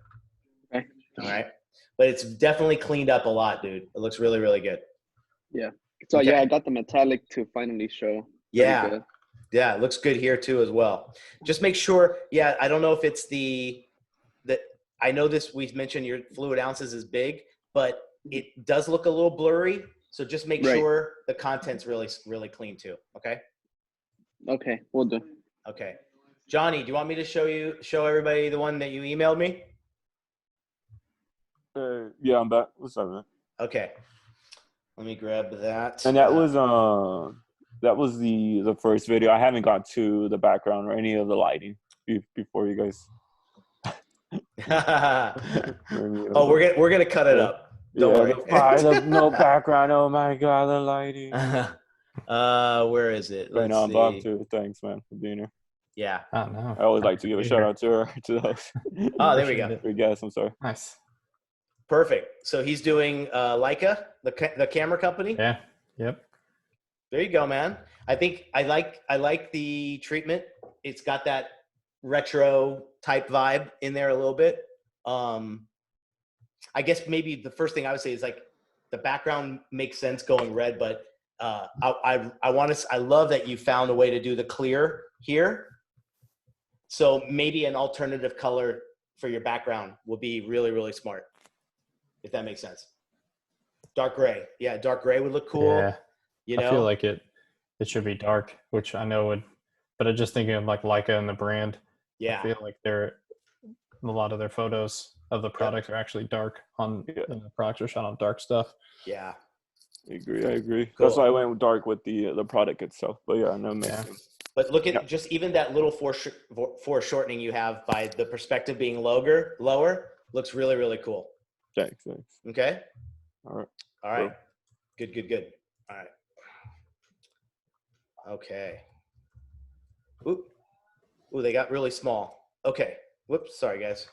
Okay. All right. But it's definitely cleaned up a lot, dude. It looks really, really good. Yeah. So yeah, I got the metallic to finally show. Yeah. Good. Yeah, it looks good here too as well. Just make sure, yeah, I don't know if it's I know this, we've mentioned your fluid ounces is big, but it does look a little blurry. So just make sure the content's really, really clean too. Okay. Okay, we'll do. Okay. Johnny, do you want me to show everybody the one that you emailed me? Yeah, I'm back. What's up, man? Okay. Let me grab that. And that was the first video. I haven't got to the background or any of the lighting before you guys. Oh, we're gonna cut it up. Don't worry. No background. Oh my god, the lighting. Where is it? Let's I'm see. Bob too. Thanks, man, for being here. Yeah. Oh no. I always like to give a shout out to those. Oh, there we go. Your guys, I'm sorry. Nice. Perfect. So he's doing Leica, the camera company. Yeah. Yep. There you go, man. I think I like the treatment. It's got that retro type vibe in there a little bit. I guess maybe the first thing I would say is like the background makes sense going red, but I love that you found a way to do the clear here. So maybe an alternative color for your background will be really, really smart, if that makes sense. Dark gray. Yeah, dark gray would look cool. Yeah. You know? I feel like it should be dark, which I know would, but I'm just thinking of like Leica and the brand. Yeah. I feel like a lot of their photos of the products are actually dark and the products are shot on dark stuff. Yeah. I agree. Cool. That's why I went dark with the product itself. But yeah, no, makes sense. But look at just even that little foreshortening you have by the perspective being lower looks really, really cool. Thanks. Okay. All right. Cool. Good. All right. Okay. Ooh, they got really small. Okay. Whoops. Sorry, guys.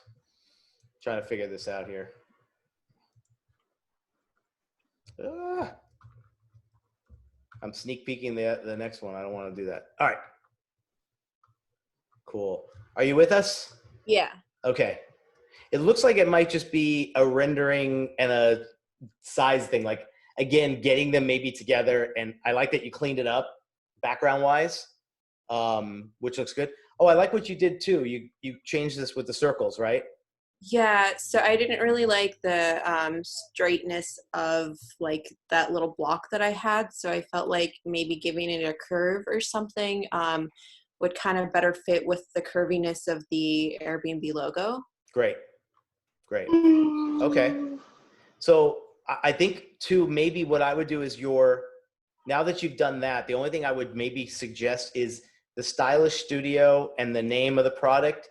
Trying to figure this out here. I'm sneak peeking the next one. I don't want to do that. All right. Cool. Are you with us? Yeah. Okay. It looks like it might just be a rendering and a size thing. Like, again, getting them maybe together. And I like that you cleaned it up background wise, which looks good. Oh, I like what you did too. You changed this with the circles, right? Yeah, so I didn't really like the straightness of like that little block that I had. So I felt like maybe giving it a curve or something would kind of better fit with the curviness of the Airbnb logo. Great. Okay. So I think too, maybe what I would do is now that you've done that, the only thing I would maybe suggest is the Stylish Studio and the name of the product.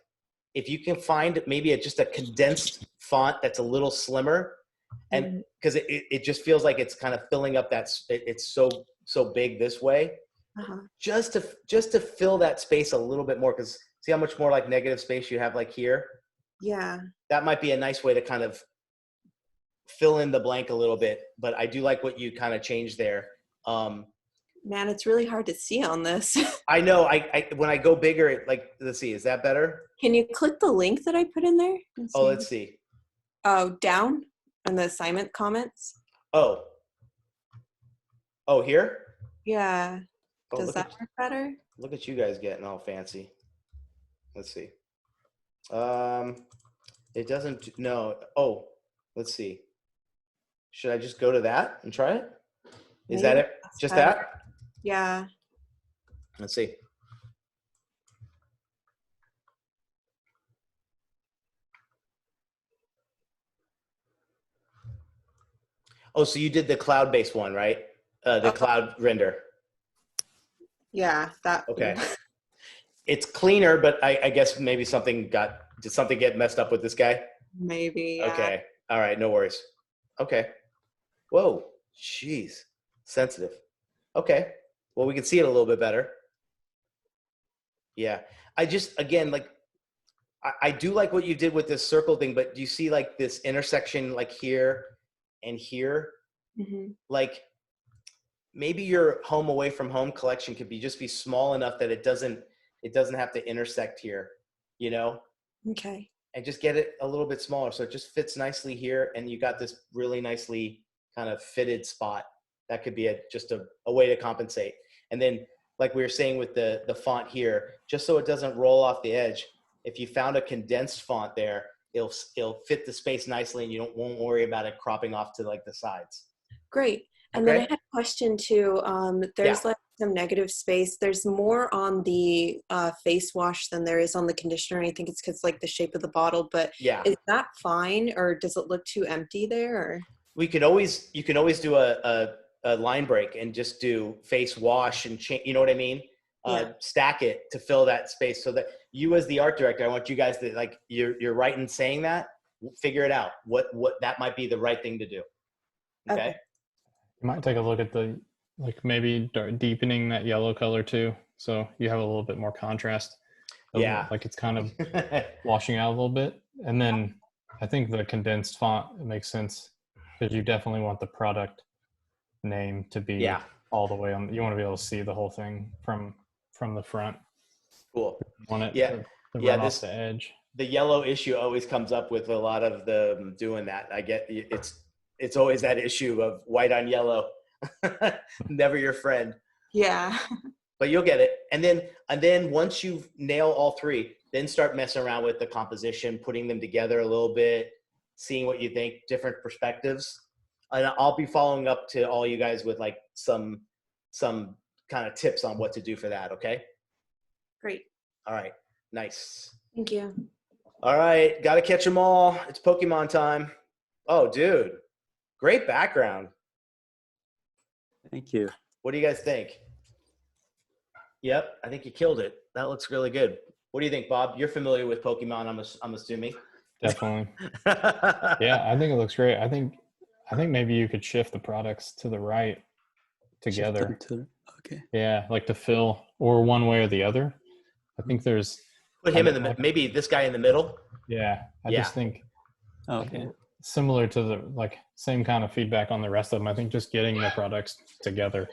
If you can find maybe just a condensed font that's a little slimmer, and because it just feels like it's kind of filling up it's so big this way, just to fill that space a little bit more. Because see how much more like negative space you have like here. Yeah, that might be a nice way to kind of fill in the blank a little bit. But I do like what you kind of changed there. Man, it's really hard to see on this. I know. I when I go bigger, let's see, is that better? Can you click the link that I put in there? Let's see. Oh, down in the assignment comments. Oh, here? Yeah. Does that work better? Look at you guys getting all fancy. Let's see. It doesn't, no. Oh, let's see. Should I just go to that and try it? Is that it? Just that? Yeah. Let's see. Oh, so you did the cloud-based one, right? The cloud render. Yeah, that. Okay. It's cleaner, but I guess maybe did something get messed up with this guy? Maybe. Yeah. Okay. All right. No worries. Okay. Whoa. Jeez. Sensitive. Okay. Well, we can see it a little bit better. Yeah. I just, again, like, I do like what you did with this circle thing, but do you see like this intersection like here and here? Mm-hmm. Like maybe your home away from home collection could just be small enough that it doesn't have to intersect here, you know? Okay. And just get it a little bit smaller. So it just fits nicely here. And you got this really nicely kind of fitted spot. That could be just a way to compensate. And then like we were saying with the font here, just so it doesn't roll off the edge, if you found a condensed font there, it'll fit the space nicely and you won't worry about it cropping off to like the sides. Great. And then I had a question too. There's like some negative space. There's more on the face wash than there is on the conditioner. I think it's because like the shape of the bottle, but is that fine, or does it look too empty there? Or? You can always do a line break and just do face wash and change, you know what I mean? Stack it to fill that space, so that you as the art director, I want you guys to, like, you're right in saying that, figure it out. What that might be the right thing to do. Okay. You might take a look at the, like, maybe deepening that yellow color too, so you have a little bit more contrast. Like it's kind of washing out a little bit. And then I think the condensed font, it makes sense, because you definitely want the product name to be all the way on. You want to be able to see the whole thing from the front. Cool. You want it to run off the edge. The yellow issue always comes up with a lot of the doing that. I get it's always that issue of white on yellow. Never your friend. Yeah. But you'll get it. And then once you nail all three, then start messing around with the composition, putting them together a little bit, seeing what you think, different perspectives. And I'll be following up to all you guys with like some kind of tips on what to do for that. Okay. Great. All right. Nice. Thank you. All right. Got to catch them all. It's Pokemon time. Oh, dude. Great background. Thank you. What do you guys think? Yep. I think you killed it. That looks really good. What do you think, Bob? You're familiar with Pokemon, I'm assuming. Definitely. Yeah, I think it looks great. I think maybe you could shift the products to the right together. Okay. Yeah, like to fill, or one way or the other. I think there's. Put him in the maybe this guy in the middle. Yeah, I just think. Okay. Similar to the, like, same kind of feedback on the rest of them. I think just getting the products together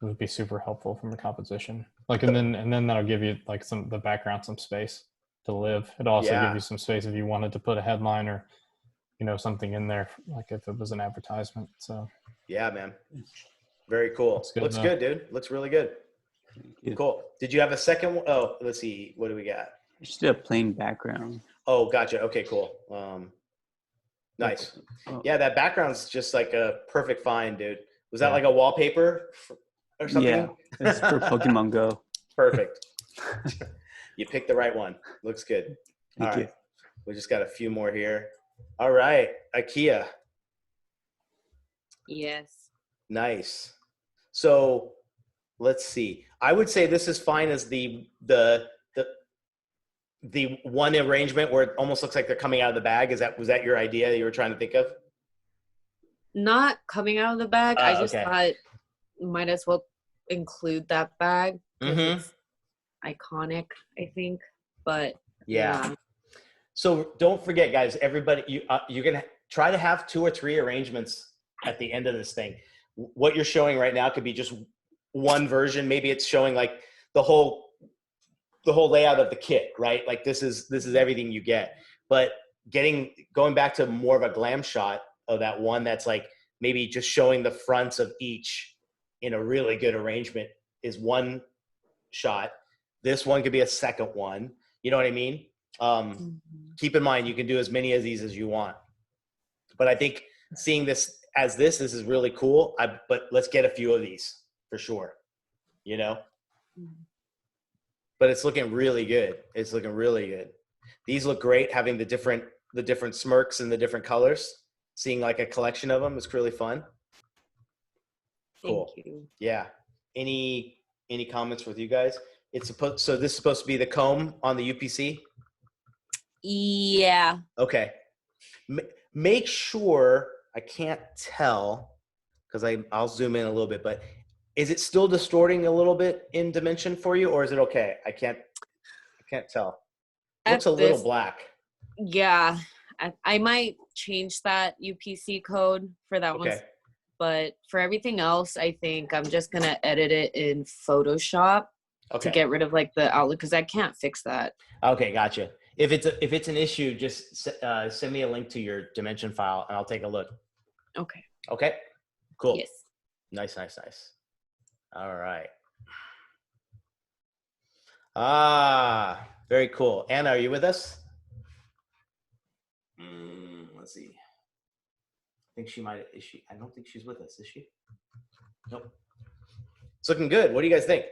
would be super helpful from the composition. Like, and then that'll give you like the background some space to live. It'll also give you some space if you wanted to put a headline or, you know, something in there, like if it was an advertisement. So yeah, man, very cool. Looks good, dude. Looks really good. Cool. Did you have a second one? Oh, let's see. What do we got? Just a plain background. Oh, gotcha. Okay, cool. Nice. Yeah, that background's just like a perfect find, dude. Was that like a wallpaper or something? Yeah, it's for Pokemon Go. Perfect. You picked the right one. Looks good. Thank you. We just got a few more here. All right, IKEA. Yes. Nice. So let's see. I would say this is fine as the one arrangement where it almost looks like they're coming out of the bag. Was that your idea that you were trying to think of? Not coming out of the bag. I just thought might as well include that bag. It's iconic, I think. But yeah. So don't forget, guys, everybody, you're going to try to have 2 or 3 arrangements at the end of this thing. What you're showing right now could be just one version. Maybe it's showing like the whole layout of the kit, right? Like this is everything you get. But going back to more of a glam shot of that one that's like maybe just showing the fronts of each in a really good arrangement is one shot. This one could be a second one. You know what I mean? Keep in mind, you can do as many of these as you want. But I think seeing this is really cool. But let's get a few of these for sure, you know? But it's looking really good. It's looking really good. These look great, having the different smirks and the different colors. Seeing like a collection of them is really fun. Cool. Thank you. Yeah. Any comments with you guys? So this is supposed to be the comb on the UPC? Yeah. Okay. Make sure, I can't tell because I'll zoom in a little bit, but is it still distorting a little bit in dimension for you, or is it okay? I can't tell. It looks a little black. Yeah. I might change that UPC code for that one. But for everything else, I think I'm just going to edit it in Photoshop to get rid of like the outlook, because I can't fix that. Okay, gotcha. If it's an issue, just send me a link to your dimension file and I'll take a look. Okay. Okay, cool. Yes. Nice. All right. Very cool. Anna, are you with us? Let's see. I think she might. Is she? I don't think she's with us. Is she? Nope. It's looking good. What do you guys think?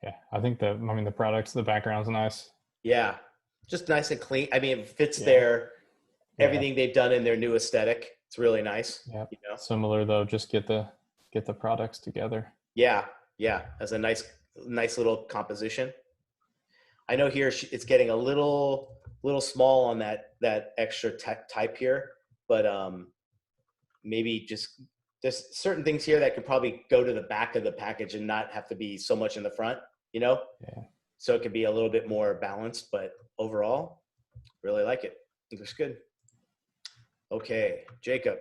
Yeah, I think the products, the background's nice. Yeah, just nice and clean. I mean, it fits everything they've done in their new aesthetic. It's really nice. Yeah. You know? Similar though, just get the products together. Yeah, as a nice little composition. I know here it's getting a little small on that extra type here, but maybe just there's certain things here that could probably go to the back of the package and not have to be so much in the front, you know? Yeah. So it could be a little bit more balanced, but overall, really like it. It looks good. Okay, Jacob.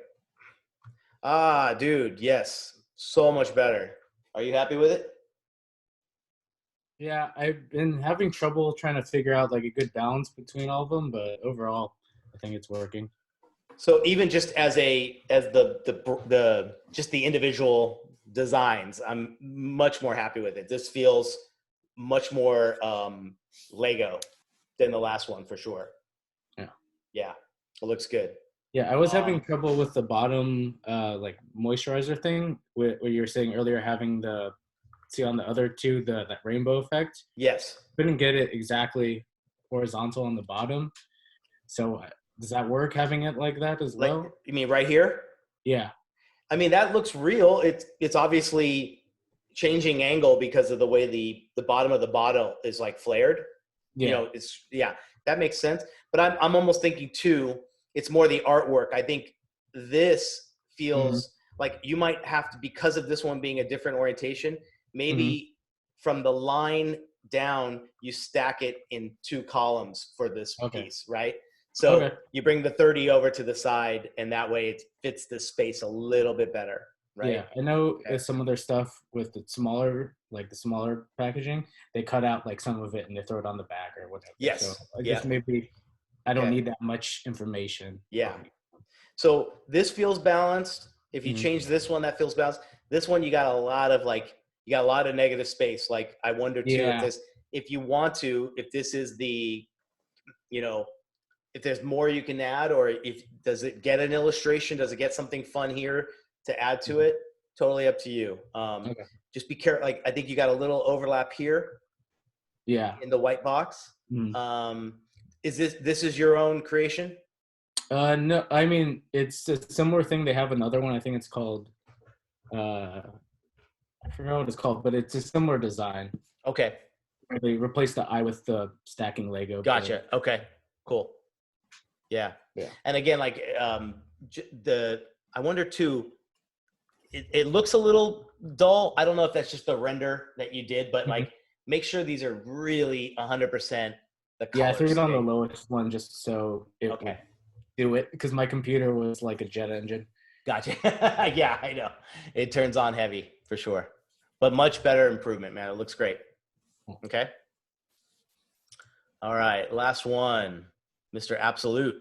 Dude, yes, so much better. Are you happy with it? Yeah, I've been having trouble trying to figure out like a good balance between all of them, but overall, I think it's working. So even just as the just the individual designs, I'm much more happy with it. This feels much more Lego than the last one for sure. Yeah, it looks good. Yeah, I was having trouble with the bottom like moisturizer thing where you were saying earlier having see on the other two that rainbow effect. Yes. Couldn't get it exactly horizontal on the bottom. So does that work having it like that as well? You mean right here? Yeah. I mean, that looks real. It's obviously changing angle because of the way the bottom of the bottle is like flared. Yeah. You know, that makes sense. But I'm almost thinking too, it's more the artwork. I think this feels like you might have to, because of this one being a different orientation, maybe from the line down, you stack it in 2 columns for this piece, right? So you bring the 30 over to the side, and that way it fits the space a little bit better, right? Yeah, I know some of their stuff with the smaller packaging, they cut out like some of it and they throw it on the back or whatever. Yes. So I guess maybe I don't need that much information. Yeah. So this feels balanced. If you change this one, that feels balanced. This one, you got a lot of negative space. Like I wonder too if this is the, you know, if there's more you can add, or does it get an illustration? Does it get something fun here to add to it? Totally up to you. Just be careful. Like I think you got a little overlap here. Yeah. In the white box. Is this is your own creation? No, I mean it's a similar thing. They have another one. I think it's called. I forgot what it's called, but it's a similar design. Okay. Where they replace the eye with the stacking Lego. Gotcha. Okay. Cool. Yeah. And again, like I wonder too, it looks a little dull. I don't know if that's just the render that you did, but like make sure these are really 100% the colors. Yeah, I threw it on the lowest one just so it would do it, because my computer was like a jet engine. Gotcha. Yeah, I know. It turns on heavy for sure, but much better improvement, man. It looks great. Okay. All right. Last one. Mr. Absolute.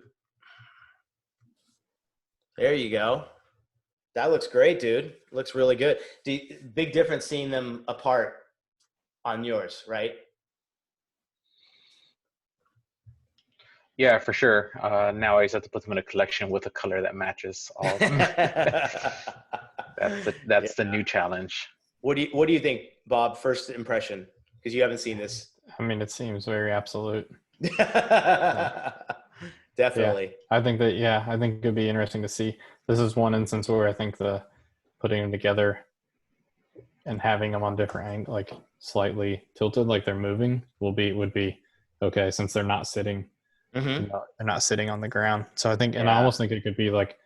There you go. That looks great, dude. Looks really good. Big difference seeing them apart on yours, right? Yeah, for sure. Now I just have to put them in a collection with a color that matches all of them. That's the new challenge. What do you think, Bob? First impression, because you haven't seen this. I mean, it seems very absolute. Definitely. Yeah, I think it'd be interesting to see. This is one instance where I think the putting them together and having them on different angles, like slightly tilted, like they're moving, would be okay, since they're not sitting. They're not sitting on the ground. So I think, and I almost think it could be like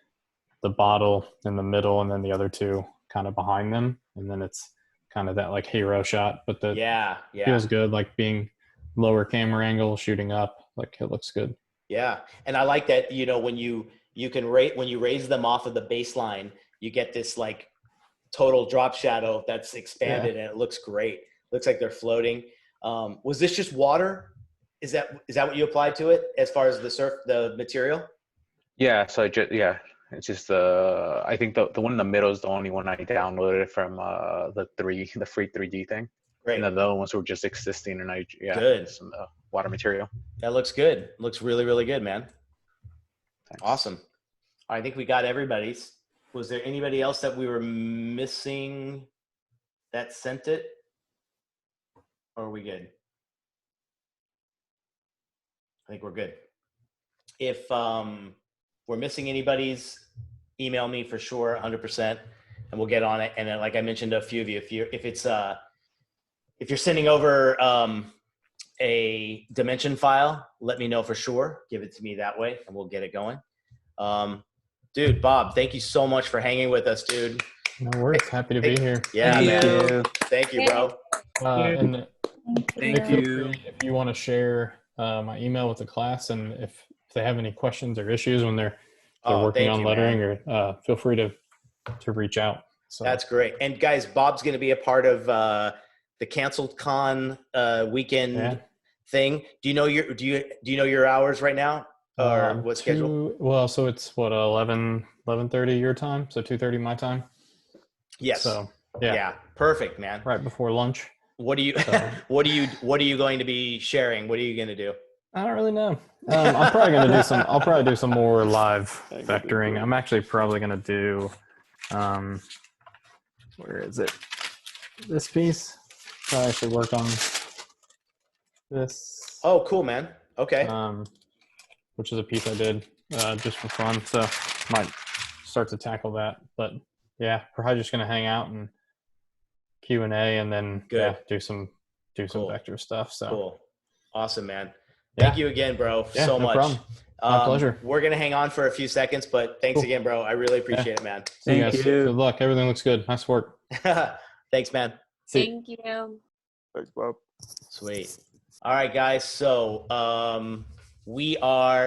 the bottle in the middle and then the other two kind of behind them, and then it's kind of that like hero shot. But feels good, like being lower camera angle, shooting up, like it looks good. Yeah, and I like that. You know, when you raise them off of the baseline, you get this like total drop shadow that's expanded, and it looks great. Looks like they're floating. Was this just water? Is that what you applied to it as far as the material? Yeah. So it's just I think the one in the middle is the only one I downloaded from the free 3D thing. Great. And the other ones were just existing, and good. Some water material. That looks good. Looks really, really good, man. Thanks. Awesome. I think we got everybody's. Was there anybody else that we were missing that sent it? Or are we good? I think we're good. If we're missing anybody's, email me for sure, 100%, and we'll get on it. And then, like I mentioned to a few of you, if you're sending over a dimension file, let me know for sure. Give it to me that way, and we'll get it going. Dude, Bob, thank you so much for hanging with us, dude. No worries. Happy to be here. Yeah, Thank man. you. Thank you, bro. And Thank you. if you want to share my email with the class, and if they have any questions or issues when they're working on lettering, or feel free to reach out. So that's great. And guys, Bob's going to be a part of the canceled con weekend thing. Do you know your hours right now, or what schedule? Well, so it's what 11:30 your time, so 2:30 my time. Yes. So yeah, perfect, man. Right before lunch. What are you what are you going to be sharing? What are you going to do? I don't really know. I'm probably going to do some. I'll probably do some more live vectoring. I'm actually probably going to do. Where is it? This piece. I actually work on this. Oh, cool, man. Okay. Which is a piece I did just for fun. So might start to tackle that. But yeah, probably just going to hang out and Q&A, and then do some vector stuff. So cool. Awesome, man. Thank you again, bro, so much. Problem. My pleasure. We're going to hang on for a few seconds, but thanks again, bro. I really appreciate it, man. Thank you. Good luck. Everything looks good. Nice work. Thanks, man. Thank you. Thanks, Bob. Sweet. All right, guys. So we are